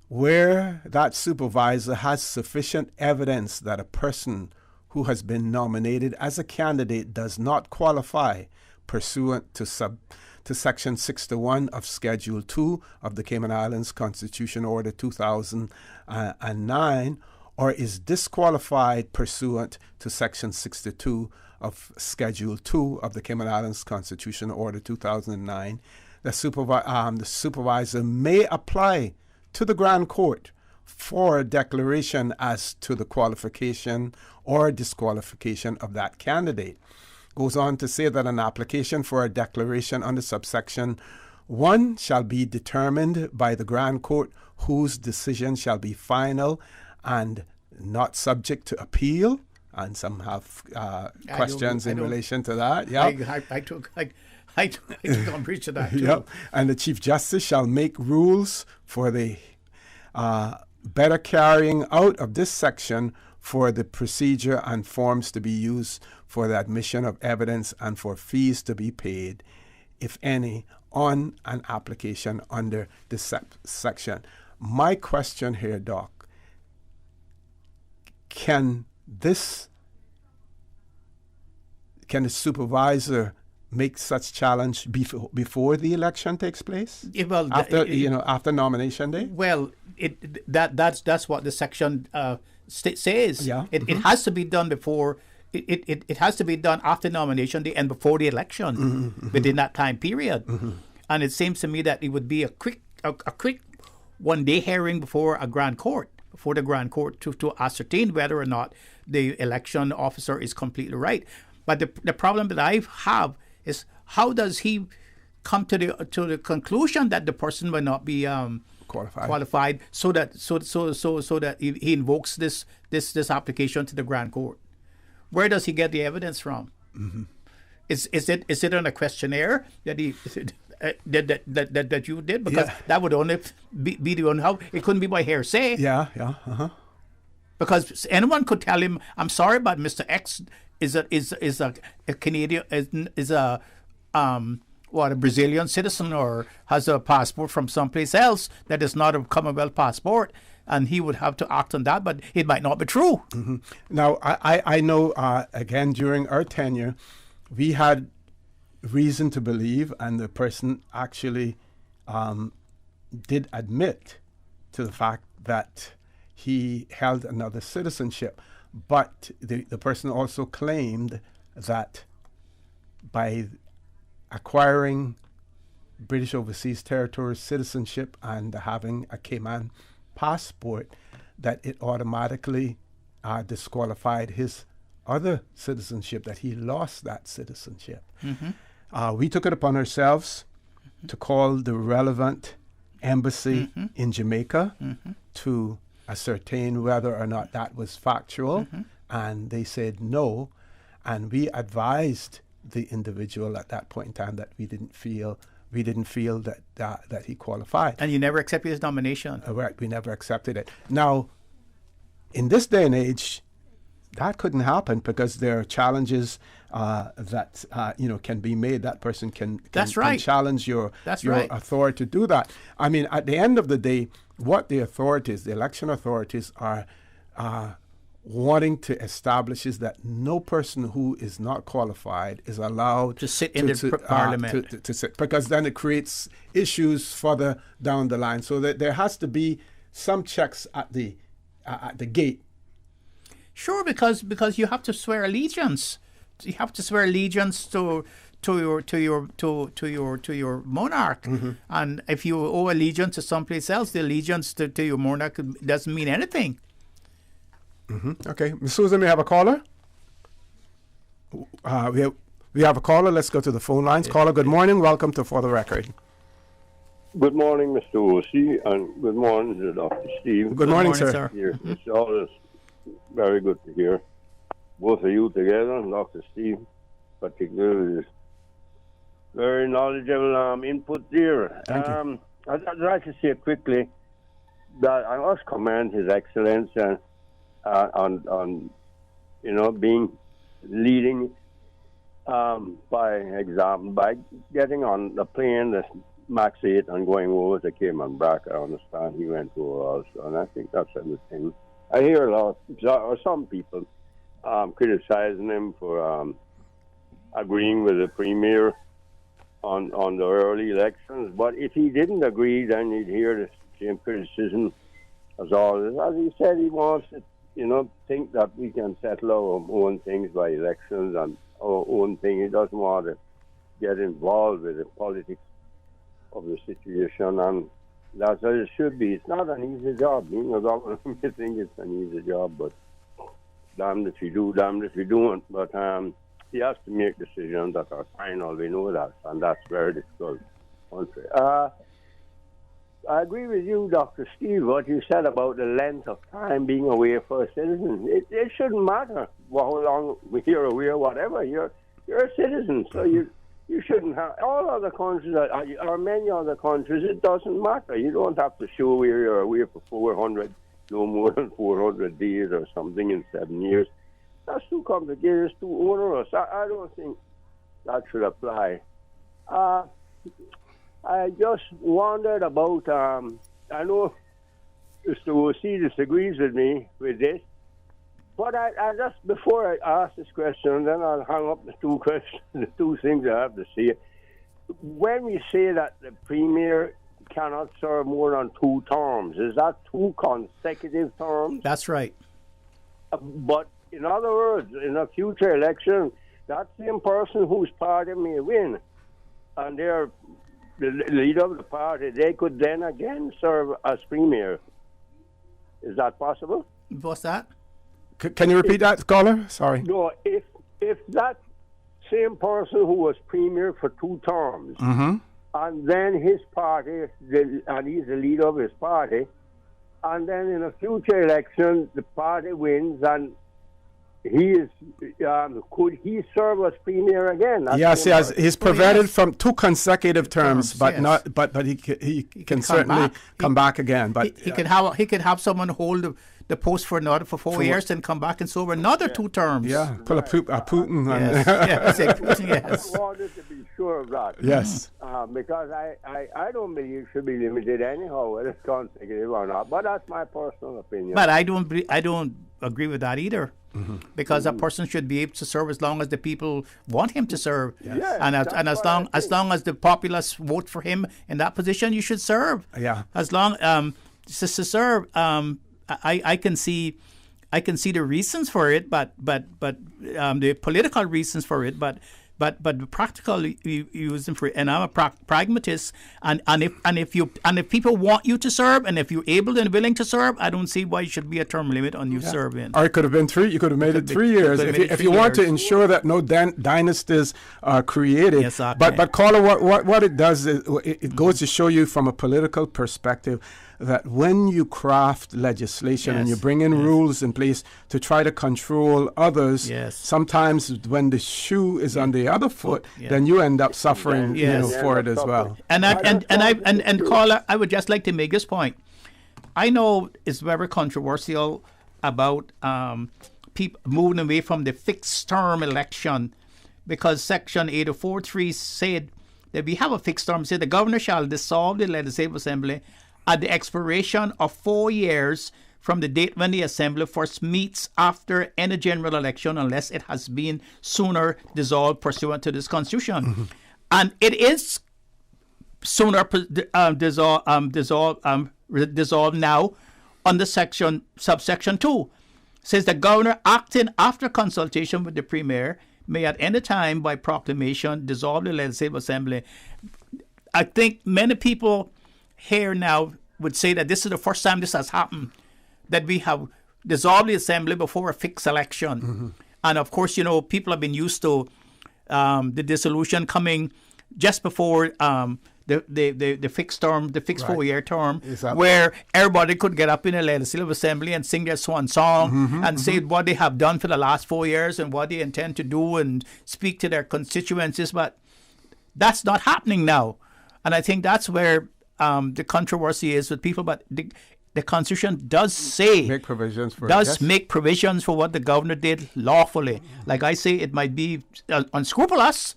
where that supervisor has sufficient evidence that a person who has been nominated as a candidate does not qualify pursuant to Section 61 of Schedule 2 of the Cayman Islands Constitution Order 2009, or is disqualified pursuant to Section 62 of Schedule 2 of the Cayman Islands Constitution Order 2009, the supervisor may apply to the Grand Court for a declaration as to the qualification or disqualification of that candidate. Goes on to say that an application for a declaration under subsection 1 shall be determined by the Grand Court, whose decision shall be final and not subject to appeal. And some have questions in relation to that. Yeah, I took umbrage to that too. Yep. And the Chief Justice shall make rules for the better carrying out of this section, for the procedure and forms to be used for the admission of evidence and for fees to be paid, if any, on an application under this section. My question here, Doc, can the supervisor make such challenge before the election takes place? Well, after nomination day. Well, that's what the section says. Yeah. It has to be done before. It has to be done after nomination day and before the election, within that time period. And it seems to me that it would be a quick 1 day hearing before the Grand Court to ascertain whether or not the election officer is completely right. But the problem that I have is, how does he come to the conclusion that the person will not be qualified so that he invokes this application to the Grand Court? Where does he get the evidence from? Is it on a questionnaire that he that you did? Because that would only be the one. How it couldn't be by hearsay. Because anyone could tell him, "I'm sorry, but Mr. X is a Canadian, is a Brazilian citizen, or has a passport from someplace else that is not a Commonwealth passport," and he would have to act on that, but it might not be true. Now, I know, again, during our tenure, we had reason to believe, and the person actually did admit to the fact that he held another citizenship. But the person also claimed that by acquiring British Overseas Territories citizenship and having a Cayman passport, that it automatically disqualified his other citizenship, that he lost that citizenship. We took it upon ourselves to call the relevant embassy in Jamaica to ascertain whether or not that was factual, and they said no, and we advised the individual at that point in time that we didn't feel that he qualified. And you never accepted his nomination. Right, we never accepted it. Now, in this day and age, that couldn't happen because there are challenges that can be made. That person can challenge your authority to do that. I mean, at the end of the day, what the election authorities are wanting to establish is that no person who is not qualified is allowed to sit in the parliament to sit, because then it creates issues further down the line. So that there has to be some checks at the gate. Sure, because you have to swear allegiance. You have to swear allegiance to your monarch, and if you owe allegiance to someplace else, the allegiance to your monarch doesn't mean anything. Okay, Ms. Susan, we have a caller. We have a caller. Let's go to the phone lines. Caller, good morning. Welcome to For the Record. Good morning, Mr. O.C., and good morning to Dr. Steve. Good morning, sir. It's always very good to hear both of you together, and Dr. Steve particularly is very knowledgeable input there. Thank you. I'd like to say quickly that I must commend His Excellency on being leading by example, by getting on the plane, the MAX 8, and going over to Cayman Brac. I understand he went over also, and I think that's a good thing. I hear some people criticizing him for agreeing with the Premier on the early elections, but if he didn't agree, then you'd hear the same criticism as always. As he said, he wants to think that we can settle our own things by elections and our own thing. He doesn't want to get involved with the politics of the situation, and that's how it should be. It's not an easy job. Being a governor, you think it's an easy job, but damned if you do, damned if you don't. But he has to make decisions that are final. We know that, and that's very difficult. I agree with you, Dr. Steve, what you said about the length of time being away for a citizen. It shouldn't matter how long you're away or whatever. You're a citizen, so you shouldn't have. All other countries, or many other countries, it doesn't matter. You don't have to show where you're away for no more than 400 days or something in 7 years. That's too complicated. It's too onerous. I don't think that should apply. I just wondered about, I know Mr. O.C. disagrees with me with this, but I just, before I ask this question, then I'll hang up the two things I have to say. When we say that the Premier cannot serve more than 2 terms, is that 2 consecutive terms? That's right. But in other words, in a future election, that same person whose party may win, and they're the leader of the party, they could then again serve as Premier. Is that possible? What's that? Can you repeat that, caller? Sorry. No, if that same person who was Premier for 2 terms, and then his party, and he's the leader of his party, and then in a future election, the party wins, and he is. Could he serve as Premier again? Yes, he's prevented from 2 consecutive terms, but yes. Not. But he can certainly come back again. But he could have someone hold the post for 4 years and come back and serve another 2 terms. Yeah, pull a Putin. Yes, yes. I wanted to be sure of that. Yes. Because I don't believe it should be limited anyhow, whether it's consecutive or not. But that's my personal opinion. But I don't agree with that either. Because a person should be able to serve as long as the people want him to serve, and as long as the populace vote for him in that position, you should serve. Yeah. As long to serve, I can see the reasons for it, but the political reasons for it, but practical using for it. And I'm a pragmatist, and if people want you to serve, and if you're able and willing to serve, I don't see why it should be a term limit on you serving. Or it could have been 3. You could have made it 3 years if you want to ensure that no dynasties are created. Exactly. But caller, what it does is it goes to show you from a political perspective that when you craft legislation and you bring in rules in place to try to control others, sometimes when the shoe is on the other foot, then you end up suffering for it as well. And caller, I would just like to make this point. I know it's very controversial about people moving away from the fixed term election, because Section 843 said that we have a fixed term. Said the governor shall dissolve the Legislative Assembly at the expiration of 4 years from the date when the Assembly first meets after any general election, unless it has been sooner dissolved pursuant to this Constitution. Mm-hmm. And it is sooner dissolved now under subsection 2. Says the governor, acting after consultation with the Premier, may at any time by proclamation dissolve the Legislative Assembly. I think many people here now would say that this is the first time this has happened, that we have dissolved the Assembly before a fixed election. Mm-hmm. And of course, people have been used to the dissolution coming just before the fixed term, the fixed 4-year term, where everybody could get up in the Legislative Assembly and sing their swan song and say what they have done for the last 4 years and what they intend to do and speak to their constituencies. But that's not happening now. And I think that's where the controversy is with people. But the Constitution does make provisions for what the governor did lawfully. Like I say, it might be unscrupulous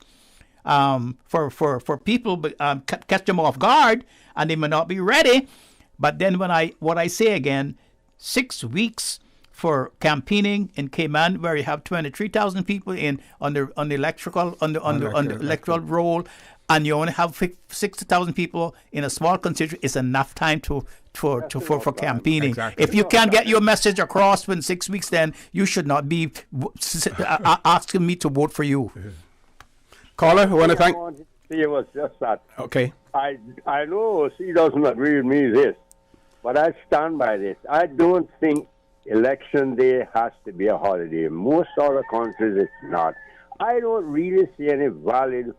for people, catch them off guard, and they may not be ready. But then what I say again, 6 weeks for campaigning in Cayman, where you have 23,000 people on the electoral roll, and you only have 60,000 people in a small constituency, is enough time for campaigning. Exactly. If you can't get your message across in 6 weeks, then you should not be asking me to vote for you. Caller, who want to thank? It was just that. Okay. I know she doesn't agree with me this, but I stand by this. I don't think election day has to be a holiday. Most other countries it's not. I don't really see any valid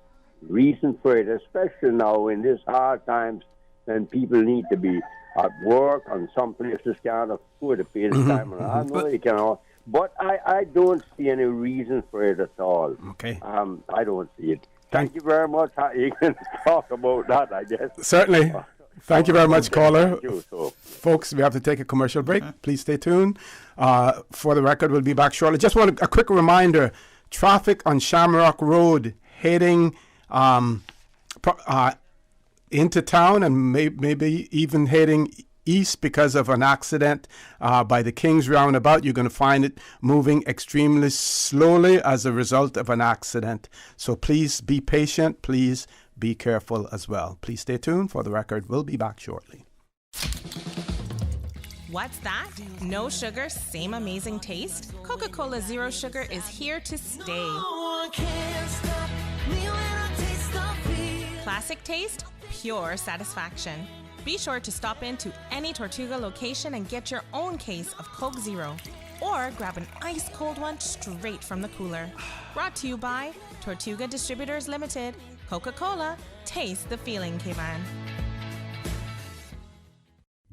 reason for it, especially now in these hard times when people need to be at work and some places can't afford to pay the time. I know they cannot. But I don't see any reason for it at all. Okay. I don't see it. Thank you very much. You can talk about that, I guess. Certainly. Thank you very much, caller. Folks, we have to take a commercial break. Please stay tuned. For the record, we'll be back shortly. Just want a quick reminder. Traffic on Shamrock Road heading into town and maybe even heading east because of an accident by the King's Roundabout. You're going to find it moving extremely slowly as a result of an accident. So please be patient. Please be careful as well. Please stay tuned. For the record, we'll be back shortly. What's that? No sugar, same amazing taste? Coca-Cola Zero Sugar is here to stay. Classic taste, pure satisfaction. Be sure to stop into any Tortuga location and get your own case of Coke Zero. Or grab an ice-cold one straight from the cooler. Brought to you by Tortuga Distributors Limited. Coca-Cola, taste the feeling, Cayman.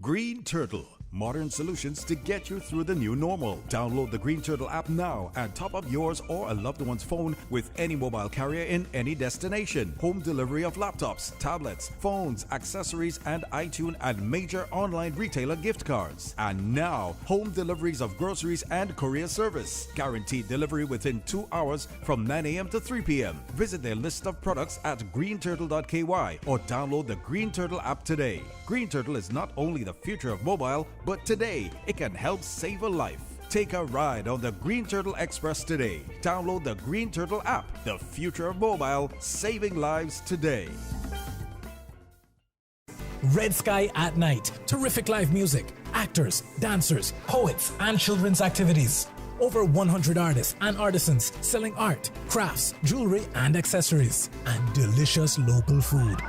Green Turtle. Modern solutions to get you through the new normal. Download the Green Turtle app now and top up yours or a loved one's phone with any mobile carrier in any destination. Home delivery of laptops, tablets, phones, accessories, and iTunes and major online retailer gift cards. And now, home deliveries of groceries and courier service. Guaranteed delivery within 2 hours from 9 a.m. to 3 p.m. Visit their list of products at greenturtle.ky or download the Green Turtle app today. Green Turtle is not only the future of mobile, but today it can help save a life. Take a ride on the Green Turtle Express today. Download the Green Turtle app, the future of mobile, saving lives today. Red Sky at Night. Terrific live music, actors, dancers, poets, and children's activities. Over 100 artists and artisans selling art, crafts, jewelry, and accessories. And delicious local food.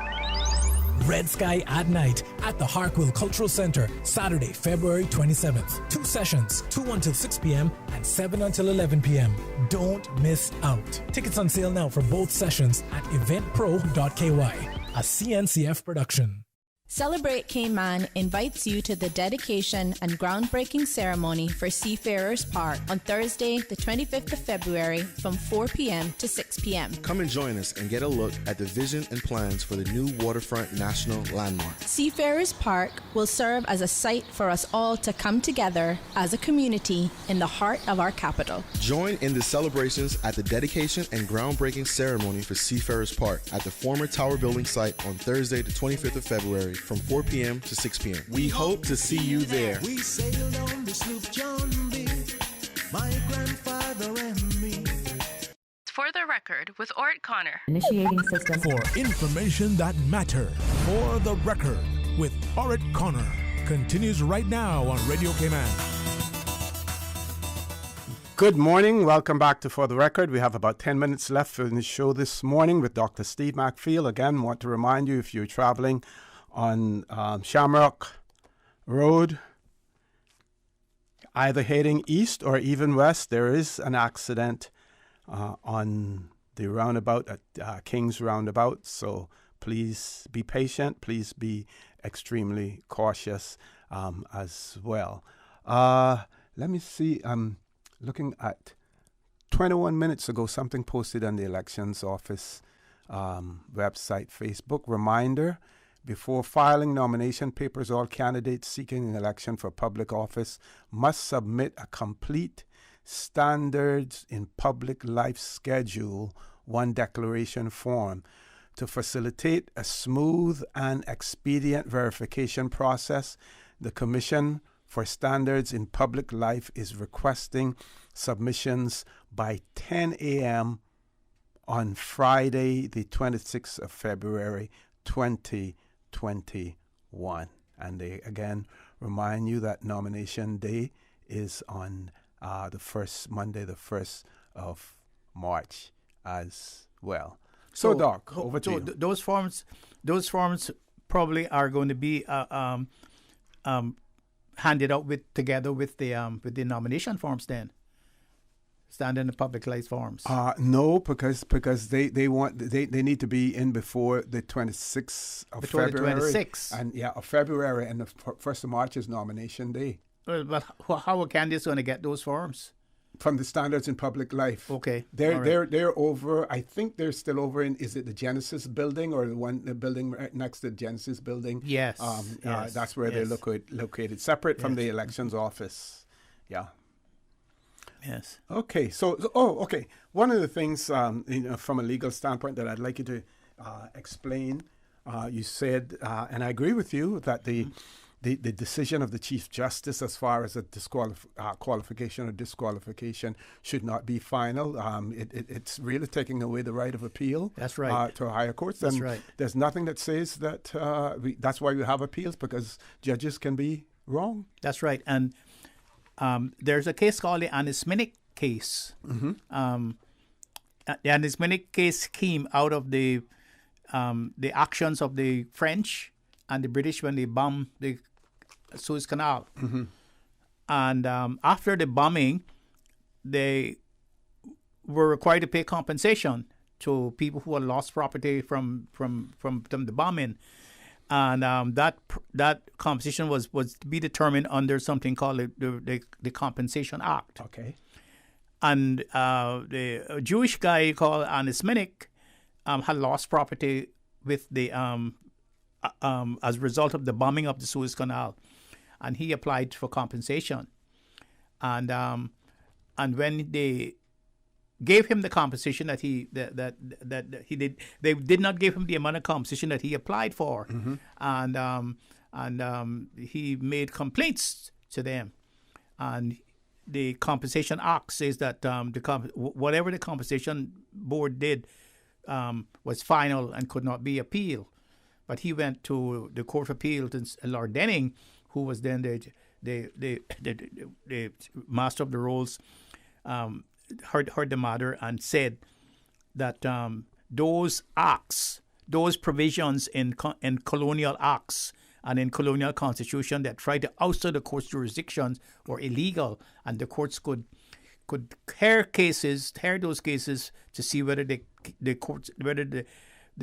Red Sky at Night at the Harkwell Cultural Center, Saturday, February 27th. 2 sessions, 2 until 6 p.m. and 7 until 11 p.m. Don't miss out. Tickets on sale now for both sessions at eventpro.ky, a CNCF production. Celebrate Cayman invites you to the dedication and groundbreaking ceremony for Seafarers Park on Thursday, the 25th of February from 4 p.m. to 6 p.m. Come and join us and get a look at the vision and plans for the new waterfront national landmark. Seafarers Park will serve as a site for us all to come together as a community in the heart of our capital. Join in the celebrations at the dedication and groundbreaking ceremony for Seafarers Park at the former Tower Building site on Thursday, the 25th of February from 4 p.m. to 6 p.m. We hope to see you there. We sailed on the sloop John B, my grandfather and me. For the record, with Ort Connor. Initiating system. For information that matter. For the record, with Ort Connor. Continues right now on Radio Cayman. Good morning. Welcome back to For the Record. We have about 10 minutes left in the show this morning with Dr. Steve McPhail. Again, want to remind you, if you're traveling on Shamrock Road, either heading east or even west, there is an accident on the roundabout at King's Roundabout. So please be patient. Please be extremely cautious as well. Let me see. I'm looking at 21 minutes ago, something posted on the Elections Office website, Facebook. Reminder: before filing nomination papers, all candidates seeking an election for public office must submit a complete Standards in Public Life Schedule 1 declaration form. To facilitate a smooth and expedient verification process, the Commission for Standards in Public Life is requesting submissions by 10 a.m. on Friday, the 26th of February, 2021. And they again remind you that nomination day is on the first Monday, the 1st of March as well. So Doc, over to you. Those forms probably are going to be handed out together with the nomination forms then. Standard in public life forms. No, because they need to be in before the 26th of February. The 26th. And of February, and the 1st of March is nomination day. But how are candidates going to get those forms? From the Standards in Public Life. Okay. They're over. I think they're still over in. Is it the Genesis building or the building right next to the Genesis building? Yes. That's where they're located, separate from the Elections Office. Yeah. Yes. Okay. So okay. One of the things, from a legal standpoint, that I'd like you to explain. You said, and I agree with you, that the decision of the Chief Justice as far as a qualification or disqualification should not be final. It's really taking away the right of appeal. That's right. To higher courts. That's and right. There's nothing that says that that's why we have appeals, because judges can be wrong. That's right. And there's a case called the Anisminic case. Mm-hmm. The Anisminic case came out of the actions of the French and the British when they bombed the Suez Canal. Mm-hmm. And after the bombing, they were required to pay compensation to people who had lost property from the bombing. And that compensation was to be determined under something called the Compensation Act. Okay. And the Jewish guy called Anisminic had lost property with the as a result of the bombing of the Suez Canal, and he applied for compensation. And when they gave him the compensation that he did, they did not give him the amount of compensation that he applied for. Mm-hmm. And he made complaints to them, and the Compensation Act says that whatever the compensation board did was final and could not be appealed. But he went to the Court of Appeal to Lord Denning, who was then the master of the rolls, heard the matter and said that those acts, those provisions in colonial acts and in colonial constitution that tried to outside the court's jurisdictions were illegal, and the courts could hear those cases to see whether the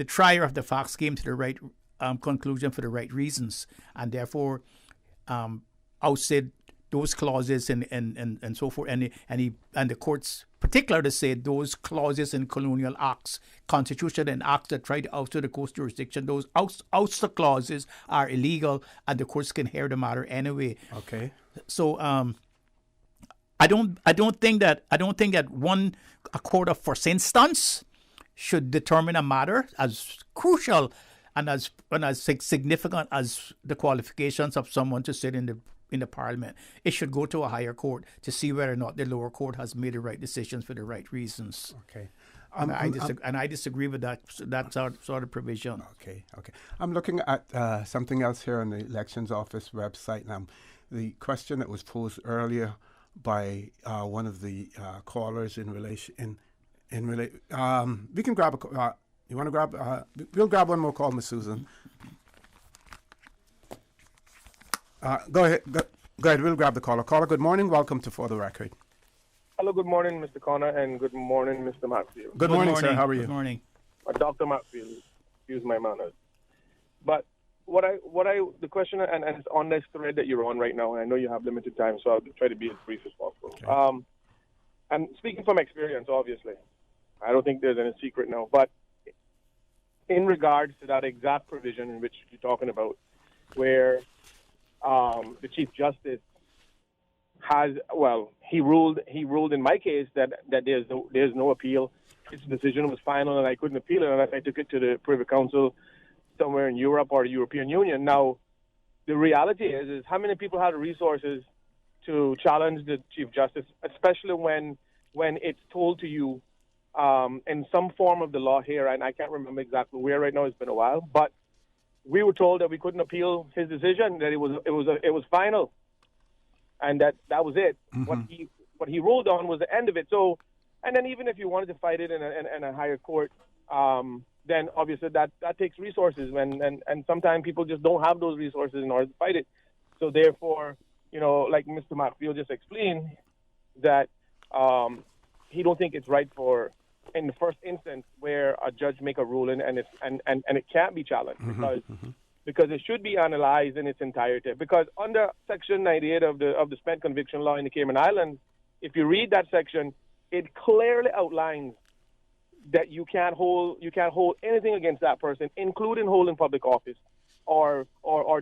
trier of the facts came to the right conclusion for the right reasons, and therefore ousted those clauses and so forth, and the courts particularly said those clauses in colonial acts, constitution and acts that try to ouster the coast jurisdiction, those ouster clauses are illegal, and the courts can hear the matter anyway. Okay. So I don't think that a court of first instance should determine a matter as crucial and as significant as the qualifications of someone to sit in the parliament. It should go to a higher court to see whether or not the lower court has made the right decisions for the right reasons. Okay. And I disagree with that sort of provision. Okay. I'm looking at something else here on the Elections Office website now. The question that was posed earlier by one of the callers in relation. We can grab a. You want to grab? We'll grab one more call, Ms. Susan. Go ahead. Go ahead. We'll grab the caller. Caller, good morning. Welcome to For the Record. Hello. Good morning, Mr. Connor, and good morning, Mr. Maxfield. Good morning, sir. How are you? Good morning. Dr. Maxfield. Excuse my manners. But the question, and it's on this thread that you're on right now, and I know you have limited time, so I'll try to be as brief as possible. Okay. And speaking from experience, obviously, I don't think there's any secret now, but in regards to that exact provision in which you're talking about, where the Chief Justice he ruled in my case that there's no appeal. His decision was final, and I couldn't appeal it unless I took it to the Privy Council somewhere in Europe or the European Union. Now, the reality is how many people have the resources to challenge the Chief Justice, especially when it's told to you in some form of the law here, and I can't remember exactly where right now. It's been a while, but we were told that we couldn't appeal his decision, that it was final, and that was it. Mm-hmm. What he ruled on was the end of it. So, and then even if you wanted to fight it in a higher court, then obviously that takes resources, and sometimes people just don't have those resources in order to fight it. So therefore, like Mr. Maxfield just explained, that he don't think it's right for, in the first instance, where a judge make a ruling and it can't be challenged, because it should be analyzed in its entirety. Because under Section 98 of the Spent Conviction Law in the Cayman Islands, if you read that section, it clearly outlines that you can't hold anything against that person, including holding public office or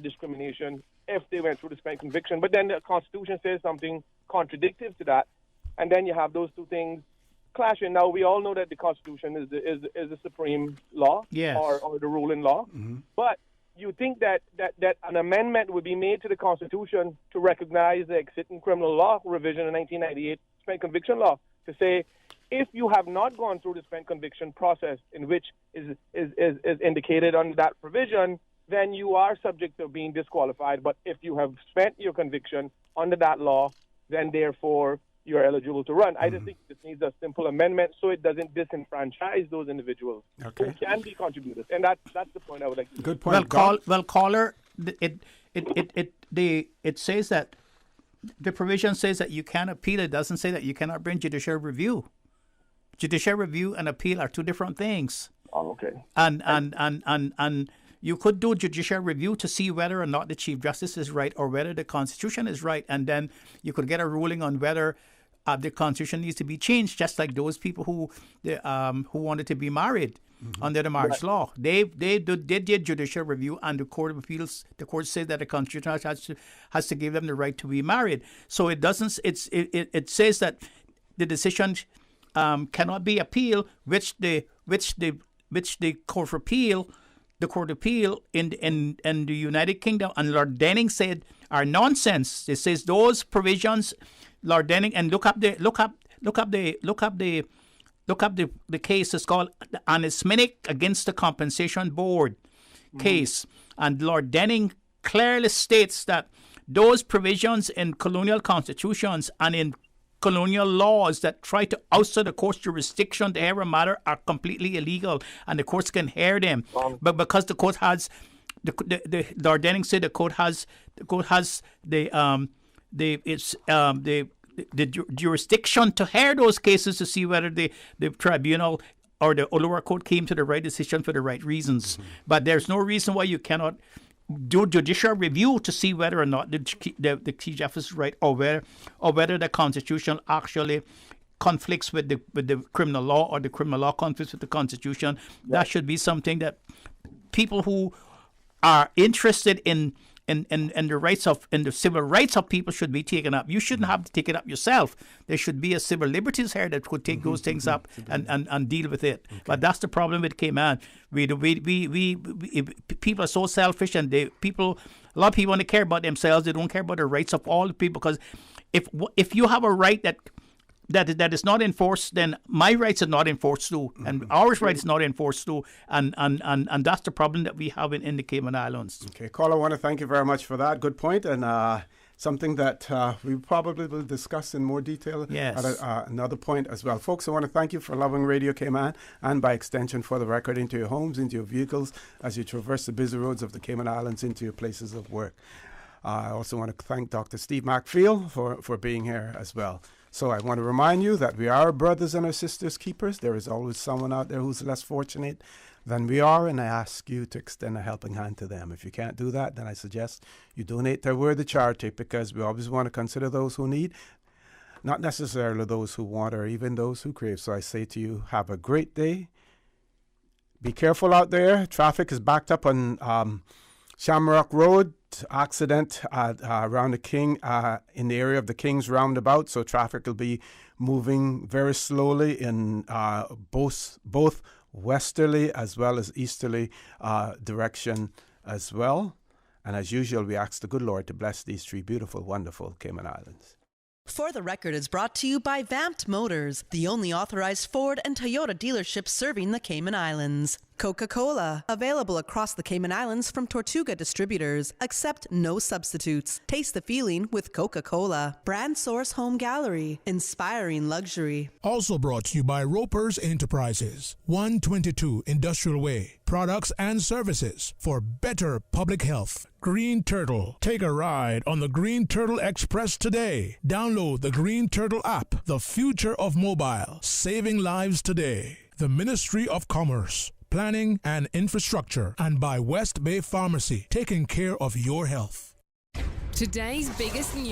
discrimination, if they went through the spent conviction. But then the Constitution says something contradictory to that, and then you have those two things clashing. Now, we all know that the Constitution is the supreme law, yes, or the ruling law. Mm-hmm. But you think that an amendment would be made to the Constitution to recognize the existing criminal law revision in 1998 spent conviction law, to say, if you have not gone through the spent conviction process, in which is indicated under that provision, then you are subject to being disqualified. But if you have spent your conviction under that law, then therefore you're eligible to run. Mm-hmm. I just think this needs a simple amendment so it doesn't disenfranchise those individuals who can be contributors. And that's the point I would like to make. Good point. Caller, it says that the provision says that you can appeal. It doesn't say that you cannot bring judicial review. Judicial review and appeal are two different things. Oh, okay. And you could do judicial review to see whether or not the Chief Justice is right or whether the Constitution is right, and then you could get a ruling on whether the Constitution needs to be changed, just like those people who wanted to be married under the marriage law. They did judicial review, and the Court of Appeals, the court said that the Constitution has to give them the right to be married. So it doesn't. It says that the decision cannot be appealed, which the Court of Appeal. The Court of Appeal in the United Kingdom, and Lord Denning said, are nonsense. It says those provisions, Lord Denning, and look up the case. It's called Anisminic against the Compensation Board case, and Lord Denning clearly states that those provisions in colonial constitutions and in colonial laws that try to outside the court's jurisdiction to hear a matter are completely illegal, and the courts can hear them. But because the court has, the Lord Denning said the court has the jurisdiction to hear those cases to see whether the tribunal the lower court came to the right decision for the right reasons. Mm-hmm. But there's no reason why you cannot do judicial review to see whether or not the Chief Justice is right, or whether the Constitution actually conflicts with the criminal law, or the criminal law conflicts with the Constitution. Yeah. That should be something that people who are interested in the civil rights of people should be taken up. You shouldn't have to take it up yourself. There should be a civil liberties here that could take those things up and deal with it. Okay. But that's the problem with Cayman. We people are so selfish, and a lot of people want to care about themselves. They don't care about the rights of all the people, because if you have a right that is not enforced, then my rights are not enforced too, and our rights are not enforced too, and that's the problem that we have in the Cayman Islands. Okay, Carl, I want to thank you very much for that. Good point, and something that we probably will discuss in more detail at another point as well. Folks, I want to thank you for allowing Radio Cayman, and by extension For the Record, into your homes, into your vehicles, as you traverse the busy roads of the Cayman Islands into your places of work. I also want to thank Dr. Steve McPhail for being here as well. So I want to remind you that we are brothers and our sisters keepers. There is always someone out there who's less fortunate than we are, and I ask you to extend a helping hand to them. If you can't do that, then I suggest you donate to a worthy charity, because we always want to consider those who need, not necessarily those who want or even those who crave. So I say to you, have a great day. Be careful out there. Traffic is backed up on Shamrock Road. Accident around the King in the area of the King's Roundabout, so traffic will be moving very slowly in both westerly as well as easterly direction as well. And as usual, we ask the good Lord to bless these three beautiful, wonderful Cayman Islands. For the Record is brought to you by Vamped Motors, the only authorized Ford and Toyota dealership serving the Cayman Islands. Coca-Cola, available across the Cayman Islands from Tortuga Distributors. Accept no substitutes. Taste the feeling with Coca-Cola. Brand Source Home Gallery, inspiring luxury. Also brought to you by Ropers Enterprises, 122 Industrial Way. Products and services for better public health. Green Turtle. Take a ride on the Green Turtle Express today. Download the Green Turtle app, the future of mobile, saving lives today. The Ministry of Commerce, Planning and Infrastructure, and by West Bay Pharmacy, taking care of your health. Today's biggest news.